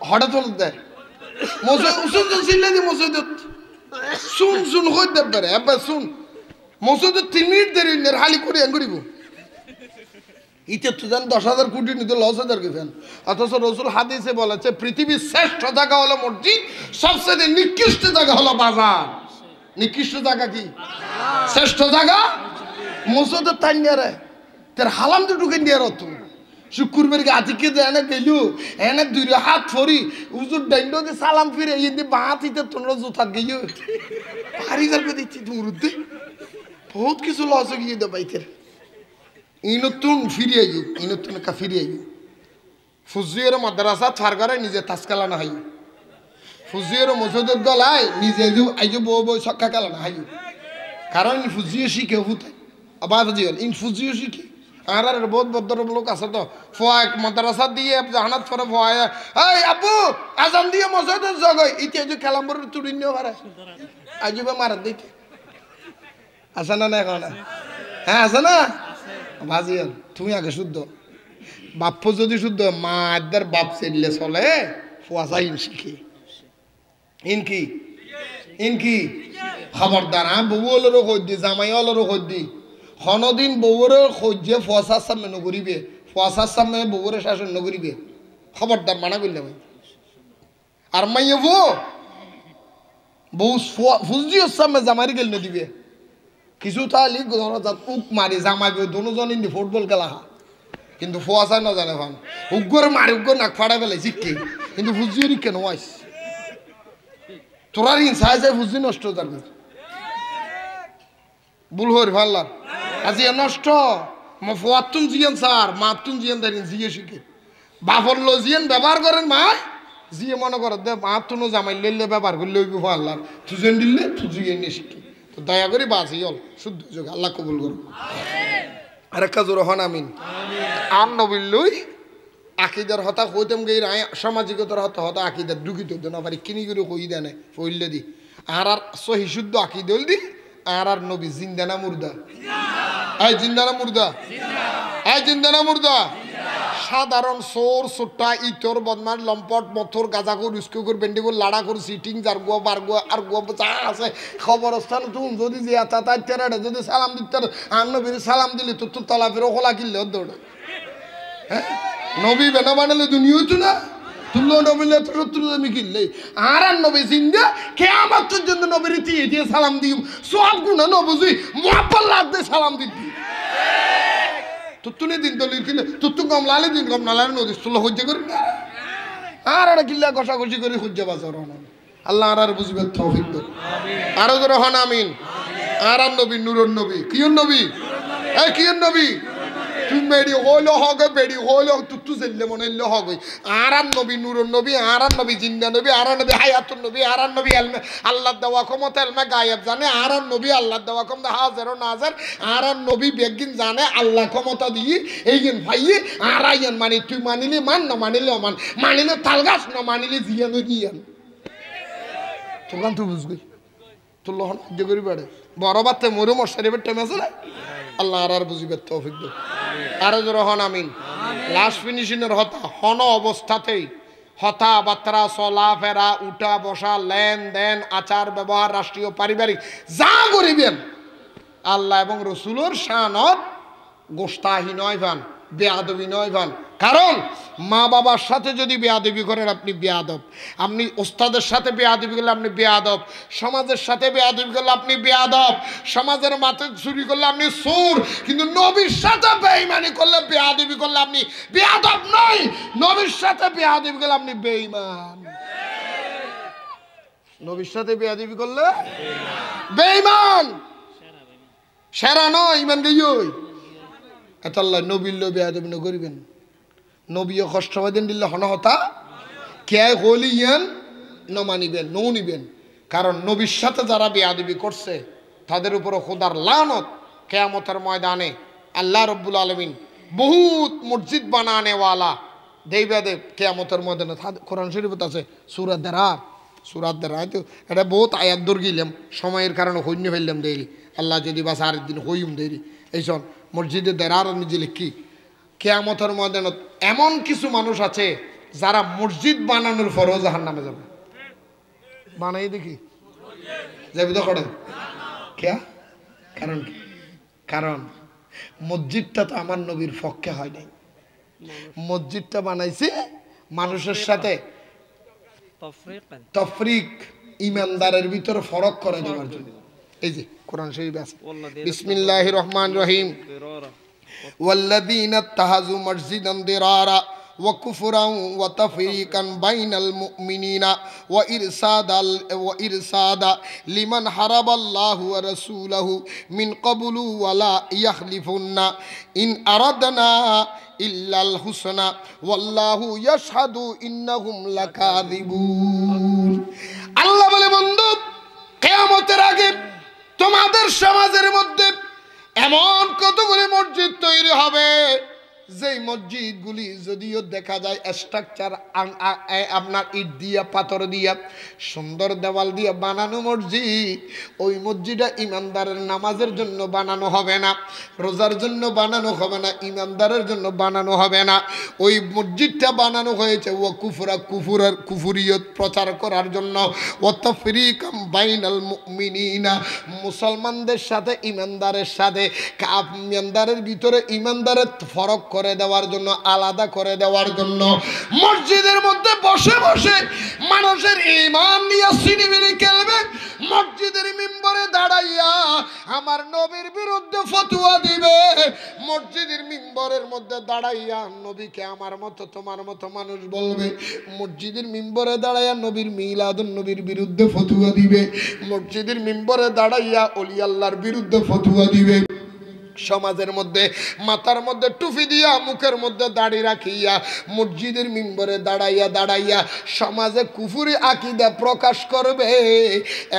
হঠাৎ হল দেয় মসজিদ ছিলে দি মসজিদ শুন শুন হয়ে দেব পারে এবার শুন মসজিদে 3 মিনিট দেরি হালি করে করিব ইতে তো জান 10,000 কোটি নিতে 10,000 গেছেন অথচ রসুল হাদিসে বলেছে পৃথিবীর শ্রেষ্ঠ জায়গা হলো মসজিদ সবচেয়ে নিকৃষ্ট জায়গা হলো বাজার নিকৃষ্ট জায়গা কি শ্রেষ্ঠ জায়গা মসজিদে তাইনিয়ারে তোর হালাম তো ঢুকে নিয়ে রত শুক্রবার গে আতিকে যে এনে গেলু এনে 2 হাত ফরি উজুর ডাইন্ডো দিয়ে সালাম ফিরে ইন্দি বাত ইতে তোমরা জুতাত গিয়ে ভারী যাবে দিচ্ছি দূরতে বহুত কিছু লস গিয়ে দে বাইতের ইনতুন ফিরিয়ে গিয়ে ইনতুন কা ফিরিয়ে গিয়ে ফুজিয়ের মাদ্রাসা ছাড়গারে নিজে তাসকালা না হাই ফুজিয়ের মসজিদের গলায় নিজে আইজো বউ বউ সক্কা কালা না হাই কারণ ফুজিয়ে শিখে হুতে আবার ফুজিয়ে ইন ফুজিয়ে শিখে আর বহুত ভদ্র লোক আছে তো ফোয়া মাদ্রাসা দিয়ে জাহানাত পরে ফোয়া এই আব্বু আজান দিয়ে মসজিদের জগাই ইতে যে কালাম্বর তুড়ি নিয়ে পারে আইজবে মার দেখে আছে না না এখন হ্যাঁ আছে না ভাজিয়াল তুমি আগে শুদ্ধ বাপ্প যদি শুদ্ধ মা আদার বাপ চেললে চলে ফুয়াশা ইন শিখি ইনকি খবরদার হ্যাঁ বউ হলেরও খোঁজ দি জামাই হলেরও খোঁজ দি হনদিন বউরে খোঁজে ফুয়াশার সামনে নগরিবে ফুয়াশার সামনে বউরে শাসন নগরিবে খবরদার মানা করলে ভাই আর মাইয়ে বউ ফুজিওর সামনে জামাই গেল দিবে কিছু তাহলে উক মারি জামাইবে দুজন ইন্দি ফুটবল খেলা কিন্তু ফুয়াশা না জানে ভান উগ্গর মারি উগ্গর নাক ফাড়া ফেলে শিখে কিন্তু ফুজিওর কেন আইস তোরার হিংসা আছে ফুজি নষ্ট যাবে ভুল হর ভাল্লা আজি নষ্ট ফুয়াতুন জিয়ান স্যার মাতুন জিয়ান দাঁড়িয়ে জিয়ে শিখে বাপর লো জিয়ান ব্যবহার করেন মা জিয়ে মনে কর দে মাতুনও জামাই লইলে ব্যবহার করলে ওই ভাল্লার তুজন দিলে তুজিয়ে নিয়ে শিখে তো দয়া করে বাঁচি হল শুদ্ধ যোগ আল্লাহ কবুল করুন আরেকটা জোর হন আমিন আম নবিল্লই আকিদার হতা কইতাম গই সামাজিকতার হতা আকিদার ঢুকিত না পারি কিনি করে কই দেনে ফইলে দি আর সহি শুদ্ধ আকিদল দি আর নবী জিন্দানা মুর্দা এই জিন্দানা মুর্দা এই জিন্দানা মুর্দা সাধারণ সোর সুট্টা ইতর বদমার লম্পট মথর গাজাকুর উস্কুকুর বেন্ডিকুর লাড়াকুর সিটিং জারগুয়া বারগুয়া আর গুয়া যা আছে খবরস্থান তুম যদি যে আতা তাই তেরাডে যদি সালাম দিতে আর নবীর সালাম দিলি তো তোর তলা ফেরো খোলা কিনলে দৌড়ে হ্যাঁ নবী বেনা বানালে দুনিয়া তো না তুল্য নবীলে তো সত্তর আমি কিনলে আর নবী জিন্দা কে আমার তোর জন্য নবীর দিয়ে সালাম দিম সব গুণা নবুঝি মহাপাল্লা দিয়ে সালাম দিবি তুতুনে দিন দলিল কিলে তুতু কম লালে দিন কম নালালে নদী ষোলো হজ্জা করি না আর একটা কিল্লা কষাকষি করে হজ্জা বাজার আল্লাহ আর বুঝবে তৌফিক দাও আরো ধরো হন আমিন আর নবী নূরুন নবী কিয়ন নবী এই কিয়ন নবী তুই বেড়ি হইলো হবে বেড়ি হইলো তুতু জেললে মনে হইলো হবে আর নবী নূরুন নবী আর নবী জিন্দা নবী আর নবী হায়াতুন নবী আর নবী আল্লাহ দেওয়া ক্ষমতা এলমে গায়েব জানে আর নবী আল্লাহ দেওয়া ক্ষমতা হাজারো নাজার আর নবী বেগিন জানে আল্লাহ ক্ষমতা দিয়ে এইগিন ভাইয়ে আর আইয়ান মানি তুই মানিলে মান না মানিলে অমান মানিলে তালগাছ না মানিলে জিয়ান জিয়ান তোর গান তুই বুঝবি তোর লহন করি বেড়ে বড় বাচ্চা মরু মশারি বের টাইম আছে না আল্লাহ আর বুঝিবে তৌফিক দাও আরো জোরে হন আমিন লাস্ট ফিনিশিংয়ের হতা হন অবস্থাতেই হতা বাত্রা চলা ফেরা উঠা বসা লেনদেন আচার ব্যবহার রাষ্ট্রীয় পারিবারিক যা করিবেন আল্লাহ এবং রসুলের শানত গোস্তাহি নয় ভান বেয়াদবি নয় ভান কারণ মা বাবার সাথে যদি বেয়াদবি করেন আপনি বেয়াদব আপনি ওস্তাদের সাথে বেয়াদবি করলে আপনি বেয়াদব সমাজের সাথে বেয়াদবি করলে আপনি বেয়াদব সমাজের মাথা চুরি করলে আপনি সুর কিন্তু নবীর সাথে বেঈমানি করলে বেয়াদবি করলে আপনি বেয়াদব নয় নবীর সাথে বেয়াদবি করলে আপনি বেঈমান নবীর সাথে বেয়াদবি করলে বেঈমান সেরা নয় ইমান গই আল্লাহ নবীর লো বেয়াদবি না করিবেন নবীও কষ্ট দিন দিলে হনহতা কে হলি ইয়ান ন মানিবেন নৌ নিবেন কারণ নবীর সাথে যারা বেয়াদবি করছে তাদের উপরে খোদার লানত কিয়ামতের ময়দানে আল্লাহ রব্বুল আলামিন বহুত মসজিদ বানানেওয়ালা দেব কিয়ামতের ময়দানে কোরআন শরীফত আছে সূরা দারার তো এটা বহুত আয়াত দূর গেলাম সময়ের কারণে হইন্য ফেললাম দেরি আল্লাহ যদি বাস আর দিন হইম দেরি এইসব মসজিদে দারার নিজে লিখি কিয়ামতের ময়দানে এমন কিছু মানুষ আছে যারা মসজিদ বানানোর পরেও জাহান্নামে যাবে বানাই দেখি যাবি তো করে কে কারণ কি কারণ মসজিদটা তো আমার নবীর পক্ষে হয় নাই মসজিদটা বানাইছে মানুষের সাথে তফরিক ইমানদারের ভিতরে ফরক করে দেওয়ার জন্য এই যে কোরআন শরীফ আছে বিসমিল্লাহির রহমানির রহিম والذين اتخذوا مسجدا ضرارا وكفرا وتفريقا بين المؤمنين وإرصادا لمن حارب الله ورسوله من قبل ولا يحلفن إن أردنا إلا الحسنى والله يشهد إنهم لكاذبون আল্লাহ বলে বন্ধু কিয়ামতের আগে তোমাদের সমাজের মধ্যে এমন কতগুলি মসজিদ তৈরি হবে যেই মসজিদগুলি যদিও দেখা যায় স্ট্রাকচার আপনার ইট দিয়া পাথর দিয়া সুন্দর দেওয়াল দিয়া বানানো মসজিদ ওই মসজিদটা ইমানদারের নামাজের জন্য বানানো হবে না রোজার জন্য বানানো হবে না ইমানদারের জন্য বানানো হবে না ওই মসজিদটা বানানো হয়েছে ও কুফুরিয়ত প্রচার করার জন্য ও তাফরিকাম বাইনাল মুমিনিনা মুসলমানদের সাথে ইমানদারের সাথে ইমানদারের ভিতরে ইমানদারের ফরক করে দেওয়ার জন্য আলাদা করে দেওয়ার জন্য মসজিদের মধ্যে বসে বসে মানুষের ঈমান নিয়ে সিনেমিনি খেলবে মসজিদের মিম্বরে দাঁড়াইয়া আমার নবীর বিরুদ্ধে ফতোয়া দিবে মসজিদের মিম্বরের মধ্যে দাঁড়াইয়া নবীকে আমার মতো তোমার মতো মানুষ বলবে মসজিদের মিম্বরে দাঁড়াইয়া নবীর মিলাদুন নবীর বিরুদ্ধে ফতোয়া দিবে মসজিদের মিম্বরে দাঁড়াইয়া ওলি আল্লাহর বিরুদ্ধে ফতোয়া দিবে সমাজের মধ্যে মাথার মধ্যে টুপি দিয়া মুখের মধ্যে দাড়ি রাখিয়া মসজিদের মিম্বরে দাঁড়াইয়া সমাজে কুফরি আকীদা প্রকাশ করবে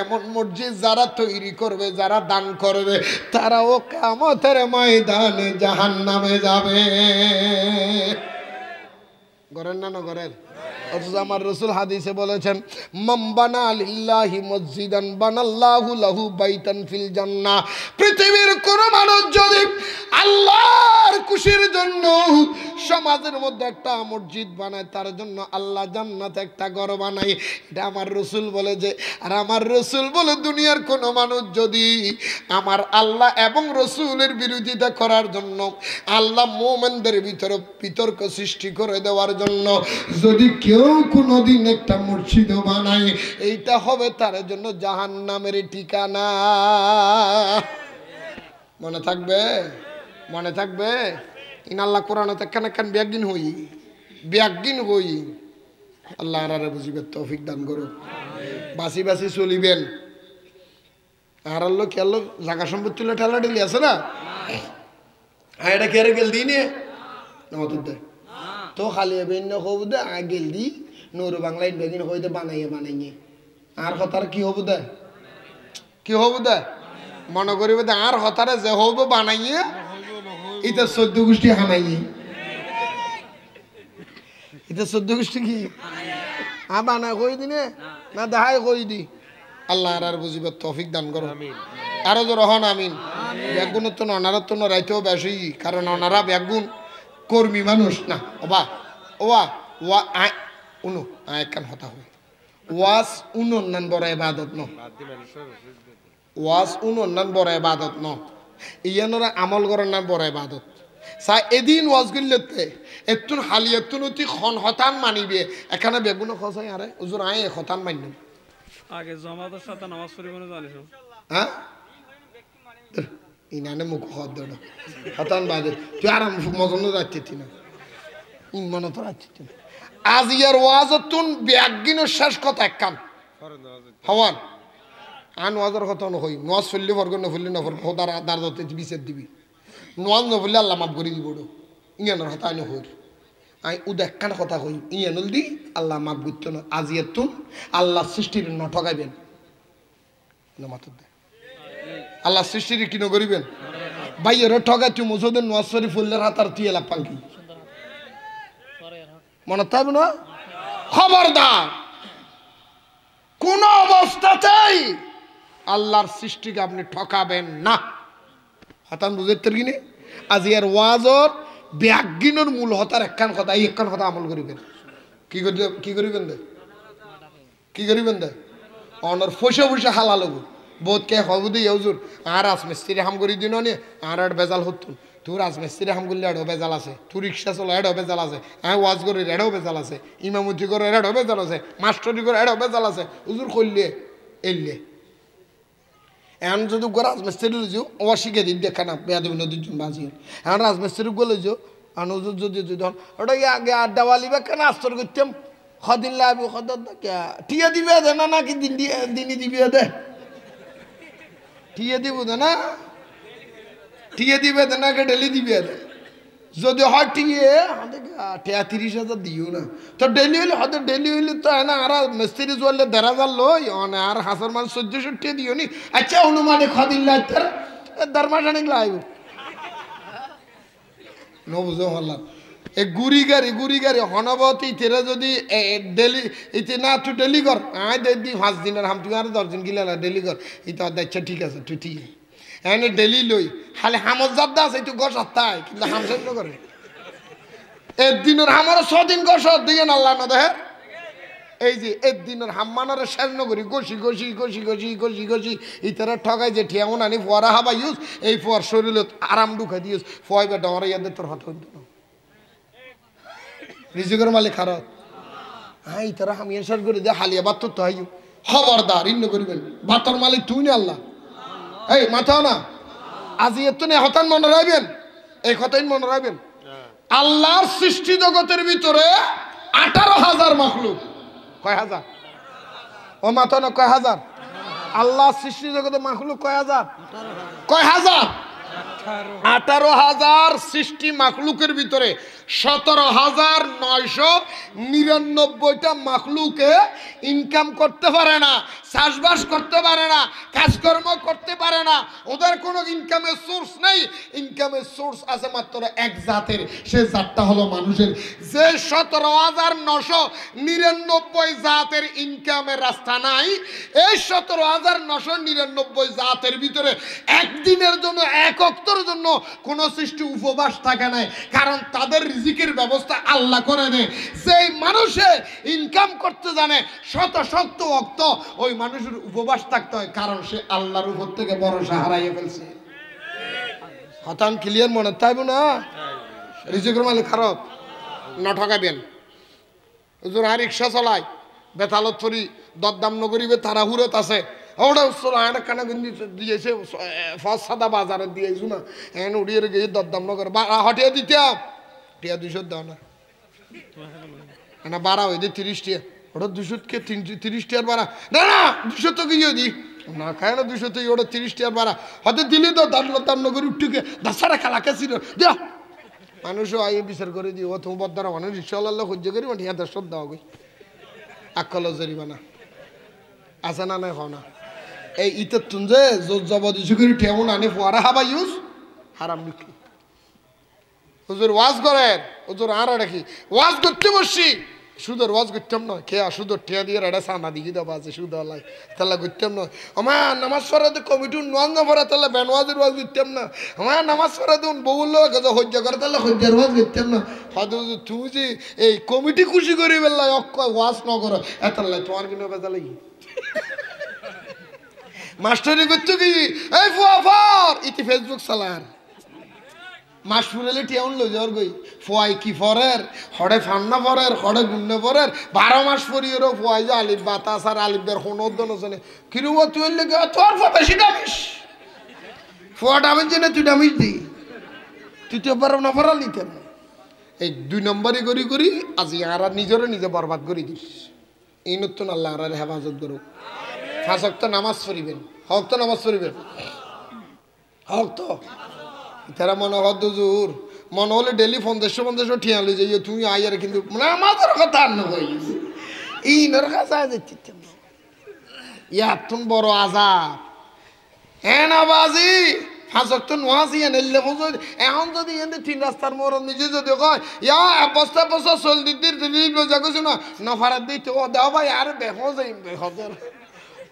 এমন মসজিদ যারা তৈরি করবে যারা দান করবে তারাও কিয়ামতের ময়দানে জাহান্নামে যাবে গরেন না গরেন অথচ আমার রাসূল হাদিসে বলেছেন মান বানা লিল্লাহি মসজিদান বানাল্লাহু লাহু বাইতান ফিল জান্নাহ পৃথিবীর কোন মানুষ যদি আল্লাহর খুশির জন্য সমাজের মধ্যে একটা মসজিদ বানায় তার জন্য আল্লাহ জান্নাতে একটা ঘর বানায় এটা আমার রাসূল বলে যে আর আমার রাসূল বলে দুনিয়ার কোন মানুষ যদি আমার আল্লাহ এবং রাসূলের বিরোধিতা করার জন্য আল্লাহ মুমিনদের ভিতরে বিতর্ক সৃষ্টি করে দেওয়ার জন্য যদি কেউ কোনদিন একটা মসজিদ বানায় এইটা হবে তার জন্য জাহান্নামের ঠিকানা মনে থাকবে ইনাল্লাহ কোরআনতে কান ব্যাগিন হই আল্লাহ আরারে বুঝিবে তৌফিক দান করো বাসি চলিবেন আর আল্লাহ কি আল্লাহ জায়গা সম্পত্তি ঠেলা ঢেলি আছে না এটা কেড়ে গেল দিই নিয়ে দেয় তো খালি বেন্য হব দে গেল দি নূর বাংলায় বেগিন হইতে বানাইয়ে আর কথার কি হব দে মনে করিবে দে আর হতারে যে হব বানাইয়ে এটা 14 গোষ্ঠী হানাইয়ে এটা 14 গোষ্ঠী কি বানা কই দিনে না দেখাই কই দি আল্লাহ আর বুঝিবে তৌফিক দান করো আরো জোর হন আমিন। ব্যাগুনের তো ওনারা তো নড়াইতেও বেশি, কারণ ওনারা ব্যাগুন কর্মী মানুষ না। ওবা ওয়া ওয়া আয় উনু আয় কান হতা হবে ওয়াস উন অন্যান বড় ইবাদত ন, ওয়াস উন অন্যান বড় ইবাদত ন, ইয়ানরা আমল করার নাম বড় ইবাদত। সা এদিন ওয়াজ গিল্লেতে এতুন হালিয়াতুন অতি খন হতান মানিবে, এখানে বেগুন খসাই আরে হুজুর আয় হতান মানিব আগে জামাতের সাথে নামাজ পড়িব না জানিস? হ্যাঁ ইনানে মুখ হদ দড় হতান বাদে তুই আরাম মজন্য যাচ্ছিস না, ইমান তো যাচ্ছিস না। আজ ইয়ার ওয়াজতুন ব্যাগিনের শেষ কথা একখান হওয়ান আন ওয়াজের কথা নই, নোয়াজ ফেললে ফরগ না ফেললে না ফরগ দার দার দতে বিচার দিবি, নোয়াজ না ফেললে আল্লাহ মাফ করে দিব। ইয়ানোর হতা আনি হইর আই উদ একখান কথা কই, ইয়ানুল দি আল্লাহ মাফ করতো না। আজ ইয়াতুন আল্লাহ সৃষ্টির ন ঠকাইবেন না, মাথা দে আল্লাহ সৃষ্টির কি করিবেন ভাইয়ের ঠগাই তুই মুসুদের নোয়াজ শরীফ ফুল্লের হাতার তুই এলা পাঙ্কি মনে থাকবে না। খবরদার কোন অবস্থাতেই আল্লাহর সৃষ্টিকে আপনি ঠকাবেন না। হতান বুঝতে কিনে আজ এর ওয়াজর ব্যাগিনের মূল হতার একখান কথা, এই একখান কথা আমল করিবেন। কি করিবেন দে কি করিবেন দে অনর ফসে ফসে হালাল হবো বোধ কে হবু দি হুজুর আর রাজমিস্ত্রি হাম করি দিন নি আর বেজাল হতুন, তুই রাজমিস্ত্রি হাম করলে এড়ো বেজাল আছে, তুই রিক্সা চলো এড়ো বেজাল আছে, হ্যাঁ ওয়াজ করে এড়ো বেজাল আছে, ইমামতি করে এড়ো বেজাল আছে, মাস্টারি করে এড়ো বেজাল আছে, হুজুর করলে এলে এখন যদি রাজমিস্ত্রি লইছো ও শিখে দিন দেখা না বেয়াদবি নদীর জন্য বাঁচি এখন রাজমিস্ত্রি গুলো লইছো আর হুজুর যদি ধর ওটা আগে আড্ডাওয়ালি বা কেন আস্তর করতাম সদিন লাগবে সদর ঠিয়া দিবে দে না নাকি দিনই দিবে দে ঠিয়ে দিব না, ঠিয়ে দিবে না কে ডেলি দিবে যদি হয় ঠিয়ে 30,000 দিও না তো ডেলি হইলে হয়তো ডেলি হইলে তো না আর মিস্ত্রি চললে 1,000 লই আর হাজার মান 1400 দিও নি। আচ্ছা অনুমানে খদিন লাগতে দরমাশানিক লাইব ন বুঝো হল্লা এ গুড়ি গাড়ি হনবতী তেরা যদি ডেলি ইতে না তুই ডেলি কর আয় দি 5 দিনের হাম তুই আর 10 দিন গিলা ডেলি কর ইতা আচ্ছা ঠিক আছে তুই ঠিক এনে ডেলি লই খালি হামত জাদ্দা আছে তুই গছ আত্তাই কিন্তু হাম সেন করে একদিনের হামার 6 দিন গছ দিয়ে আল্লাহ না দেহে এই যে একদিনের হাম্মানারে শেষ নগরি গসি ইতারা ঠগাই যে ঠিয়ামন আনি ফোয়ারা হাবা ইউজ এই ফোয়ার শরীরে আরাম ঢুকাই দিয়েছ ফয়বে ডরা ইয়াদের তোর হাত হইতো না রিজিকের মালিক খারাপ হ্যাঁ ইতারা আমি শেষ করে দিয়ে হালিয়া বাত্তর তো হাইও খবরদার ইন্ন করিবেন বাতর মালিক তুই না আল্লাহ এই মাথাও না আজি এত নে হতান মনে রাখবেন এই কথাই মনে রাখবেন আল্লাহর সৃষ্টি জগতের ভিতরে 18,000 মাখলুক কয় হাজার ও মাথা না কয় হাজার আল্লাহ সৃষ্টি জগতের মাখলুক কয় হাজার 18,000 সৃষ্টি মাখলুকের ভিতরে 17,999টা মাখলুকে ইনকাম করতে পারে না, চাষবাস করতে পারে না, কাজকর্ম করতে পারে না, ওদের কোনো ইনকামের সোর্স নেই। ইনকামের সোর্স আছে মাত্র এক জাতের, সে জাতটা হলো মানুষের। যে 17,999 জাতের ইনকামের রাস্তা নাই, এই 17,999 জাতের ভিতরে একদিনের জন্য এক অক্তর জন্য কোন সৃষ্টি উপবাস থাকে নাই, কারণ তাদের রিজিকের ব্যবস্থা আল্লাহ করে দেয়। যেই মানুষে ইনকাম করতে জানে শত শত অক্ত ওই মানুষের উপবাস থাকতে হয়, কারণ সে আল্লাহর উপর থেকে ভরসা হারাইয়া ফেলছে। হতান ক্লিয়ার মনে তাইব না রিজিকের মালিক খারাপ না ঠকাবেন। হুজুর আর রিক্সা চলায় বেতালত ফরি দরদাম নগরীবে তারা হুরত আছে ওটা আয়না কানা গিন্দি দিয়েছে ফস সাদা বাজারে দিয়েছু না এখন উড়িয়ে গিয়ে দরদাম নগর হটিয়ে দিতাম টিয়া 200 দাও না না বাড়া হয়ে দিয়ে 30 টিয়া ওটা 200 কে 30 টিয়ার বাড়া না না 200 তো গিয়ে দি না খায় না 200 তো ওটা 30 টিয়ার বাড়া হয়তো দিলি তো দাম নগরী উঠুকে দাসারা খেলা খেছিল দেও মানুষও আই বিচার করে দিও তুমি বদ্দারা মানুষ রিক্সাওয়ালা সহ্য করি মানে টিয়া 10 দাও গই আকল জরিমানা আছে না নাই হয় না এই ইতে তুন যে জবরদস্তি করে ঠেমন আনে ফোয়ারা হাবা ইউজ হারাম বিক্রি। হুজুর ওয়াজ করেন হুজুর আর রাখি ওয়াজ করতে বসছি সুদর ওয়াজ করতাম না কে সুদর টিয়া দিয়ে এটা সানা দিকে দেওয়া আছে সুদর লাই তাহলে করতাম না আমার নামাজ পড়াতে কমিটি নোয়াজ না পড়া তাহলে বেনওয়াজের ওয়াজ করতাম না আমার নামাজ পড়াতে বউল সহ্য করে তাহলে সহ্যের ওয়াজ করতাম না হয়তো তুমি যে এই কমিটি খুশি করি বেলায় অক্ষয় ওয়াজ ন করো এতাল্লাই তোমার কিনে বেজা লাগি মাস্টারি করছো কি এই ফুয়াফার ইতি ফেসবুক চালার মাস ফুরেলে টিয়াউন লই যাওয়ার গই ফোয়াই কি ফরের হড়ে ফান্না ফরের হড়ে গুন্নে ফরের 12 মাস পরিয়েরও ফোয়াই যে আলিফ বাতাস আর আলিফদের হনদন ওখানে কিরু তুই লেগে তোর ফো বেশি দামিস ফোয়া ডামিস জেনে তুই ডামিস দি তুই তো পারব না ফরাল নিতে এই 2 নম্বরই করি করি আজ আর নিজেরও নিজে বরবাদ করে দিস এই নতুন আল্লাহ আর হেফাজত করো 5 ওয়াক্ত নামাজ পড়িবেন হক তো নামাজ পড়িবেন হক তো তারা মনে হদ জোর মনে হলে ডেলি 50 ঠিয়া লই যাই তুমি আইয়ার কিন্তু আমাদের কথা আর নয় এই নরকাছে যাচ্ছে ইয়াতুন বড় আজাব এনাবাজি ফাঁসক্ত নোয়াজি এনে বুঝো এখন যদি এনে 3 রাস্তার মোড় নিজে যদি কয় ইয়া বস্তা বস্তা চল দিদির দিদি লজা কইছ না নফারাত দিতে ও দাও ভাই আর বেহো যাই বেহদের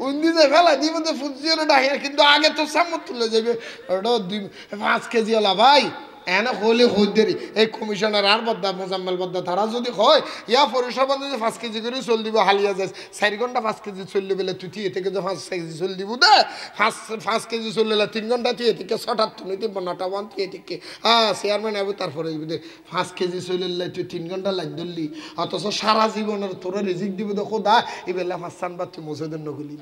উন্দিতে ফেলা দিব তো ফুজিয়ে ডাহিয়ে কিন্তু আগে তো সামত তুলে যাবে ওটা 5 কেজি ওলা ভাই এনে হলে হইদেরি এই কমিশনার আর বদ্দা মোজাম্মেল বদ্দা তারা যদি হয় ইয়া পরিষদ যদি 5 কেজি করে চল দিব হালিয়া যায় 4 ঘন্টা 5 কেজি চললে বেলে তুই এ থেকে 5 কেজি চল দিব দে 5 কেজি চললে 3 ঘন্টা তুই এ থেকে 7 নিতে 9টা বন্ধ তুই এ থেকে চেয়ারম্যান আবু তারপরে 5 কেজি চললে তুই 3 ঘন্টা লাগ ধরলি অথচ সারা জীবনের তোর রিজিক দিব দে খোদা এবেলা 5 সানবার তুই মসজিদের নগলি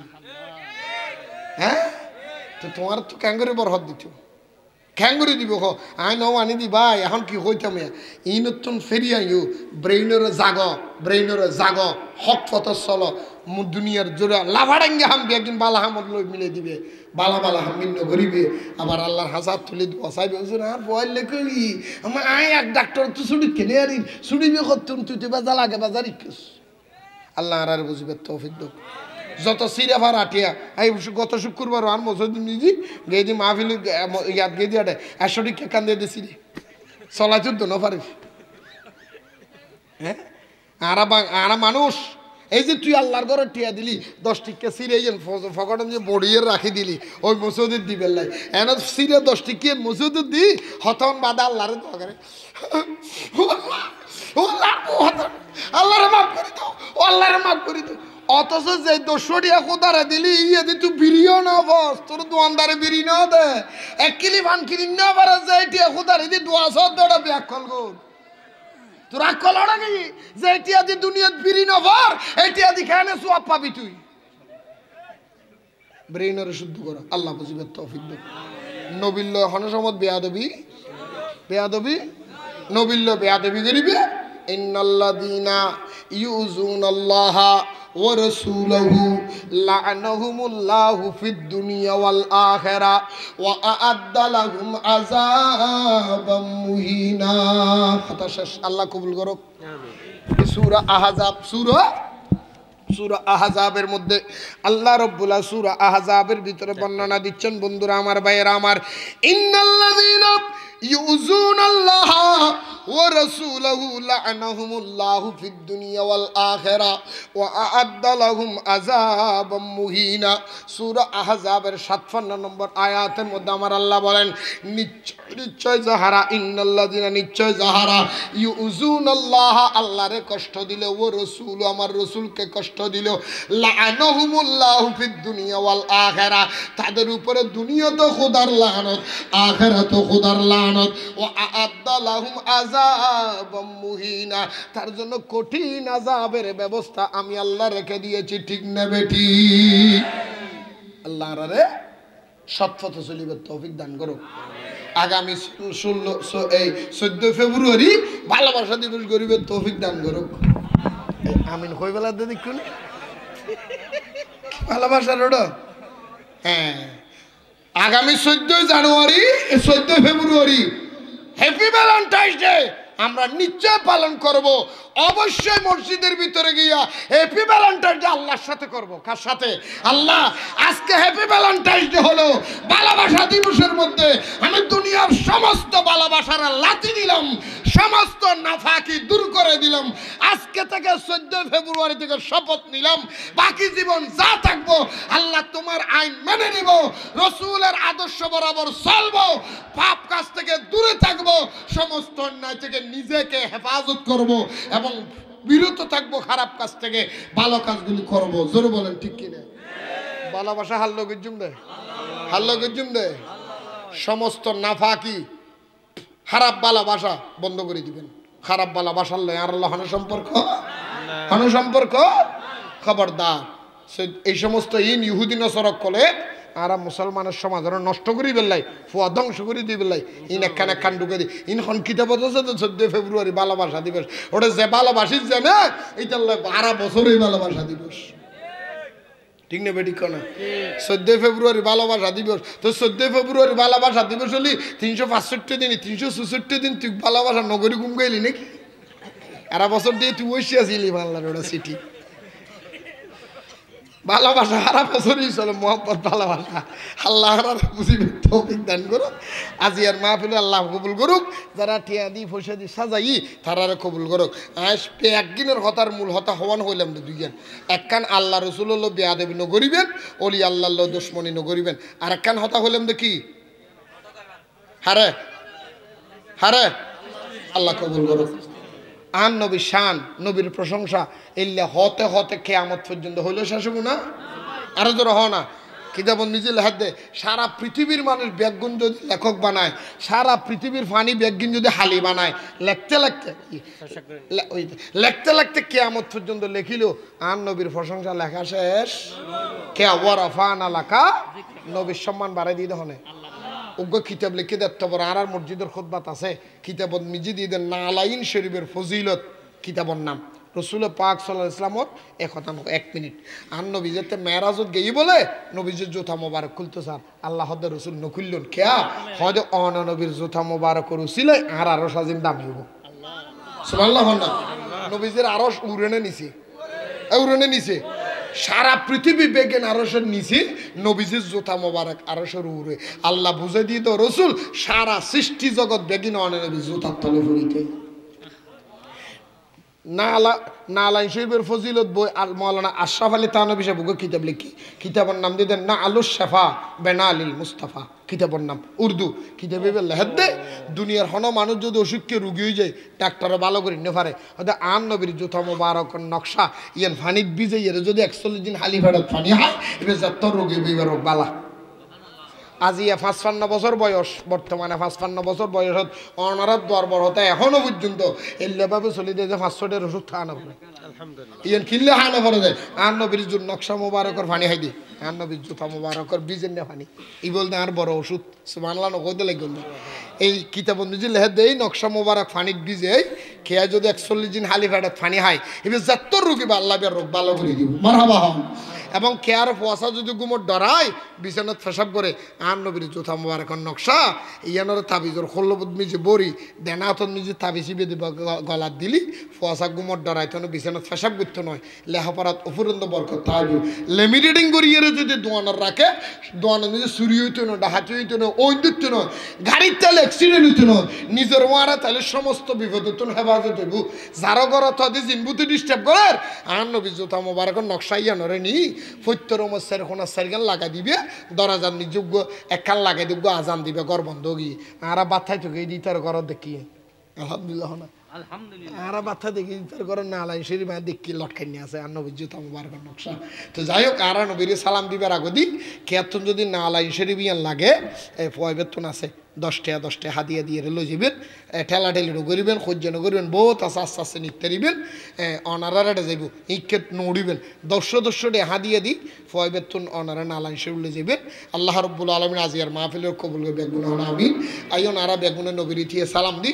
হ্যাঁ তো তোমার তো ক্যাঙ্গরে বরহদ দিত খ্যাঙ্গুরি দিব খ আই নও আনি দি ভাই এখন কি হইতাম ই নতুন ফেরি আইও ব্রেইনের জাগ হক পথ চল দুনিয়ার জোড়া লাভাডাঙ্গে হামবি একদিন বালা হামদ লই মিলে দিবে বালা হামিন্ন করিবে আবার আল্লাহর হাজার তুলে দিব চাইবে আর বয় লেখি আমার আই এক ডাক্তার তো ছুটি খেলে আর ছুটিবে করতুন তুই তো বাজা লাগে বাজার ইকুস আল্লাহ আর বুঝবে তৌফিক দো যত সিরা ভার আটিয়া এই গত শুক্রবার আর মসজিদ নিজে গিয়ে দি মাহফিল ইয়াদ গিয়ে দিয়ে 100 টিকা কান দিয়ে দিছি চলা চুদ্দ না পারে হ্যাঁ আর মানুষ এই যে তুই আল্লাহর ঘরে টিয়া দিলি 10 টিকা সিরে ফকটন যে বড়িয়ে রাখি দিলি ওই মসজিদ দিবেন লাই এন সিরে 10 টিকা মসজিদ দি হতন বাদা আল্লাহরে দোয়া করে আল্লাহরে মাফ করে দাও আল্লাহরে মাফ করে দাও অথচ যে 200 খোদারে দিলি ইয়ে দি তুই বিরিও না বস তোর দোয়ানদারে বিরি না দে 1 কিলি ভান কিনি না পারে যে টিয়া খোদারে দি দোয়া সদটা ব্যাকল গো তোর আকল ওড়া কি যে টিয়া দি দুনিয়াত বিরি না ভর এই টিয়া দি খানে সওয়াব পাবি তুই ব্রেইনরে শুদ্ধ কর আল্লাহ বুঝিবে তৌফিক দে নবিল্ল হনসমত বেয়াদবি নবিল্ল বেয়াদবি করিবে ইন্নাল্লাযীনা ইউযুনাল্লাহা ওয়া রাসূলাহু লা'নাহুমুল্লাহু ফিদ দুনিয়া ওয়াল আখিরা ওয়া আ'আদ্দা লাহুম আযাবাম মুহিনা কথা শেষ আল্লাহ কবুল করুক আমিন সূরা আহজাব সূরা আহজাবের মধ্যে আল্লাহ রাব্বুল সূরা আহজাবের ভিতরে বর্ণনা দিচ্ছেন বন্ধুরা আমার ভাইয়েরা আমার ইন্নাল্লাযীনা ইউযুনাল্লাহা ওয়া রাসূলাহু লা'নাহুমুল্লাহু ফিদ দুনিয়া ওয়াল আখিরা ওয়া আ'আদ্দা লাহুম আযাবাম মুহিনা সূরা আহজাবের 57 নম্বর আয়াতের মধ্যে আমার আল্লাহ বলেন নিশ্চয় যাহারা ইন্নাল্লাযিনা নিশ্চয় যাহারা ইউযুনাল্লাহা আল্লাহরে কষ্ট দিলে ও রাসূল আমার রাসূলকে কষ্ট দিল লা'নাহুমুল্লাহু ফিদ দুনিয়া ওয়াল আখিরা তাদের উপরে দুনিয়াতে খোদার লানত আখিরাতে খোদার লানত ওয়া আ'আদ্দা লাহুম আযাবাম মুহিনা তার জন্য কঠিন আযাবের ব্যবস্থা আমি আল্লাহ রেখে দিয়েছি ঠিক না বেটি আল্লাহর রে সৎপথে চলিবে তৌফিক দান করো আগামী 14 ফেব্রুয়ারি ভালোবাসা দিবস গরিবের তৌফিক দান করো আমিন কই বেলা দেখুন ভালোবাসার ওটা হ্যাঁ আগামী 14 জানুয়ারি 14 ফেব্রুয়ারি হ্যাপি ভ্যালেন্টাইন্স ডে আমরা নিশ্চয় পালন করব অবশ্যই মসজিদের ভিতরে গিয়া হ্যাপি ভ্যালেন্টাইন্স ডে আল্লাহর সাথে করব কার সাথে আল্লাহ আজকে হ্যাপি ভ্যালেন্টাইন্স ডে হলো ভালোবাসা দিবসের মধ্যে আমি দুনিয়ার সমস্ত ভালোবাসার লাথি দিলাম সমস্ত নাফাকি দূর করে দিলাম। আজকে থেকে 14 ফেব্রুয়ারি থেকে শপথ নিলাম, বাকি জীবন যা থাকবো আল্লাহ তোমার আইন মেনে নিব, রসুলের আদর্শ বরাবর চলবো, পাপ কাজ থেকে দূরে থাকবো, সমস্ত অন্যায় থেকে নিজেকে হেফাজত করব এবং বিরত থাকবো খারাপ কাজ থেকে, ভালো কাজগুলি করবো। জোরে বলেন ঠিক কিনা? ভালোবাসা হাল্লো গজ্জুম দেয়, হাল্লো গজ্জুম দেয়। সমস্ত নাফাকি খারাপ ভালোবাসা বন্ধ করে দিবেন। খারাপ ভালোবাসার লয় আর আল্লাহ সম্পর্ক, সম্পর্ক খবরদার। এই সমস্ত ইহুদি নসরক কলে আর মুসলমানের সমাজ নষ্ট করি বেলাই, ফুয়া ধ্বংস করে দিয়ে বেলাই, একখান একখান ঢুকে দিই। ইনখন কিতাব আছে তো 14 ফেব্রুয়ারি ভালোবাসা দিবস, ওটা যে ভালোবাসিস জানে এইটা 12 বছরই ভালোবাসা দিবস। ঠিক না বেঠিক না? 14 ফেব্রুয়ারি ভালোবাসা দিবস, তো 14 ফেব্রুয়ারি ভালোবাসা দিবস হলি 365 দিন, 364 দিন তুই ভালোবাসা নগরী ঘুম গেলি নাকি? 12 বছর দিয়ে তুই বসে আসিলি বাংলার ওটা সিটি। ভালোবাসা সারা বছরই চলে, মোহাম্মদ ভালোবাসা। আল্লাহ বুঝিবে তৌফিক দান করুক। আজি আর মাহফিলে আল্লাহ কবুল করুক, যারা টিয়া দি পয়সা দি সাজাই তারা কবুল করুক। আসবে একদিনের হতার মূল হতা হওয়ান হইলাম না দুইজন। একখান আল্লাহ রসুল্লাহ বেয়াদবি নগরিবেন, অলি আল্লাহ দুশ্মনী নগরিবেন, আর একখান হতা হইলাম তো কি হারে হারে আল্লাহ কবুল করুক। আন নবী শান, নবীর প্রশংসা এল্লা হতে হতে কিয়ামত পর্যন্ত হইল শেষ হবো না? আরো জোর হ না। কিতাব নিজে লেখার দে, সারা পৃথিবীর মানুষ ব্যাগুন যদি লেখক বানায়, সারা পৃথিবীর ফানি ব্যাগুন যদি হালি বানায়, লিখতে লিখতে লিখতে লিখতে কিয়ামত পর্যন্ত লেখিল আন নবীর প্রশংসা লেখা শেষ। কে ওয়ারাফান আলাকা, নবীর সম্মান বাড়াই দিয়ে হনে উগ্র কিতাব লিখে দেখতে পারো। আর মসজিদের খুতবাত আছে, কিতাবত মিজিদ ঈদের নালাইন শরীফের ফজিলত কিতাবর নাম। রসুল পাক সাল্লাল্লাহু আলাইহি ওয়াসাল্লাম একথা 1 মিনিট আর নবী যেতে মেরাজত গেই বলে নবীজির জুতা মোবারক খুলতে স্যার আল্লাহ হদ রসুল নকুল্লন খেয়া হদ অন নবীর জুতা মোবারক রুছিল আর আরো সাজিম দামি হবো। সুবহানাল্লাহ। নবীজির আরশ উড়েনে নিছে, উড়েনে নিছে। সারা পৃথিবী বেগেন আরশের নিচে নবীজির জুতা মোবারক আরশের উড়ে। আল্লাহ বুঝে দিয়ে তো রসুল সারা সৃষ্টি জগৎ বেগিন অনে নবী জুতার তলে ফুরিতে। নালাইন শরীফের ফজিলত বই আর মৌলানা আশরাফ আলী থানভী সাহেব কিতাব লিখি, কিতাবের নাম দিয়ে দেন না আলুস শেফা বেনা আলিল মুস্তাফা। কিতাবের নাম উর্দু, কিতাবে লেহেদ দে দুনিয়ার হন মানুষ যদি অসুখকে রুগী হয়ে যায় ডাক্তারও ভালো করে নিতে পারে। হয়তো আন নবীর জুতা মোবারক নকশা ইয়ান ফানিত বিজে এর যদি 41 দিন হালি ফেরত ফানি হয় এবার যত রোগী বিবার রোগ বালা। আজি 55 বছর বয়স, বর্তমানে 55 বছর বয়সত অনারত দরবার হতে এখনো পর্যন্ত এল্লাভাবে চলি দিয়ে যে 500টার ওষুধ খাওয়ানো পড়ে। ইয়ান কিনলে খাওয়ানো পড়ে যায়। আর নবীর নকশা মোবারকর পানি খাই দি, আর নবীর জুতা মোবারকর বীজের নে পানি ই বলতে আর বড় ওষুধ। সুবহানাল্লাহ নগদে লাগল। এই কিতাব নিজে লেহে দেই নকশা মোবারক ফানিক বীজে খেয়া যদি 41 দিন হালি ফেরত ফানি হয় এবার যত রোগী বা আল্লাহ রোগ ভালো করে দিব। মারহাবা হন। এবং কেয়ার ফোয়াশা যদি গুমর ডরায় বিছানাত ফেসাব করে আর নবীর জুতা মোবারকর নকশা ইয়ানোর তাবিজর খল্লবুদ মিজে বড়ি দেনাতন নিজে তাবিজ চিবে দিব গলাত দিলি ফোয়াশা গুমর ডরাই তখন বিছানাত ফেসাব করতে নয় লেহাপড়াত অফুরন্দ বরকত তাহাজু লেমিনেটিং করিয়ে যদি দোয়ানোর রাখে দোয়ানোর নিজে চুরি হইতে নয়, ডাহাতি হইতে নয়, ওই দিতে নয়, গাড়ির তাহলে অ্যাক্সিডেন্ট হইতে নয়, নিজের ওয়ারা তাহলে সমস্ত বিপদ হেফাজত হইব। যারও ঘর তাদের জিনবুতে ডিস্টার্ব করার আর নবীর জুতা মোবারকর নকশা ইয়ানোরে নি ফত্যরমর সেরখোনা সেরগান লাগা দিবে দরাজার নিযোগ্য একখান লাগাই দিব আজান দিবে ঘর বন্ধ গিয়ে আর বাথাই তো গিয়ে দিতে ঘর দেখি আলহামদুলিল্লাহ না আর বাথা দেখি তার ঘর নালাই শরীফ দেখি লটকাই নিয়ে আছে আর নবীর জুতা মোবারকর নকশা। তো যাই হোক আর নবীর সালাম দিবার আগে দি কেতন যদি নালাই শরীফ ইয়ান লাগে পয়বেতন আছে 10 টাকা হাদিয়া দিয়ে লই যাবেন, ঠেলা ঠেলিও করিবেন, সহ্য করিবেন, বহুত আছে আস্তে আস্তে নিতে দিবেন। অনারারে যাইব ইকেট নড়িবেন 10 টাকা হাদিয়া দি ফয়বেতন অনারা নালাই শরীফ লই যাবেন। আল্লাহ রাব্বুল আলামিন আজিয়ার মাহফিলের কবুল করবে বেগুন আমিন। আইন আরা বেগুনের নবীর ইতিহাস সালাম দি।